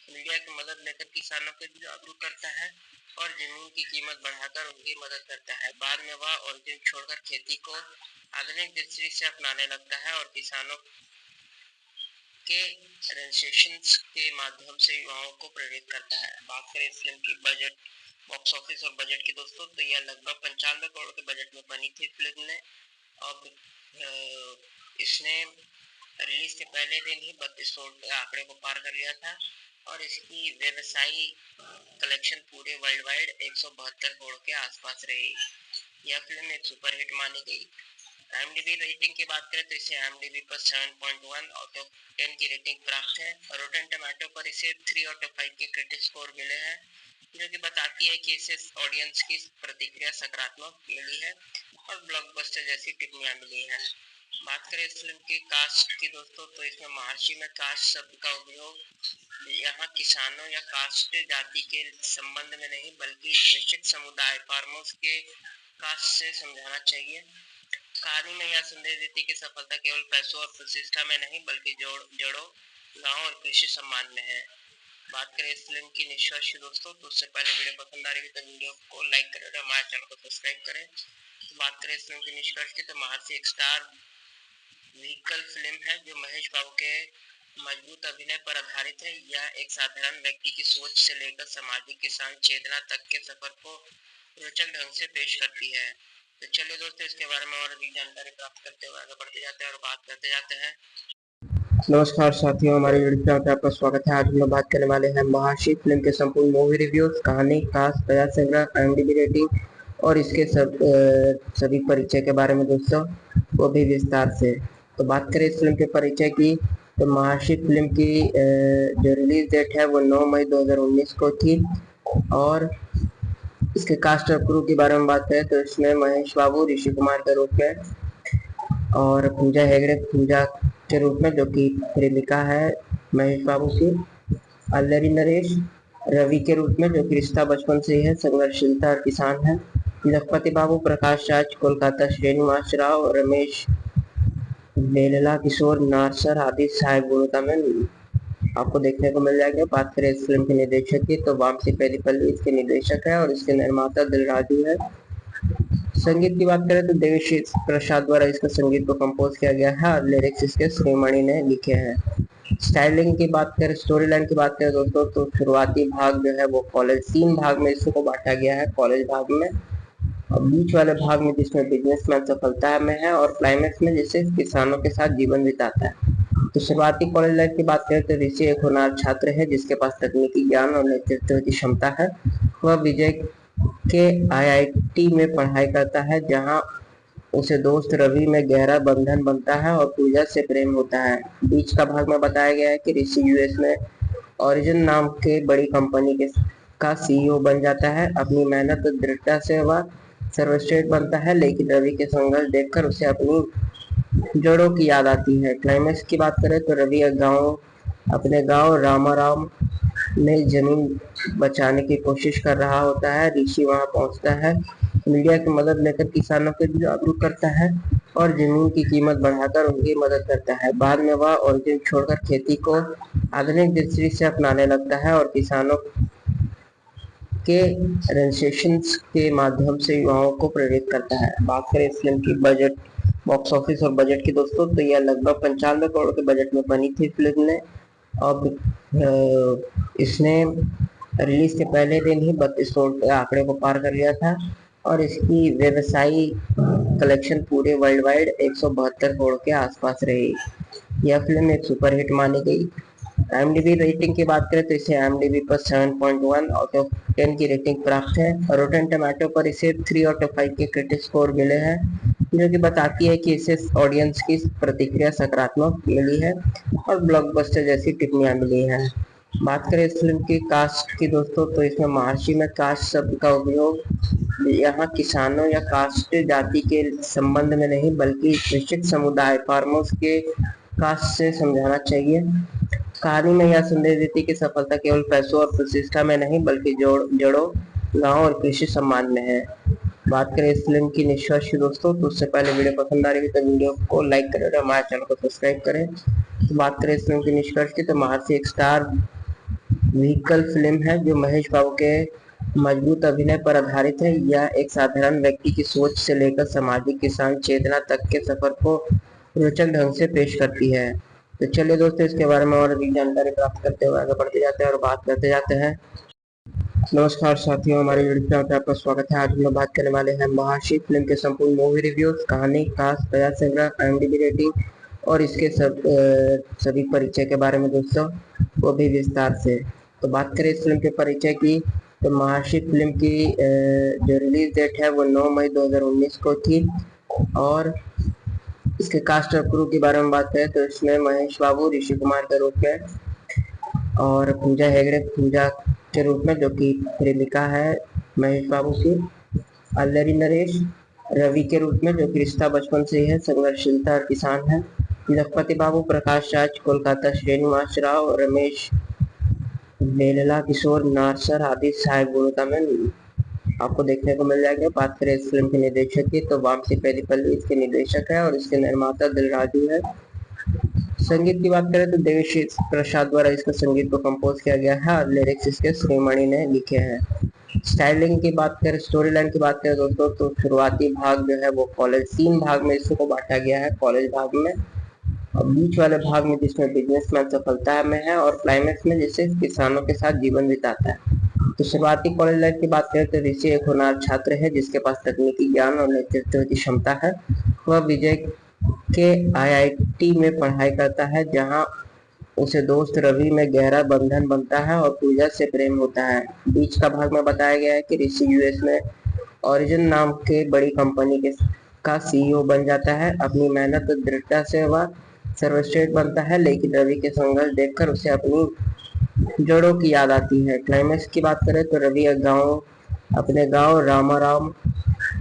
मीडिया की मदद लेकर किसानों को जागरूक करता है और जमीन की कीमत बढ़ाकर उनकी मदद करता है। बाद में वह ओरिजिन छोड़कर खेती को आधुनिक दृष्टि से अपनाने लगता है और किसानों के रजिस्ट्रेशन के माध्यम से युवाओं को प्रेरित करता है। बात करें इस फिल्म की बजट, बॉक्स ऑफिस और बजट की दोस्तों, तो यह लगभग 95 करोड़ के बजट में बनी थी फिल्म ने और इसने रिलीज के पहले दिन ही 32 करोड़ के आंकड़े को पार कर लिया था और इसकी व्यवसायी कलेक्शन पूरे वर्ल्ड वाइड 172 करोड़ के आसपास रही। यह फिल्म एक सुपरहिट मानी गई। IMDb रेटिंग की बात करें तो इसे IMDb पर 7.1 आउट ऑफ 10 की रेटिंग प्राप्त है और रोटेन टमाटो पर इसे 3 आउट ऑफ 5 के क्रिटिक स्कोर मिले हैं, जो कि बताती है कि इसे ऑडियंस की प्रतिक्रिया सकारात्मक मिली है और ब्लॉकबस्टर जैसी टिप्पणियां मिली हैं। बात करें इस फिल्म की कास्ट की दोस्तों, तो इसमें महर्षि में कास्ट शब्द का उपयोग यहाँ किसानों या कास्ट जाति के संबंध में नहीं बल्कि निश्चित समुदाय फार्मर्स के कास्ट से समझाना चाहिए। कहानी में यह संदेश देती कि सफलता केवल पैसों और प्रतिष्ठा में नहीं बल्कि जड़ों, गांव और कृषि सम्मान में है। बात करें इस फिल्म की निष्कर्ष दोस्तों, तो उससे पहले वीडियो पसंद आ रही है तो वीडियो को लाइक करें और हमारे चैनल को सब्सक्राइब करें। तो बात करें इस फिल्म की निष्कर्ष की, तो महर्षि एक स्टार व्हीकल फिल्म है जो महेश बाबू के मजबूत अभिनय पर आधारित है। यह एक साधारण व्यक्ति की सोच से लेकर सामाजिक किसान चेतना तक के सफर को रोचक ढंग से पेश करती है। तो चलिए दोस्तों, इसके बारे में और अधिक जानकारी प्राप्त करते हुए आगे बढ़ते जाते हैं और बात करते जाते हैं। नमस्कार साथियों, हमारे यूट्यूब चैनल पर आपका स्वागत है। आज हम लोग बात करने वाले हैं महर्षि फिल्म के संपूर्ण मूवी रिव्यूज, कहानी, कास्ट, बयान संग्रह, IMDb रेटिंग और इसके सभी परिचय के बारे में दोस्तों, वो भी विस्तार से। तो बात करें इस फिल्म के परिचय की, तो महर्षि फिल्म की जो रिलीज डेट है वो 9 मई 2019 को थी और इसके कास्ट और क्रू के बारे में बात करें तो इसमें महेश बाबू ऋषि कुमार के रूप में, और पूजा हेगड़े पूजा के रूप में जो कि प्रेमिका है महेश बाबू की, अल्लरी नरेश रवि के रूप में जो कि रिश्ता बचपन से ही है, संघर्षशीलता और किसान है, लखपति बाबू प्रकाश राज कोलकाता, श्रीनिवास राव रमेश बेलला किशोर नारसर आदि सहायक भूमिका में आपको देखने को मिल जाएगा। बात करें इस फिल्म के निर्देशक की तो वामसी पेरीपल्ली इसके निर्देशक है और इसके निर्माता दिलराजू है। संगीत की बात करें तो देवी प्रसाद द्वारा इसका संगीत को कंपोज किया गया है और लिरिक्स इसके श्रीमणि ने लिखे हैं। स्टाइलिंग की बात करें, स्टोरी लाइन की बात करें दोस्तों तो शुरुआती भाग जो है वो कॉलेज 3 भाग में इसको बांटा गया है, कॉलेज भाग में, और बीच वाले भाग में जिसमें बिजनेसमैन सफलता में है, और क्लाइमेक्स में जिसे किसानों के साथ जीवन बिताता है। तो शुरुआती कॉलेज लाइफ की बात करें तो ऋषि एक होनहार छात्र है जिसके पास तकनीकी ज्ञान और नेतृत्व की क्षमता है। वह विजय के आईआईटी में पढ़ाई करता है जहां उसे दोस्त रवि में गहरा बंधन बनता है और पूजा से प्रेम होता है। बीच का भाग में बताया गया है कि ऋषि यूएस में ओरिजिन नाम के बड़ी कंपनी के का सीईओ बन जाता है। अपनी मेहनत और दृढ़ता से वह सर्वश्रेष्ठ बनता है, लेकिन रवि के संघर्ष देखकर उसे अपनी जड़ों की याद आती है। क्लाइमेक्स की बात करें तो रवि अपने गांव रामाराम में जमीन बचाने की कोशिश कर रहा होता है। ऋषि वहां पहुंचता है, मीडिया की मदद लेकर किसानों को जागरूक करता है और जमीन की कीमत बढ़ाकर उनकी मदद करता है। बाद में वह ओरिजिन छोड़कर खेती को आधुनिक दृष्टि से अपनाने लगता है और किसानों के रजिस्ट्रेशन के माध्यम से युवाओं को प्रेरित करता है। बात करें इस फिल्म की बजट, बॉक्स ऑफिस और बजट की दोस्तों तो यह लगभग 95 करोड़ के बजट में बनी थी फिल्म ने। अब इसने रिलीज के पहले दिन ही 32 करोड़ के आंकड़े को पार कर लिया था और इसकी व्यवसायी कलेक्शन पूरे वर्ल्ड वाइड 172 करोड़ के आसपास रही। यह फिल्म एक सुपरहिट मानी गई। IMDb रेटिंग की बात करें तो इसे IMDb पर 7.1 आउट ऑफ 10 की रेटिंग प्राप्त है और रोटेन टमाटो पर इसे 3 आउट ऑफ 5 के क्रिटिक स्कोर मिले हैं, जो कि बताती है कि इसे ऑडियंस की प्रतिक्रिया सकारात्मक मिली है और ब्लॉकबस्टर जैसी टिप्पणियां मिली हैं। बात करें इस फिल्म की कास्ट की दोस्तों तो इसमें महर्षि में कास्ट शब्द का उपयोग यहाँ किसानों या कास्ट जाति के संबंध में नहीं बल्कि निश्चित समुदाय फार्मर्स के कास्ट से समझाना चाहिए। कहानी में यह संदेश देती कि सफलता केवल पैसों और प्रतिष्ठा में नहीं बल्कि जड़ों, गांव और कृषि सम्मान में है। बात करें इस फिल्म की निष्कर्ष दोस्तों तो उससे पहले वीडियो पसंद आ रही है तो वीडियो को लाइक करें और हमारे चैनल को सब्सक्राइब करें। तो बात करें इस फिल्म की निष्कर्ष की तो महर्षि एक स्टार व्हीकल फिल्म है जो महेश बाबू के मजबूत अभिनय पर आधारित है। यह एक साधारण व्यक्ति की सोच से लेकर सामाजिक किसान चेतना तक के सफर को रोचक ढंग से पेश करती है। तो चलिए दोस्तों इसके बारे में और अधिक जानकारी प्राप्त करते हुए आगे बढ़ते जाते हैं और बात करते जाते हैं। नमस्कार साथियों, हमारे यूट्यूब चैनल पर आपका स्वागत है। आज हम लोग बात करने वाले हैं महर्षि फिल्म के संपूर्ण मूवी रिव्यूज, कहानी, कास्ट, कथा संग्रह, IMDb रेटिंग और इसके सभी परिचय के बारे में दोस्तों, वो भी विस्तार से। तो बात करें इस फिल्म के परिचय की तो महर्षि फिल्म की जो रिलीज डेट है वो 9 मई 2019 को थी और इसके कास्ट और क्रू के बारे में बात करें तो इसमें महेश बाबू ऋषि कुमार के रूप में, और पूजा हेगड़े पूजा के रूप में जो कि प्रेमिका है महेश बाबू की, अल्लरी नरेश रवि के रूप में जो कि रिश्ता बचपन से ही है, संघर्षशीलता और किसान है, लखपति बाबू प्रकाश राज कोलकाता, श्रीनिवास राव रमेश बेलला किशोर नारसर आदि सहायक भूमिका में आपको देखने को मिल जाएगा। बात करें इस फिल्म के निर्देशक की तो वामसी पेरीपल्ली इसके निर्देशक है और इसके निर्माता दिलराजू है। संगीत की बात करें तो देवी प्रसाद द्वारा इसका संगीत को कंपोज किया गया है और लिरिक्स इसके श्रीमणि ने लिखे हैं। स्टाइलिंग की बात करें, स्टोरी लाइन की बात करें दोस्तों तो शुरुआती भाग जो है वो कॉलेज 3 भाग में इसको बांटा गया है, कॉलेज भाग में, और बीच वाले भाग में जिसमें बिजनेसमैन सफलता में है और क्लाइमेक्स में जिसे किसानों के साथ जीवन बिताता है। तो शुरुआती कॉलेज लाइफ की बात करें तो ऋषि एक होनहार छात्र है जिसके पास तकनीकी ज्ञान और नेतृत्व की क्षमता है। वह विजय के आईआईटी में पढ़ाई करता है जहां उसे दोस्त रवि में गहरा बंधन बनता है और पूजा से प्रेम होता है। बीच का भाग में बताया गया है कि ऋषि यूएस में ओरिजिन नाम के बड़ी कंपनी का सीईओ बन जाता है। अपनी मेहनत और दृढ़ता से वह सर्वश्रेष्ठ बनता है, लेकिन रवि के संघर्ष देखकर उसे अपनी जड़ों की याद आती है। क्लाइमेक्स की बात करें तो रवि अपने गांव रामाराम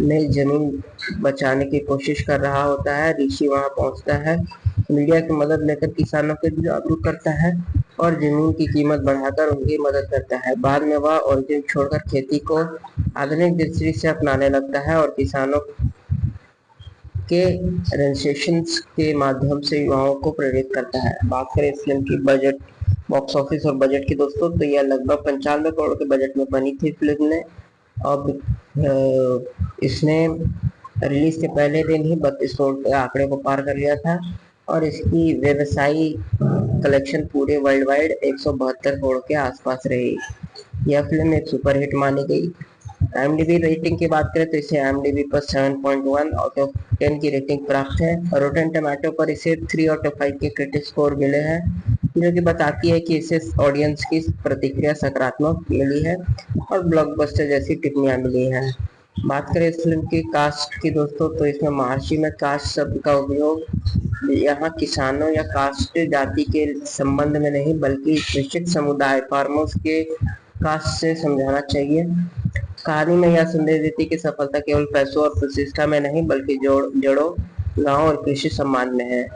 में जमीन बचाने की कोशिश कर रहा होता है। ऋषि वहां पहुंचता है, मीडिया की मदद लेकर किसानों को जागरूक करता है और जमीन की कीमत बढ़ाकर उनकी मदद करता है। बाद में वह ओरिजिन छोड़कर खेती को आधुनिक दृष्टि से अपनाने लगता है और किसानों के रजिस्ट्रेशन के माध्यम से युवाओं को प्रेरित करता है। बात करें इस फिल्म की बजट, बॉक्स ऑफिस और बजट की दोस्तों, तो यह लगभग 95 करोड़ के बजट में बनी थी फिल्म ने। अब इसने रिलीज के पहले दिन ही 32 करोड़ के आंकड़े को पार कर लिया था और इसकी व्यवसायी कलेक्शन पूरे वर्ल्ड वाइड 172 करोड़ के आसपास रही। यह फिल्म एक सुपरहिट मानी गई। IMDb रेटिंग की बात करें तो इसे IMDb पर 7.1 आउट ऑफ 10 की रेटिंग प्राप्त है और रोटेन टमाटो पर इसे 3 आउट ऑफ 5 के क्रिटिक स्कोर मिले हैं, जो कि बताती है कि इसे ऑडियंस की प्रतिक्रिया सकारात्मक मिली है और ब्लॉकबस्टर जैसी टिप्पणियां मिली हैं। बात करें इस फिल्म की कास्ट की दोस्तों, तो इसमें महर्षि में कास्ट शब्द का उपयोग यहाँ किसानों या कास्ट जाति के संबंध में नहीं बल्कि निश्चित समुदाय फार्मर्स के कास्ट से समझाना चाहिए। कहानी में यह संदेश देती कि सफलता केवल पैसों और प्रतिष्ठा में नहीं बल्कि जड़ों, गांव और कृषि सम्मान में है।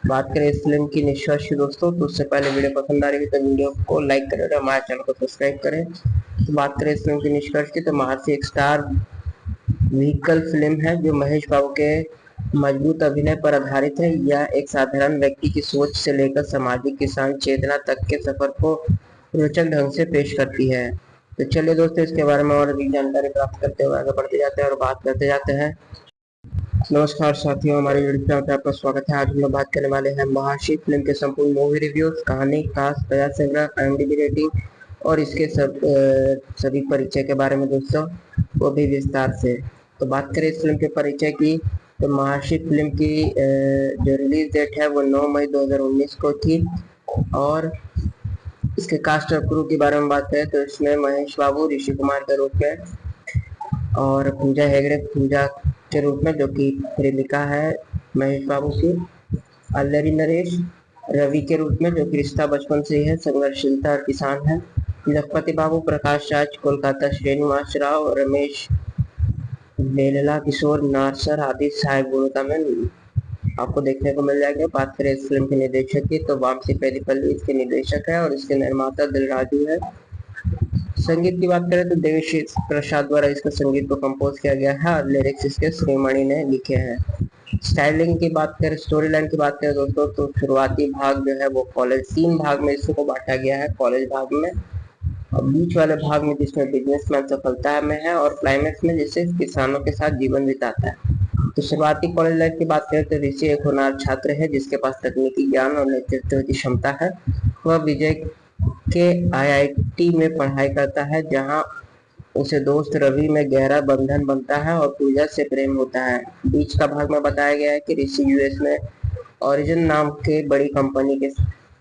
बात करें इस फिल्म की निष्कर्ष दोस्तों, तो उससे पहले वीडियो पसंद आ रही है तो वीडियो को लाइक करें और हमारे चैनल को सब्सक्राइब करें। तो बात करें इस फिल्म की निष्कर्ष की, तो महर्षि एक स्टार व्हीकल फिल्म है जो महेश बाबू के मजबूत अभिनय पर आधारित है। यह एक साधारण व्यक्ति की सोच से लेकर सामाजिक किसान चेतना तक के सफर को रोचक ढंग से पेश करती है। तो चलिए दोस्तों, इसके बारे में और अधिक जानकारी प्राप्त करते हुए आगे बढ़ते जाते हैं और बात करते जाते हैं। नमस्कार साथियों, हमारे यूट्यूब चैनल पर आपका स्वागत है। आज हम लोग बात करने वाले हैं महर्षि फिल्म के संपूर्ण मूवी रिव्यूज, कहानी, कास्ट, प्रयास संग्रह, IMDb रेटिंग और इसके सभी परिचय के बारे में दोस्तों, वो भी विस्तार से। तो बात करें इस फिल्म के परिचय की, तो महर्षि फिल्म की जो रिलीज डेट है वो 9 मई 2019 को थी और इसके कास्ट और क्रू के बारे में बात करें तो इसमें महेश बाबू ऋषि कुमार के रूप में और पूजा हेगड़े पूजा के रूप में, जो कि प्रेमिका है महेश बाबू की, अल्लरी नरेश रवि के रूप में, जो कि रिश्ता बचपन से ही है, संघर्षशीलता और किसान है, लखपति बाबू, प्रकाश राज, कोलकाता, श्रीनिवास राव, रमेश बेलला, किशोर नारसर आदि सहायक भूमिका में आपको देखने को मिल जाएगा। बात करें इस फिल्म के निर्देशक की, तो वामसी पेरीपल्ली इसके निर्देशक है और इसके निर्माता दिलराजू है। संगीत की बात करें तो देवी प्रसाद द्वारा इसका संगीत को कंपोज किया गया है और लिरिक्स इसके श्रीमणि ने लिखे हैं। स्टाइलिंग की बात करें, स्टोरी लाइन की बात करें दोस्तों, तो शुरुआती भाग जो है वो कॉलेज, 3 भाग में इसको बांटा गया है कॉलेज भाग में, और बीच वाले भाग में जिसमें बिजनेसमैन सफलता में है और क्लाइमेक्स में जिससे किसानों के साथ जीवन बिताता है। तो शुरुआती कॉलेज लाइफ की बात करें तो ऋषि एक होनहार छात्र है जिसके पास तकनीकी ज्ञान और नेतृत्व की क्षमता है। वह विजय के IIT में पढ़ाई करता है जहां उसे दोस्त रवि में गहरा बंधन बनता है और पूजा से प्रेम होता है। बीच का भाग में बताया गया है कि ऋषि US में ओरिजिन नाम के बड़ी कंपनी के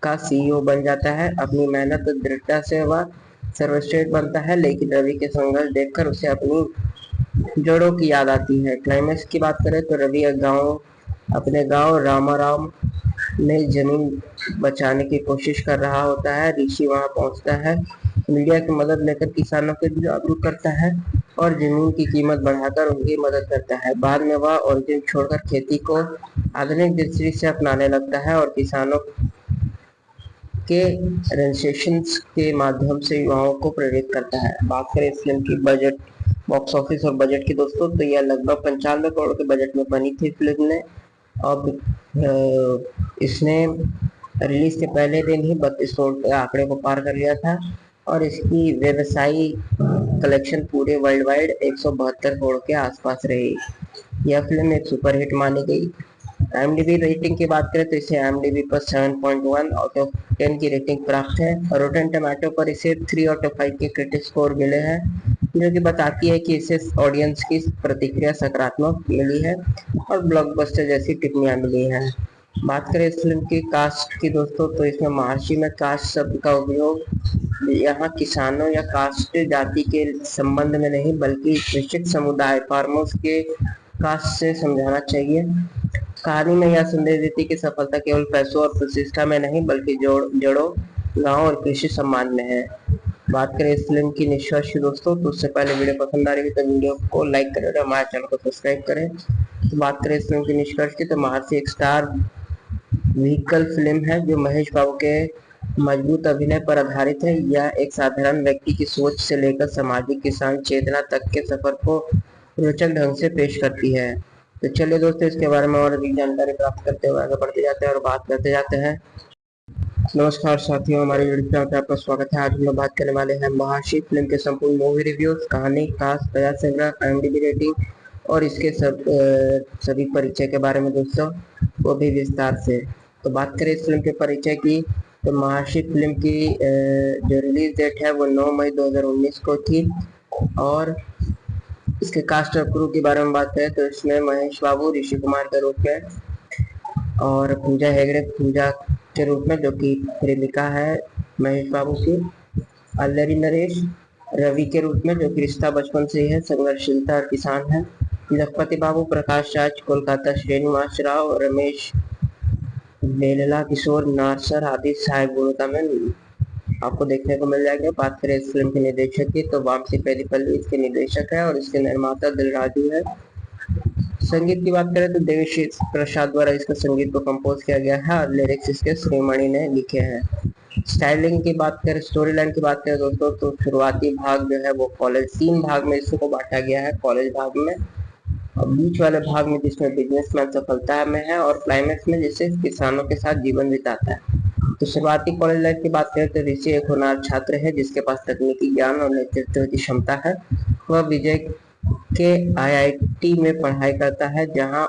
का CEO बन जाता है। अपनी मेहनत और दृढ़ता से वह सर्वश्रेष्ठ बनता है, लेकिन रवि के संघर्ष देखकर उसे अपनी जड़ों की याद आती है। क्लाइमेक्स की बात करें तो रवि अपने गांव रामाराम में जमीन बचाने की कोशिश कर रहा होता है। ऋषि वहां पहुंचता है, मीडिया की मदद लेकर किसानों को जागरूक करता है और जमीन की कीमत बढ़ाकर उनकी मदद करता है। बाद में वह ओरिजिन छोड़कर खेती को आधुनिक दृष्टि से अपनाने लगता है और किसानों के रजिस्ट्रेशन के माध्यम से युवाओं को प्रेरित करता है। बात करें इस फिल्म की बजट, बॉक्स ऑफिस और बजट की दोस्तों, तो यह लगभग 95 करोड़ के बजट में बनी थी फिल्म ने। अब इसने रिलीज के पहले दिन ही 32 करोड़ के आंकड़े को पार कर लिया था और इसकी व्यवसायी कलेक्शन पूरे वर्ल्ड वाइड 172 करोड़ के आसपास रही। यह फिल्म एक सुपरहिट मानी गई। IMDb रेटिंग की बात करें तो इसे IMDb पर 7.1 आउट ऑफ 10 की रेटिंग प्राप्त है और रोटेन टमाटो पर इसे 3 आउट ऑफ 5 के क्रिटिक स्कोर मिले हैं, जो कि बताती है कि इसे ऑडियंस की प्रतिक्रिया सकारात्मक मिली है और ब्लॉकबस्टर जैसी टिप्पणियां मिली हैं। बात करें इस फिल्म की कास्ट की दोस्तों, तो इसमें महर्षि में कास्ट शब्द का उपयोग यहाँ किसानों या कास्ट जाति के संबंध में नहीं बल्कि निश्चित समुदाय फार्मर्स के कास्ट से समझाना चाहिए। कहानी में यह संदेश देती कि सफलता केवल पैसों और प्रतिष्ठा में नहीं बल्कि जड़ों, गांव और कृषि सम्मान में है। बात करें इस फिल्म की निष्कर्ष की दोस्तों, तो उससे पहले वीडियो पसंद आ रही है तो वीडियो को लाइक करें और हमारे चैनल को सब्सक्राइब करें। तो बात करें इस फिल्म की निष्कर्ष की, तो महर्षि एक स्टार व्हीकल फिल्म है जो महेश बाबू के मजबूत अभिनय पर आधारित है। यह एक साधारण व्यक्ति की सोच से लेकर सामाजिक किसान चेतना तक के सफर को रोचक ढंग से पेश करती है। तो चलिए दोस्तों, इसके बारे में और अधिक जानकारी प्राप्त करते हुए आगे बढ़ते जाते हैं और बात करते जाते हैं। नमस्कार साथियों, हमारे यूट्यूब चैनल पर आपका स्वागत है। आज हम लोग बात करने वाले हैं महर्षि फिल्म के संपूर्ण मूवी रिव्यूज, कहानी, कास्ट, प्रयास संग्रह, IMDb रेटिंग और इसके सभी परिचय के बारे में दोस्तों, वो भी विस्तार से। तो बात करें इस फिल्म के परिचय की, तो महर्षि फिल्म की जो रिलीज डेट है वो 9 मई 2019 को थी। और इसके कास्ट और क्रू के बारे में बात करें तो इसमें महेश बाबू ऋषि कुमार के रूप में, और पूजा हेगड़े पूजा के रूप में जो कि प्रेमिका है महेश बाबू की, अल्लरी नरेश रवि के रूप में जो कि रिश्ता बचपन से ही है, संघर्षशीलता और किसान है, जगपति बाबू, प्रकाश राज कोलकाता, श्रीनिवास राव, रमेश बेलला, किशोर नारसर आदि सहायक भूमिका में आपको देखने को मिल जाएगा। बात करें इस फिल्म के निर्देशक की, तो वामसी पेरीपल्ली इसके निर्देशक है और इसके निर्माता दिलराजू है। संगीत की बात करें तो देवेश प्रसाद द्वारा इसका संगीत को कंपोज किया गया है और लिरिक्स इसके श्रीमणि ने लिखे हैं। स्टाइलिंग की बात करें, स्टोरी लाइन की बात करें दोस्तों, तो शुरुआती भाग जो है वो कॉलेज 3 भाग में इसको बांटा गया है। कॉलेज भाग में, और बीच वाले भाग में जिसमें बिजनेसमैन सफलता में है, और क्लाइमैक्स में जिससे किसानों के साथ जीवन बिताता है। तो शुरुआती कॉलेज लाइफ की बात करें तो ऋषि एक होनहार छात्र है जिसके पास तकनीकी ज्ञान और नेतृत्व की क्षमता है। वह विजय के IIT में पढ़ाई करता है, जहां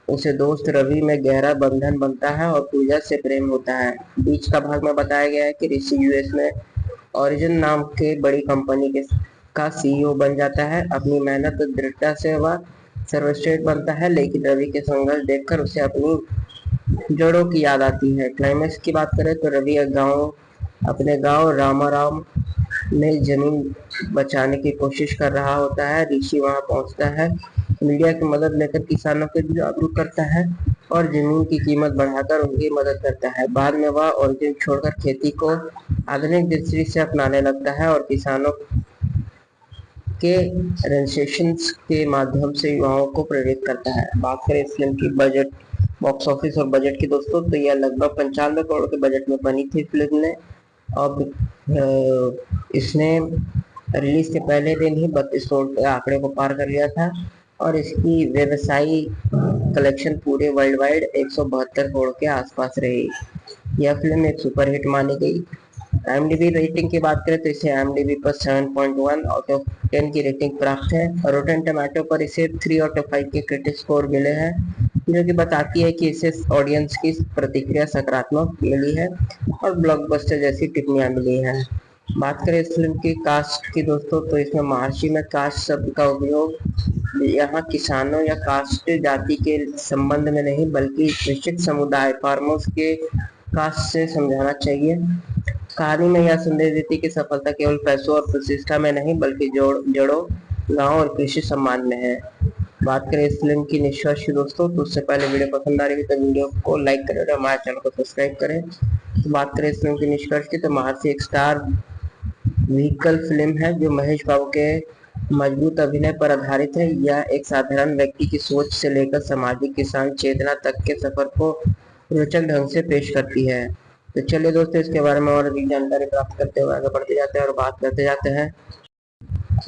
उसे दोस्त रवि में गहरा बंधन बनता है और पूजा से प्रेम होता है। बीच का भाग में बताया गया है कि ऋषि US में ओरिजिन नाम के बड़ी कंपनी के का CEO बन जाता है। अपनी मेहनत और दृढ़ता से वह सर्वश्रेष्ठ बनता है, लेकिन रवि के संघर्ष देखकर उसे अपनी जड़ों की याद आती है। क्लाइमैक्स की बात करें तो रवि अपने गांव रामाराम में जमीन बचाने की कोशिश कर रहा होता है। ऋषि वहां पहुंचता है, मीडिया की मदद लेकर किसानों को जागरूक करता है और जमीन की कीमत बढ़ाकर उनकी मदद करता है। बाद में वह ओरिजिन छोड़कर खेती को आधुनिक दृष्टि से अपनाने लगता है और किसानों के रजिस्ट्रेशन के माध्यम से युवाओं को प्रेरित करता है। बात करें इस फिल्म की बजट, बॉक्स ऑफिस और बजट की दोस्तों, तो यह लगभग 95 करोड़ के बजट में बनी थी फिल्म ने। अब इसने रिलीज के पहले दिन ही 32 करोड़ के आंकड़े को पार कर लिया था और इसकी व्यवसायी कलेक्शन पूरे वर्ल्ड वाइड 172 करोड़ के आसपास रही। यह फिल्म एक सुपरहिट मानी गई। IMDb रेटिंग की बात करें तो इसे IMDb पर 7.1 आउट ऑफ 10 की रेटिंग प्राप्त है और रोटेन टमाटो पर इसे 3 आउट ऑफ 5 के क्रिटिक स्कोर मिले हैं, जो कि बताती है कि इसे ऑडियंस की प्रतिक्रिया सकारात्मक मिली है और ब्लॉकबस्टर जैसी टिप्पणियां मिली हैं। बात करें इस फिल्म की कास्ट की दोस्तों, तो इसमें महर्षि में कास्ट शब्द का उपयोग यहाँ किसानों या कास्ट जाति के संबंध में नहीं बल्कि विशिष्ट समुदाय फार्मर्स के कास्ट से समझाना चाहिए। कहानी में यह संदेश देती कि सफलता केवल पैसों और प्रतिष्ठा में नहीं बल्कि जड़ों, गांव और कृषि सम्मान में है। बात करें इस फिल्म की निष्कर्ष की दोस्तों, तो उससे पहले वीडियो पसंद आ रही है तो वीडियो को लाइक करें और हमारे चैनल को सब्सक्राइब करें। तो बात करें इस फिल्म की निष्कर्ष की, तो महर्षि एक स्टार व्हीकल फिल्म है जो महेश बाबू के मजबूत अभिनय पर आधारित है। यह एक साधारण व्यक्ति की सोच से लेकर सामाजिक किसान चेतना तक के सफर को रोचक ढंग से पेश करती है। तो चलिए दोस्तों, इसके बारे में और अधिक जानकारी प्राप्त करते हुए आगे बढ़ते जाते हैं और बात करते जाते हैं।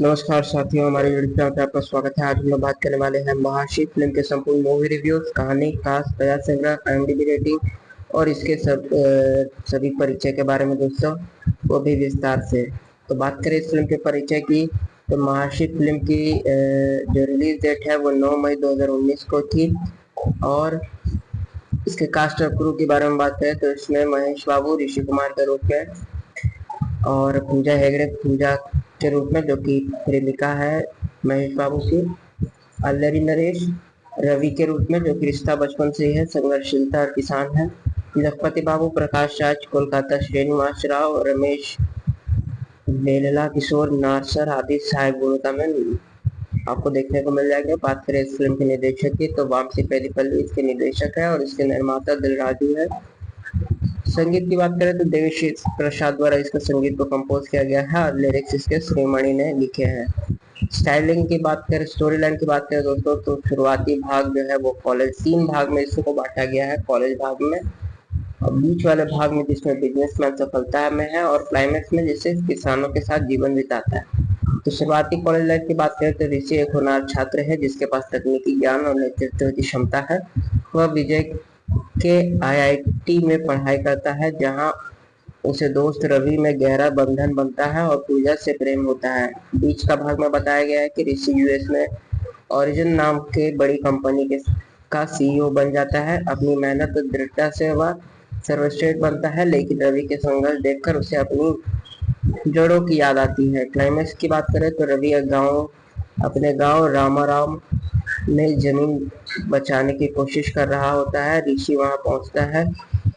नमस्कार साथियों, हमारे यूट्यूब चैनल पर आपका स्वागत है। आज हम लोग बात करने वाले हैं महर्षि फिल्म के संपूर्ण मूवी रिव्यूज, कहानी, कास्ट, प्रयास संग्रह, IMDb रेटिंग और इसके सभी परिचय के बारे में दोस्तों, वो भी विस्तार से। तो बात करें इस फिल्म के परिचय की, तो महर्षि फिल्म की जो रिलीज डेट है वो 9 मई 2019 को थी। और इसके कास्ट और क्रू के बारे में बात करें तो इसमें महेश बाबू ऋषि कुमार के रूप में, और पूजा हेगड़े पूजा के रूप में जो कि प्रेमिका है महेश बाबू की, अल्लरी नरेश रवि के रूप में जो कि रिश्ता बचपन से ही है, संघर्षशीलता और किसान है, जगपति बाबू, प्रकाश राज कोलकाता, श्रीनिवास राव, रमेश बेलला, किशोर नारसर आदि सहायक भूमिका में आपको देखने को मिल जाएगा। बात करें इस फिल्म के निर्देशक की, तो वामसी पेरीपल्ली इसके निर्देशक है और इसके निर्माता दिलराजू है। संगीत की बात करें तो देवी प्रसाद द्वारा इसका संगीत को कंपोज किया गया है और लिरिक्स इसके श्रीमणि ने लिखे हैं। स्टाइलिंग की बात करें, स्टोरी लाइन की बात करें दोस्तों, तो शुरुआती भाग जो है वो कॉलेज 3 भाग में इसको बांटा गया है कॉलेज भाग में, और बीच वाले भाग में जिसमें बिजनेसमैन सफलता में है, और क्लाइमैक्स में जिससे किसानों के साथ जीवन बिताता है। तो शुरुआती कॉलेज लाइफ की बात करें तो ऋषि एक होनहार छात्र है जिसके पास तकनीकी ज्ञान और नेतृत्व की क्षमता है। वह विजय के आईआईटी में पढ़ाई करता है, जहां उसे दोस्त रवि में गहरा बंधन बनता है और पूजा से प्रेम होता है। बीच का भाग में बताया गया है कि ऋषि यूएस में ओरिजिन नाम के बड़ी कंपनी के का सीईओ बन जाता है। अपनी मेहनत और दृढ़ता से वह सर्वश्रेष्ठ बनता है, लेकिन रवि के संघर्ष देखकर उसे अपनी जड़ों की याद आती है। क्लाइमैक्स की बात करें तो रवि अपने गांव रामाराम में जमीन बचाने की कोशिश कर रहा होता है। ऋषि वहां पहुंचता है,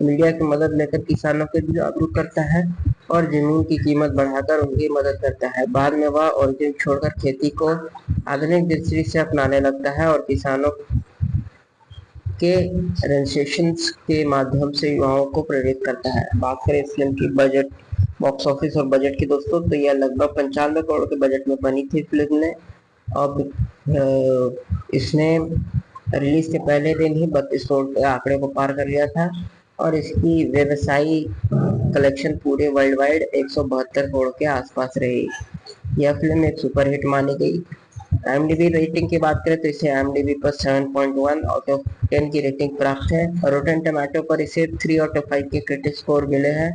मीडिया की मदद लेकर किसानों को जागरूक करता है और जमीन की कीमत बढ़ाकर उनकी मदद करता है। बाद में वह ओरिजिन छोड़कर खेती को आधुनिक दृष्टि से अपनाने लगता है और किसानों के रजिस्ट्रेशन के माध्यम से युवाओं को प्रेरित करता है। बात करें इस फिल्म की बजट, बॉक्स ऑफिस और बजट की दोस्तों, तो यह लगभग 95 करोड़ के बजट में बनी थी फिल्म ने। अब इसने रिलीज के पहले दिन ही 32 करोड़ के आंकड़े को पार कर लिया था और इसकी व्यवसायी कलेक्शन पूरे वर्ल्ड वाइड 172 करोड़ के आसपास रही। यह फिल्म एक सुपरहिट मानी गई। IMDb रेटिंग की बात करें तो इसे IMDb पर 7.1 आउट ऑफ 10 की रेटिंग प्राप्त है और रोटेन टमाटो पर इसे 3 आउट ऑफ 5 के क्रिटिक स्कोर मिले हैं,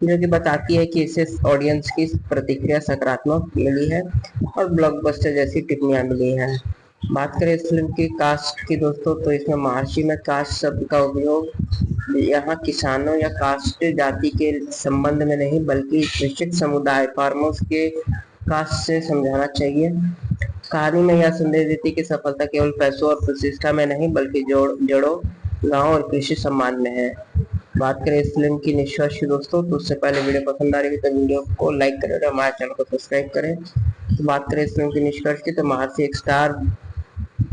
जो कि बताती है कि इसे ऑडियंस की प्रतिक्रिया सकारात्मक मिली है और ब्लॉकबस्टर जैसी टिप्पणियां मिली हैं। बात करें इस फिल्म की कास्ट की दोस्तों, तो इसमें महर्षि में कास्ट शब्द का उपयोग यहाँ किसानों या कास्ट जाति के संबंध में नहीं बल्कि कृषक समुदाय फार्मर्स के कास्ट से समझाना चाहिए। कहानी में यह संदेश देती कि सफलता केवल पैसों और प्रतिष्ठा में नहीं बल्कि जड़ों, गांव और कृषि सम्मान में है। बात करें इस फिल्म की निष्कर्ष दोस्तों, तो उससे पहले वीडियो पसंद आ रही है तो वीडियो को लाइक करें और हमारे चैनल को सब्सक्राइब करें। तो बात करें इस फिल्म की निष्कर्ष की, तो महर्षि एक स्टार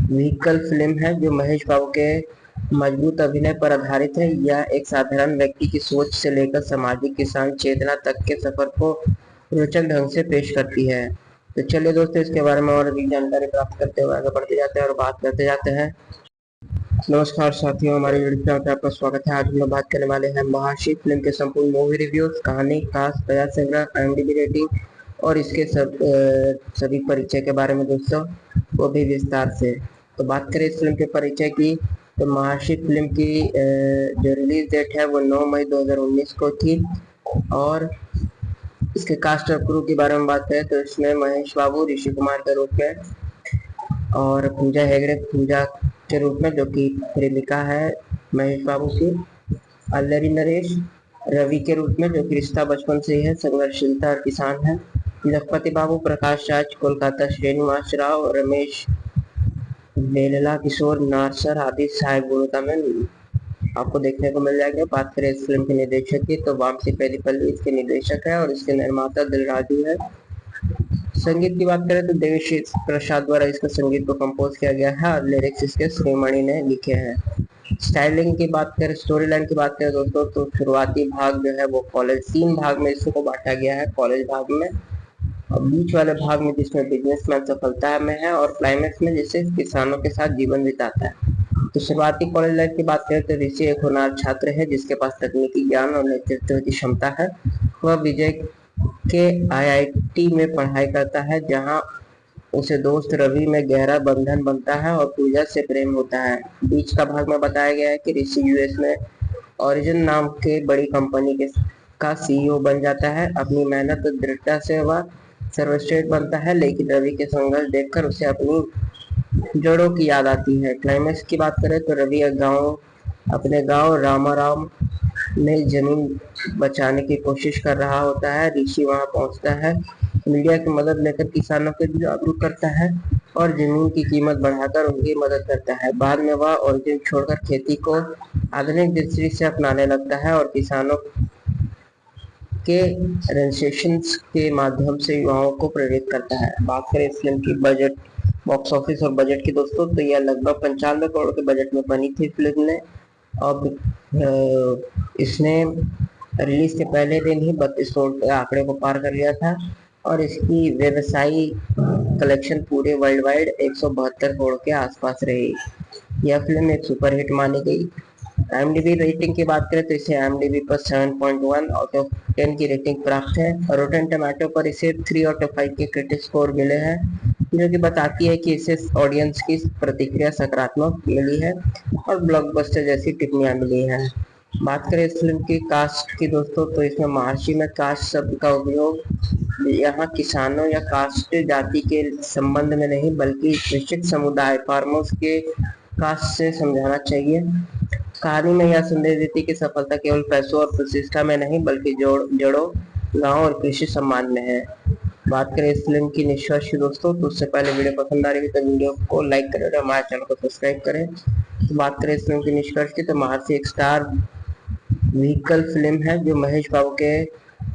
व्हीकल फिल्म है जो महेश बाबू के मजबूत अभिनय पर आधारित है। यह एक साधारण व्यक्ति की सोच से लेकर सामाजिक किसान चेतना तक के सफर को रोचक ढंग से पेश करती है। तो चलिए दोस्तों, इसके बारे में और अधिक जानकारी प्राप्त करते हुए आगे बढ़ते जाते हैं और बात करते जाते हैं। नमस्कार साथियों, हमारे यूट्यूब चैनल पर आपका स्वागत है। आज हम लोग बात करने वाले हैं महर्षि फिल्म के संपूर्ण मूवी रिव्यूज, कहानी, कास्ट, बयान संग्रह, IMDb रेटिंग और इसके सभी परिचय के बारे में दोस्तों, वो भी विस्तार से। तो बात करें इस फिल्म के परिचय की, तो महर्षि फिल्म की जो रिलीज डेट है वो 9 मई 2019 को थी। और इसके कास्ट और क्रू के बारे में बात करें तो इसमें महेश बाबू ऋषि कुमार के रूप में, और पूजा हेगड़े पूजा के रूप में जो कि प्रेमिका है महेश बाबू की, अल्लरी नरेश रवि के रूप में जो कि रिश्ता बचपन से ही है, संघर्षशीलता और किसान है, लखपति बाबू, प्रकाश राज कोलकाता, श्रीनिवास राव, रमेश बेलला, किशोर नारसर आदि सहायक भूमिका में आपको देखने को मिल जाएगा। बात करें इस फिल्म के निर्देशक की, तो वामसी पेरीपल्ली इसके निर्देशक है और इसके निर्माता दिलराजू है। संगीत की बात करें तो देवी प्रसाद द्वारा इसका संगीत को कंपोज किया गया है और लिरिक्स इसके श्रीमणि ने लिखे हैं। स्टाइलिंग की बात करें, स्टोरी लाइन की बात करें दोस्तों, तो शुरुआती भाग जो है वो कॉलेज 3 भाग में इसको बांटा गया है कॉलेज भाग में, और बीच वाले भाग में जिसमें बिजनेसमैन सफलता में है, और क्लाइमैक्स में जिससे किसानों के साथ जीवन बिताता है। तो शुरुआती कॉलेज लाइफ की बात करें तो ऋषि एक होनहार छात्र है जिसके पास तकनीकी ज्ञान और नेतृत्व की क्षमता है। वह विजय के आईआईटी में पढ़ाई करता है, जहां उसे दोस्त रवि में गहरा बंधन बनता है और पूजा से प्रेम होता है। बीच का भाग में बताया गया है कि ऋषि यूएस में ओरिजिन नाम के बड़ी कंपनी का सीईओ बन जाता है। अपनी मेहनत और दृढ़ता से वह सर्वश्रेष्ठ बनता है, लेकिन रवि के संघर्ष देखकर उसे अपनी जड़ों की याद आती है। क्लाइमैक्स की बात करें तो रवि अपने गांव रामाराम में जमीन बचाने की कोशिश कर रहा होता है। ऋषि वहां पहुंचता है, मीडिया की मदद लेकर किसानों को जागरूक करता है और जमीन की कीमत बढ़ाकर उनकी मदद करता है। बाद में वह ओरिजिन छोड़कर खेती को आधुनिक दृष्टि से अपनाने लगता है और किसानों के रजिस्ट्रेशन के माध्यम से युवाओं को प्रेरित करता है। बात करें इस फिल्म की बजट, बॉक्स ऑफिस और बजट की दोस्तों, तो यह लगभग 95 करोड़ के बजट में बनी थी फिल्म ने। अब इसने रिलीज के पहले दिन ही 32 करोड़ के आंकड़े को पार कर लिया था और इसकी व्यवसायी कलेक्शन पूरे वर्ल्ड वाइड 172 करोड़ के आसपास रही। यह फिल्म एक सुपरहिट मानी गई। IMDb रेटिंग की बात करें तो इसे IMDb पर 7.1 आउट ऑफ 10 की रेटिंग प्राप्त है और रोटेन टमाटो पर इसे 3 आउट ऑफ 5 के क्रिटिक स्कोर मिले हैं, जो कि बताती है कि इसे ऑडियंस की प्रतिक्रिया सकारात्मक मिली है और ब्लॉकबस्टर जैसी टिप्पणियां मिली हैं। बात करें इस फिल्म की कास्ट की दोस्तों, तो इसमें महर्षि में कास्ट शब्द का उपयोग यहाँ किसानों या कास्ट जाति के संबंध में नहीं बल्कि निश्चित समुदाय फार्मर्स के कास्ट से समझाना चाहिए। कहानी में यह संदेश देती कि सफलता केवल पैसों और प्रतिष्ठा में नहीं बल्कि जड़ों, गांव और कृषि सम्मान में है। बात करें इस फिल्म की निष्कर्ष दोस्तों, तो उससे पहले वीडियो पसंद आ रही है तो वीडियो को लाइक करें और हमारे चैनल को सब्सक्राइब करें। तो बात करें इस फिल्म की निष्कर्ष की, तो महर्षि एक स्टार व्हीकल फिल्म है जो महेश बाबू के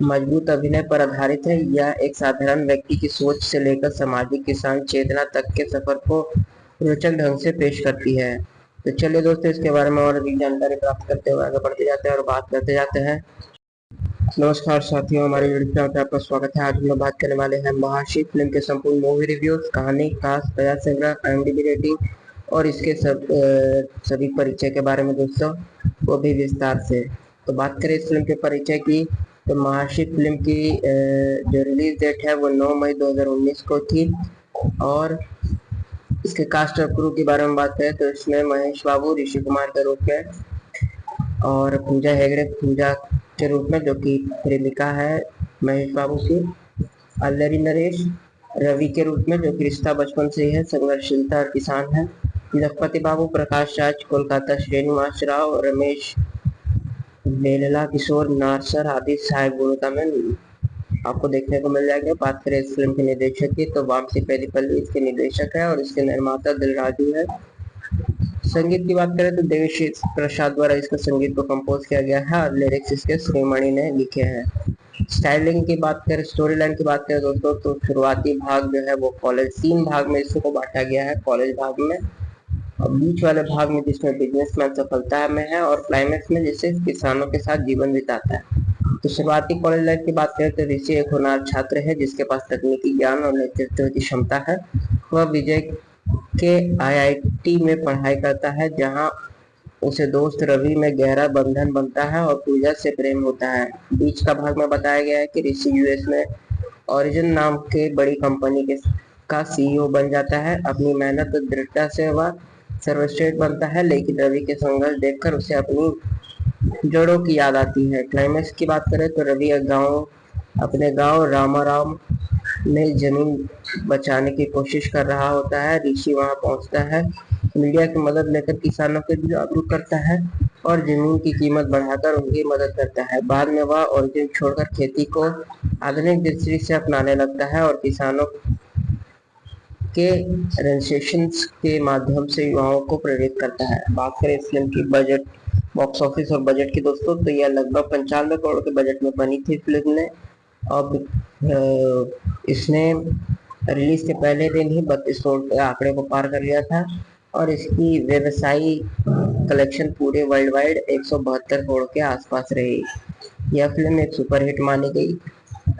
मजबूत अभिनय पर आधारित है। यह एक साधारण व्यक्ति की सोच से लेकर सामाजिक किसान चेतना तक के सफर को रोचक ढंग से पेश करती है। तो चलिए दोस्तों, इसके बारे में और अधिक जानकारी प्राप्त करते हुए आगे बढ़ते जाते हैं और बात करते जाते हैं। नमस्कार साथियों, हमारे यूट्यूब चैनल पर आपका स्वागत है। आज हम लोग बात करने वाले हैं महर्षि फिल्म के संपूर्ण मूवी रिव्यूज, कहानी, कास्ट, कथा संग्रह, IMDb रेटिंग और इसके सभी परिचय के बारे में दोस्तों, वो भी विस्तार से। तो बात करें इस फिल्म के परिचय की, तो महर्षि फिल्म की जो रिलीज डेट है वो 9 मई 2019 को थी और इसके कास्ट और क्रू के बारे में बात करें तो इसमें महेश बाबू ऋषि कुमार के रूप में और पूजा हेगड़े पूजा के रूप में, जो कि प्रेमिका है महेश बाबू की, अल्लरी नरेश रवि के रूप में, जो कि रिश्ता बचपन से ही है, संघर्षशीलता और किसान है, जगपति बाबू, प्रकाश राज, कोलकाता, श्रीनिवास राव, रमेश बेलला, किशोर नारसर आदि सहायक भूमिका में आपको देखने को मिल जाएगा। बात करें इस फिल्म के निर्देशक की, तो वामसी पेरीपल्ली इसके निर्देशक है और इसके निर्माता दिलराजू है। संगीत की बात करें तो देवी प्रसाद द्वारा इसका संगीत को कंपोज किया गया है और लिरिक्स इसके श्रीमणि ने लिखे हैं। स्टाइलिंग की बात करें, स्टोरी लाइन की बात करें दोस्तों, तो शुरुआती भाग जो है वो कॉलेज 3 भाग में इसको बांटा गया है, कॉलेज भाग में, और बीच वाले भाग में जिसमें बिजनेसमैन सफलता में है और क्लाइमैक्स में जिसे किसानों के साथ जीवन बिताता है। तो शुरुआती कॉलेज लाइफ की बात करें तो ऋषि एक होनहार छात्र है जिसके पास तकनीकी ज्ञान और नेतृत्व की क्षमता है। वह विजय के IIT में पढ़ाई करता है जहां उसे दोस्त रवि में गहरा बंधन बनता है और पूजा से प्रेम होता है। बीच का भाग में बताया गया है कि ऋषि US में ओरिजिन नाम के बड़ी कंपनी के का CEO बन जाता है। अपनी मेहनत और दृढ़ता से वह सर्वश्रेष्ठ बनता है, लेकिन रवि के संघर्ष देखकर उसे अपनी जड़ों की याद आती है। क्लाइमैक्स की बात करें तो रवि अपने गांव रामाराम में जमीन बचाने की कोशिश कर रहा होता है। ऋषि वहां पहुंचता है, मीडिया की मदद लेकर किसानों को जागरूक करता है और जमीन की कीमत बढ़ाकर उनकी मदद करता है। बाद में वह ओरिजिन छोड़कर खेती को आधुनिक दृष्टि से अपनाने लगता है और किसानों के रजिस्ट्रेशन के माध्यम से युवाओं को प्रेरित करता है। बात करें इस फिल्म की बजट, बॉक्स ऑफिस और बजट की दोस्तों, तो यह लगभग 95 करोड़ के बजट में बनी थी फिल्म ने। अब इसने रिलीज के पहले दिन ही 32 करोड़ के आंकड़े को पार कर लिया था और इसकी व्यवसायी कलेक्शन पूरे वर्ल्ड वाइड 172 करोड़ के आसपास रही। यह फिल्म एक सुपरहिट मानी गई।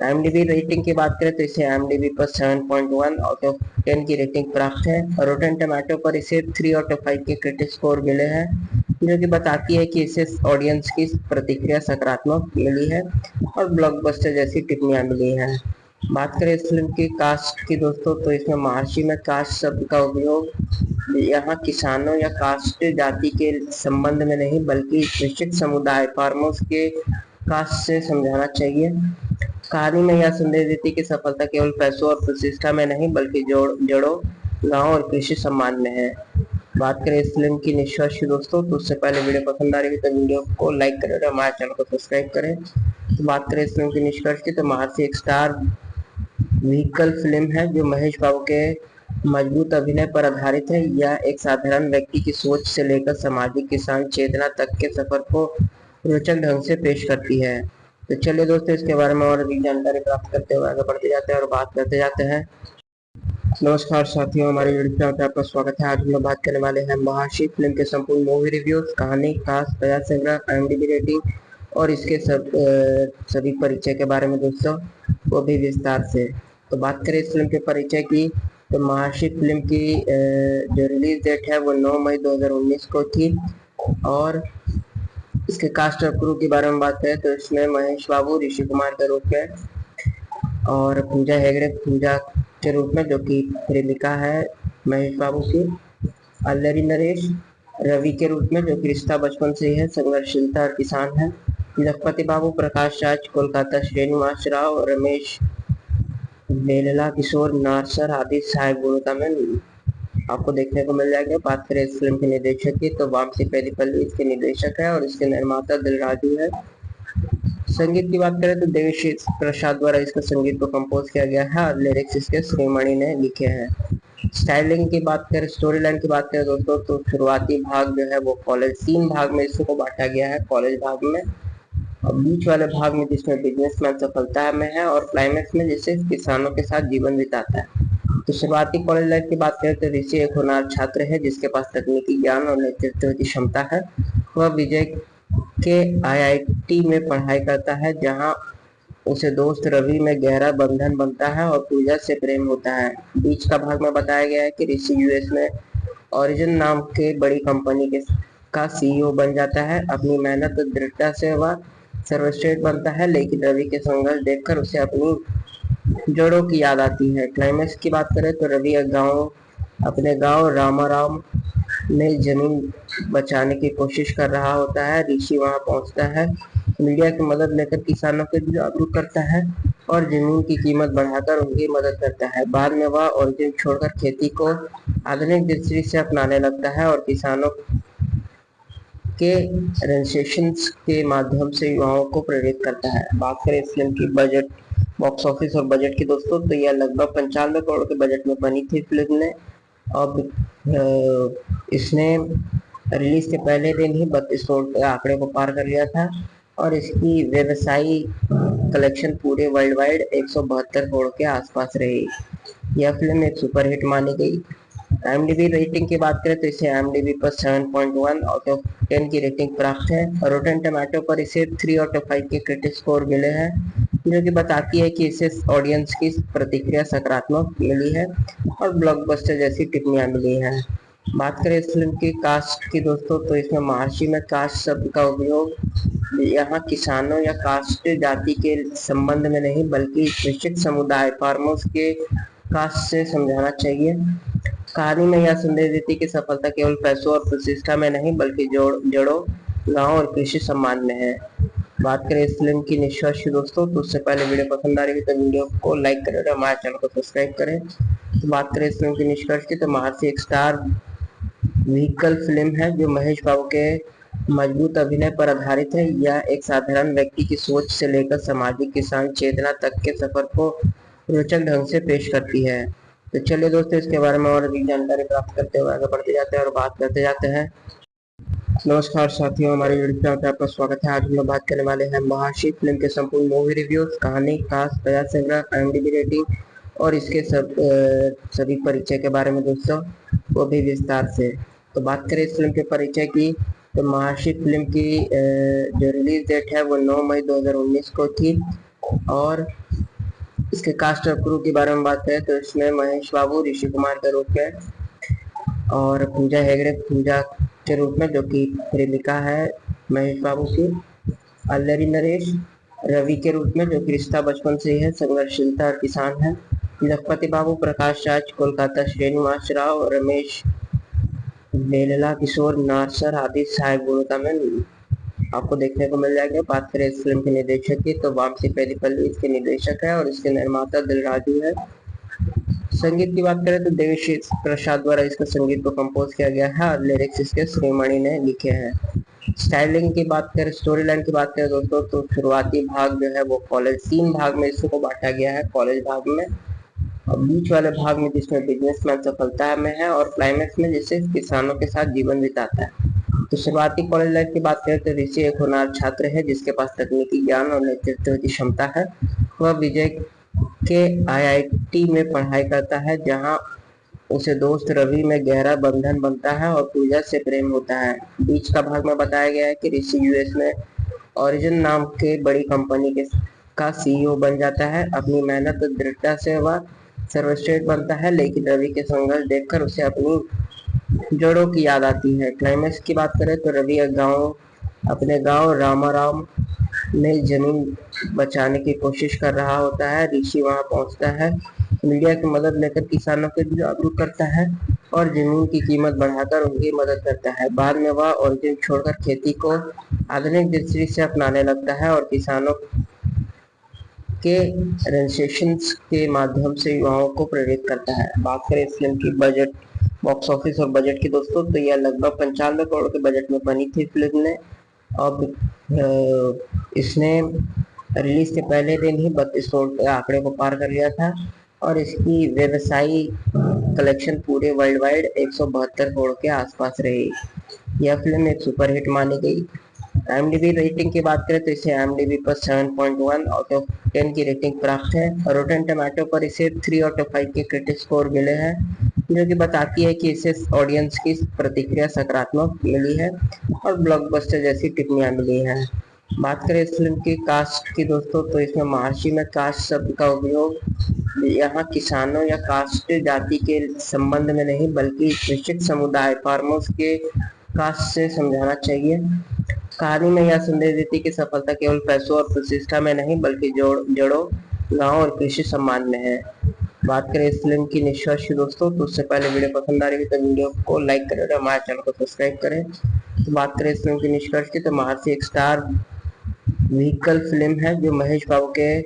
IMDb रेटिंग की बात करें तो इसे IMDb पर 7.1 आउट ऑफ 10 की रेटिंग प्राप्त है और रोटेन टमाटो पर इसे 3 आउट ऑफ 5 के क्रिटिक स्कोर मिले हैं, जो कि बताती है कि इसे ऑडियंस की प्रतिक्रिया सकारात्मक मिली है और ब्लॉकबस्टर जैसी टिप्पणियां मिली हैं। बात करें इस फिल्म की कास्ट की दोस्तों, तो इसमें महर्षि में कास्ट शब्द का उपयोग यहाँ किसानों या कास्ट जाति के संबंध में नहीं बल्कि निश्चित समुदाय फार्मर्स के कास्ट से समझाना चाहिए। कहानी में यह संदेश देती कि सफलता केवल पैसों और प्रतिष्ठा में नहीं बल्कि जड़ों, गांव और कृषि सम्मान में है। बात करें इस फिल्म की निष्कर्ष दोस्तों, तो उससे पहले वीडियो पसंद आ रही है तो वीडियो को लाइक करें और हमारे चैनल को सब्सक्राइब करें। तो बात करें इस फिल्म की निष्कर्ष की, तो महर्षि एक स्टार व्हीकल फिल्म है जो महेश बाबू के मजबूत अभिनय पर आधारित है। यह एक साधारण व्यक्ति की सोच से लेकर सामाजिक किसान चेतना तक के सफर को रोचक ढंग से पेश करती है। तो चलिए दोस्तों, इसके बारे में और अधिक जानकारी प्राप्त करते हुए आगे बढ़ते जाते हैं और बात करते जाते हैं। नमस्कार साथियों, हमारे यूट्यूब चैनल पर आपका स्वागत है। आज हम लोग बात करने वाले हैं महर्षि फिल्म के संपूर्ण मूवी रिव्यूज, कहानी, कास्ट, कथा संग्रह, IMDb रेटिंग और इसके सभी परिचय के बारे में दोस्तों वो भी विस्तार से। तो बात करें इस फिल्म के परिचय की, तो महर्षि फिल्म की जो रिलीज डेट है वो 9 मई 2019 को थी। और इसके कास्ट और क्रू के बारे में बात करें तो इसमें महेश बाबू ऋषि कुमार के रूप में, और पूजा हेगड़े पूजा के रूप में जो कि प्रेमिका है महेश बाबू की, अल्लरी नरेश रवि के रूप में जो कि रिश्ता बचपन से ही है, संघर्षशीलता और किसान है, लखपति बाबू प्रकाश राज कोलकाता श्रीनिवास राव रमेश बेलला किशोर नारसर आदि सहायक भूमिका में आपको देखने को मिल जाएगा। बात करें इस फिल्म के निर्देशक की, तो वामसी पेरीपल्ली इसके निर्देशक है और इसके निर्माता दिलराजू है। संगीत की बात करें तो देवी प्रसाद द्वारा इसका संगीत को कंपोज किया गया है और लिरिक्स इसके श्रीमणि ने लिखे हैं। स्टाइलिंग की बात करें, स्टोरी लाइन की बात करें दोस्तों, तो शुरुआती भाग जो है वो कॉलेज 3 भाग में इसको बांटा गया है कॉलेज भाग में, और बीच वाले भाग में जिसमें बिजनेसमैन सफलता में है, और क्लाइमैक्स में जिससे किसानों के साथ जीवन बिताता है। तो शुरुआती कॉलेज लाइफ की बात करें तो ऋषि एक होनहार छात्र है जिसके पास तकनीकी ज्ञान और नेतृत्व की क्षमता है। वह विजय के आईआईटी में पढ़ाई करता है जहां उसे दोस्त रवि में गहरा बंधन बनता है और पूजा से प्रेम होता है। बीच का भाग में बताया गया है कि ऋषि यूएस में ओरिजिन नाम के बड़ी कंपनी के का सीईओ बन जाता है। अपनी मेहनत और दृढ़ता से वह सर्वश्रेष्ठ बनता है, लेकिन रवि के संघर्ष देखकर उसे अपनी जड़ों की याद आती है। क्लाइमैक्स की बात करें तो रवि अपने गांव रामाराम में जमीन बचाने की कोशिश कर रहा होता है। ऋषि वहां पहुंचता है, मीडिया की मदद लेकर किसानों को जागरूक करता है और जमीन की कीमत बढ़ाकर उनकी मदद करता है। बाद में वह ओरिजिन छोड़कर खेती को आधुनिक दृष्टि से अपनाने लगता है और किसानों के रजिस्ट्रेशन के माध्यम से युवाओं को प्रेरित करता है। बात करें इस फिल्म की बजट, बॉक्स ऑफिस और बजट की दोस्तों, तो यह लगभग 95 करोड़ के बजट में बनी थी फिल्म ने। अब इसने रिलीज के पहले दिन ही 32 करोड़ के आंकड़े को पार कर लिया था और इसकी व्यवसायी कलेक्शन पूरे वर्ल्ड वाइड 172 करोड़ के आसपास रही। यह फिल्म एक सुपरहिट मानी गई। IMDb रेटिंग की बात करें तो इसे IMDb पर 7.1 आउट ऑफ 10 की रेटिंग प्राप्त है और रोटेन टमाटो पर इसे 3 आउट ऑफ 5 के क्रिटिक स्कोर मिले हैं, जो कि बताती है कि इसे ऑडियंस की प्रतिक्रिया सकारात्मक मिली है और ब्लॉकबस्टर जैसी टिप्पणियां मिली हैं। बात करें इस फिल्म की कास्ट की दोस्तों, तो इसमें महर्षि में कास्ट शब्द का उपयोग यहाँ किसानों या कास्ट जाति के संबंध में नहीं बल्कि निश्चित समुदाय फार्मर्स के कास्ट से समझाना चाहिए। कहानी में यह संदेश देती कि सफलता केवल पैसों और प्रतिष्ठा में नहीं बल्कि जड़ों, गांव और कृषि सम्मान में है। बात करें इस फिल्म की निष्कर्ष दोस्तों, तो उससे पहले वीडियो पसंद आ रही है तो वीडियो को लाइक करें और हमारे चैनल को सब्सक्राइब करें। तो बात करें इस फिल्म की निष्कर्ष की, तो महर्षि एक स्टार व्हीकल फिल्म है जो महेश बाबू के मजबूत अभिनय पर आधारित है। यह एक साधारण व्यक्ति की सोच से लेकर सामाजिक किसान चेतना तक के सफर को रोचक ढंग से पेश करती है। तो चलिए दोस्तों, इसके बारे में और अधिक जानकारी प्राप्त करते हुए आगे बढ़ते जाते हैं और बात करते जाते हैं। नमस्कार साथियों, हमारे यूट्यूब चैनल पर आपका स्वागत है। आज हम लोग बात करने वाले हैं महर्षि फिल्म के संपूर्ण मूवी रिव्यूज, कहानी, कास्ट, प्रयास संग्रह, IMDb रेटिंग और इसके सभी परिचय के बारे में दोस्तों वो भी विस्तार से। तो बात करें इस फिल्म के परिचय की, तो महर्षि फिल्म की जो रिलीज डेट है वो 9 मई 2019 को थी। और इसके कास्ट और क्रू के बारे में बात करें तो इसमें महेश बाबू ऋषि कुमार के रूप में, और पूजा हेगड़े पूजा के रूप में जो कि प्रेमिका है महेश बाबू की, अल्लरी नरेश रवि के रूप में जो कि रिश्ता बचपन से ही है, संघर्षशीलता और किसान है, लखपति बाबू प्रकाश राज कोलकाता श्रीनिवास राव रमेश बेलला किशोर नारसर आदि सहायक भूमिका में आपको देखने को मिल जाएगा। बात करें इस फिल्म के निर्देशक की, तो वामसी पेरीपल्ली इसके निर्देशक है और इसके निर्माता दिलराजू है। संगीत की बात करें तो देवी प्रसाद द्वारा इसका संगीत को कंपोज किया गया है और लिरिक्स इसके श्रीमणि ने लिखे हैं। स्टाइलिंग की बात करें, स्टोरी लाइन की बात करें दोस्तों, तो शुरुआती भाग जो है वो कॉलेज 3 भाग में इसको बांटा गया है कॉलेज भाग में, और बीच वाले भाग में जिसमें बिजनेसमैन सफलता में है, और क्लाइमैक्स में जिससे किसानों के साथ जीवन बिताता है। तो शुरुआती कॉलेज लाइफ की बात करें तो ऋषि एक होनहार छात्र है जिसके पास तकनीकी ज्ञान और नेतृत्व की क्षमता है। वह विजय के आईआईटी में पढ़ाई करता है जहां उसे दोस्त रवि में गहरा बंधन बनता है और पूजा से प्रेम होता है। बीच का भाग में बताया गया है कि ऋषि यूएस में ओरिजिन नाम के बड़ी कंपनी के का सीईओ बन जाता है। अपनी मेहनत और दृढ़ता से वह सर्वश्रेष्ठ बनता है, लेकिन रवि के संघर्ष देखकर उसे अपनी जड़ों की याद आती है। क्लाइमैक्स की बात करें तो रवि अपने गांव रामाराम में जमीन बचाने की कोशिश कर रहा होता है। ऋषि वहां पहुंचता है, मीडिया की मदद लेकर किसानों को जागरूक करता है और जमीन की कीमत बढ़ाकर उनकी मदद करता है। बाद में वह ओरिजिन छोड़कर खेती को आधुनिक दृष्टि से अपनाने लगता है और किसानों के रजिस्ट्रेशन के माध्यम से युवाओं को प्रेरित करता है। बात करें इस फिल्म की बजट, बॉक्स ऑफिस और बजट की दोस्तों, तो यह लगभग 95 करोड़ के बजट में बनी थी फिल्म ने। अब इसने रिलीज के पहले दिन ही 32 करोड़ के आंकड़े को पार कर लिया था और इसकी व्यवसायी कलेक्शन पूरे वर्ल्ड वाइड 172 करोड़ के आसपास रही। यह फिल्म एक सुपरहिट मानी गई। IMDb रेटिंग की बात करें तो इसे IMDb पर 7.1 आउट ऑफ 10 की रेटिंग प्राप्त है और रोटेन टमाटो पर इसे 3 आउट ऑफ 5 के क्रिटिक स्कोर मिले हैं, जो कि बताती है कि इसे ऑडियंस की प्रतिक्रिया सकारात्मक मिली है और ब्लॉकबस्टर जैसी टिप्पणियां मिली हैं। बात करें इस फिल्म की कास्ट की दोस्तों, तो इसमें महर्षि में कास्ट शब्द का उपयोग यहाँ किसानों या कास्ट जाति के संबंध में नहीं, बल्कि कृषक समुदाय फार्मर्स के कास्ट से समझाना चाहिए। कहानी में यह संदेश देती कि सफलता केवल पैसों और प्रतिष्ठा में नहीं, बल्कि जड़ों, गांव और कृषि सम्मान में है। बात करें इस फिल्म की निष्कर्ष दोस्तों, तो उससे पहले वीडियो पसंद आ रही है तो वीडियो को लाइक करें और हमारे चैनल को सब्सक्राइब करें। तो बात करें इस फिल्म की निष्कर्ष की, तो महर्षि एक स्टार व्हीकल फिल्म है जो महेश बाबू के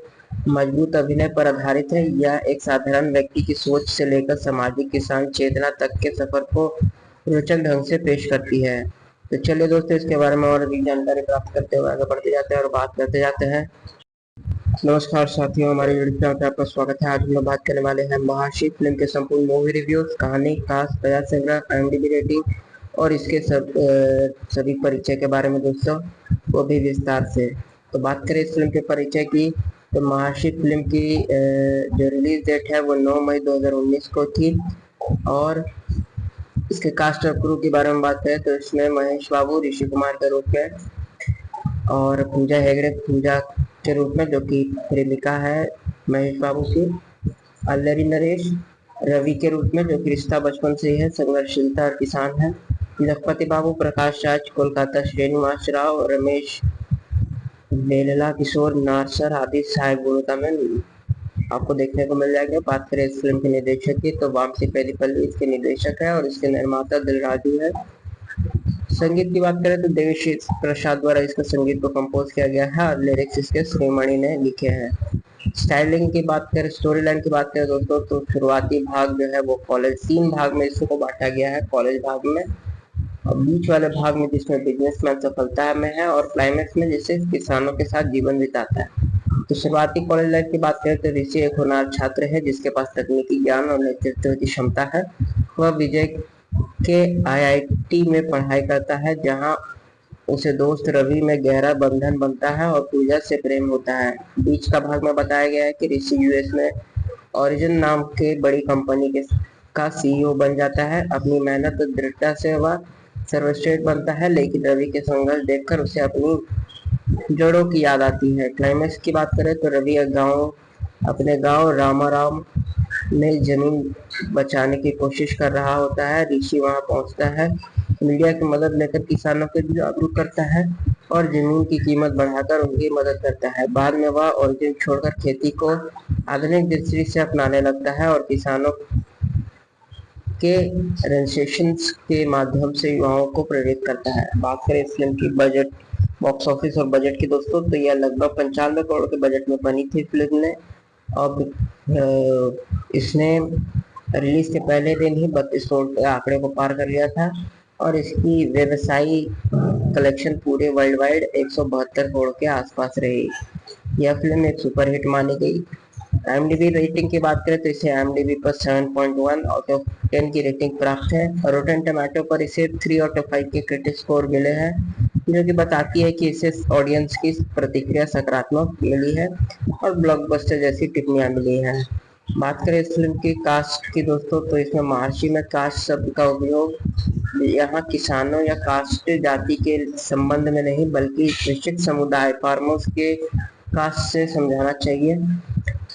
मजबूत अभिनय पर आधारित है। यह एक साधारण व्यक्ति की सोच से लेकर सामाजिक किसान चेतना तक के सफर को रोचक ढंग से पेश करती है। तो चलिए दोस्तों, इसके बारे में और अधिक जानकारी प्राप्त करते हुए आगे बढ़ते जाते हैं और बात करते जाते हैं। नमस्कार साथियों, हमारे यूट्यूब चैनल पर आपका स्वागत है। आज हम लोग बात करने वाले हैं महर्षि फिल्म के संपूर्ण मूवी रिव्यूज, कहानी, कास्ट, बजाज संग्रह, IMDb रेटिंग और इसके सभी परिचय के बारे में दोस्तों, वो भी विस्तार से। तो बात करें इस फिल्म के परिचय की, तो महर्षि फिल्म की जो रिलीज डेट है वो 9 मई 2019 को थी और इसके कास्ट और क्रू के बारे में बात करें तो इसमें महेश बाबू ऋषि कुमार के रूप में और पूजा हेगड़े पूजा के रूप में, जो कि प्रेमिका है महेश बाबू की, अल्लरी नरेश रवि के रूप में, जो कि रिश्ता बचपन से ही है, संघर्षशीलता और किसान है, लखपति बाबू, प्रकाश राज, कोलकाता, श्रीनिवास राव, रमेश बेलला, किशोर नारसर आदि सहायक भूमिका में आपको देखने को मिल जाएगा। बात करें इस फिल्म के निर्देशक की, तो वामसी पेदीपल्ली इसके निर्देशक है और इसके निर्माता दिलराजू है। संगीत की बात करें तो देवी प्रसाद द्वारा इसका संगीत को कंपोज किया गया है और लिरिक्स इसके श्रीमणि ने लिखे हैं। स्टाइलिंग की बात करें, स्टोरी लाइन की बात करें दोस्तों, तो शुरुआती भाग जो है वो कॉलेज 3 भाग में इसको बांटा गया है, कॉलेज भाग में, और बीच वाले भाग में जिसमें बिजनेसमैन सफलता में है और क्लाइमैक्स में जिसे किसानों के साथ जीवन बिताता है। तो शुरुआती कॉलेज लाइफ की बात करें तो ऋषि एक होनहार छात्र है जिसके पास तकनीकी ज्ञान और नेतृत्व की क्षमता है। वह विजय के IIT में पढ़ाई करता है, जहां उसे दोस्त रवि में गहरा बंधन बनता है और पूजा से प्रेम होता है। बीच का भाग में बताया गया है कि ऋषि US में ओरिजिन नाम के बड़ी कंपनी का CEO बन जाता है। अपनी मेहनत और दृढ़ता से वह सर्वश्रेष्ठ बनता है, लेकिन रवि के संघर्ष देखकर उसे अपनी जड़ों की याद आती है। क्लाइमैक्स की बात करें तो रवि अपने गांव रामाराम में जमीन बचाने की कोशिश कर रहा होता है। ऋषि वहां पहुंचता है, मीडिया की मदद लेकर किसानों को जागरूक करता है और जमीन की कीमत बढ़ाकर उनकी मदद करता है। बाद में वह ओरिजिन छोड़कर खेती को आधुनिक दृष्टि से अपनाने लगता है और किसानों के रजिस्ट्रेशन के माध्यम से युवाओं को प्रेरित करता है। बात करें इस फिल्म की बजट, बॉक्स ऑफिस और बजट की दोस्तों, तो यह लगभग 95 करोड़ के बजट में बनी थी फिल्म ने। अब इसने रिलीज के पहले दिन ही 32 करोड़ के आंकड़े को पार कर लिया था और इसकी व्यवसायी कलेक्शन पूरे वर्ल्ड वाइड 172 करोड़ के आसपास रही। यह फिल्म एक सुपरहिट मानी गई। IMDb रेटिंग की बात करें तो इसे IMDb पर 7.1 आउट ऑफ 10 की रेटिंग प्राप्त है और रोटेन टमाटो पर इसे 3 आउट ऑफ 5 के क्रिटिक स्कोर मिले हैं, जो कि बताती है कि इसे ऑडियंस की प्रतिक्रिया सकारात्मक मिली है और ब्लॉकबस्टर जैसी टिप्पणियां मिली हैं। बात करें इस फिल्म की कास्ट की दोस्तों, तो इसमें महर्षि में कास्ट शब्द का उपयोग यहाँ किसानों या कास्ट जाति के संबंध में नहीं बल्कि कृषक समुदाय फार्मर्स के कास्ट से समझाना चाहिए।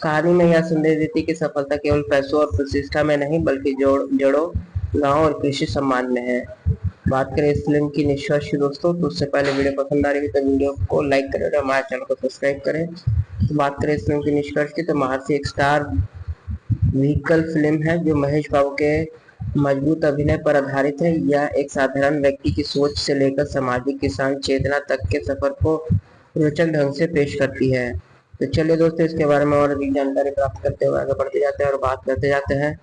कहानी में यह संदेश देती कि सफलता केवल पैसों और प्रतिष्ठा में नहीं बल्कि जड़ों, गांव और कृषि सम्मान में है। बात करें इस फिल्म की निष्कर्ष दोस्तों, तो उससे पहले वीडियो पसंद आ रही है तो वीडियो को लाइक करें और हमारे चैनल को सब्सक्राइब करें। तो बात करें इस फिल्म की निष्कर्ष की, तो महर्षि एक स्टार व्हीकल फिल्म है जो महेश बाबू के मजबूत अभिनय पर आधारित है। यह एक साधारण व्यक्ति की सोच से लेकर सामाजिक किसान चेतना तक के सफर को रोचक ढंग से पेश करती है। तो चलिए दोस्तों, इसके बारे में और अधिक जानकारी प्राप्त करते हुए आगे बढ़ते जाते हैं और बात करते जाते हैं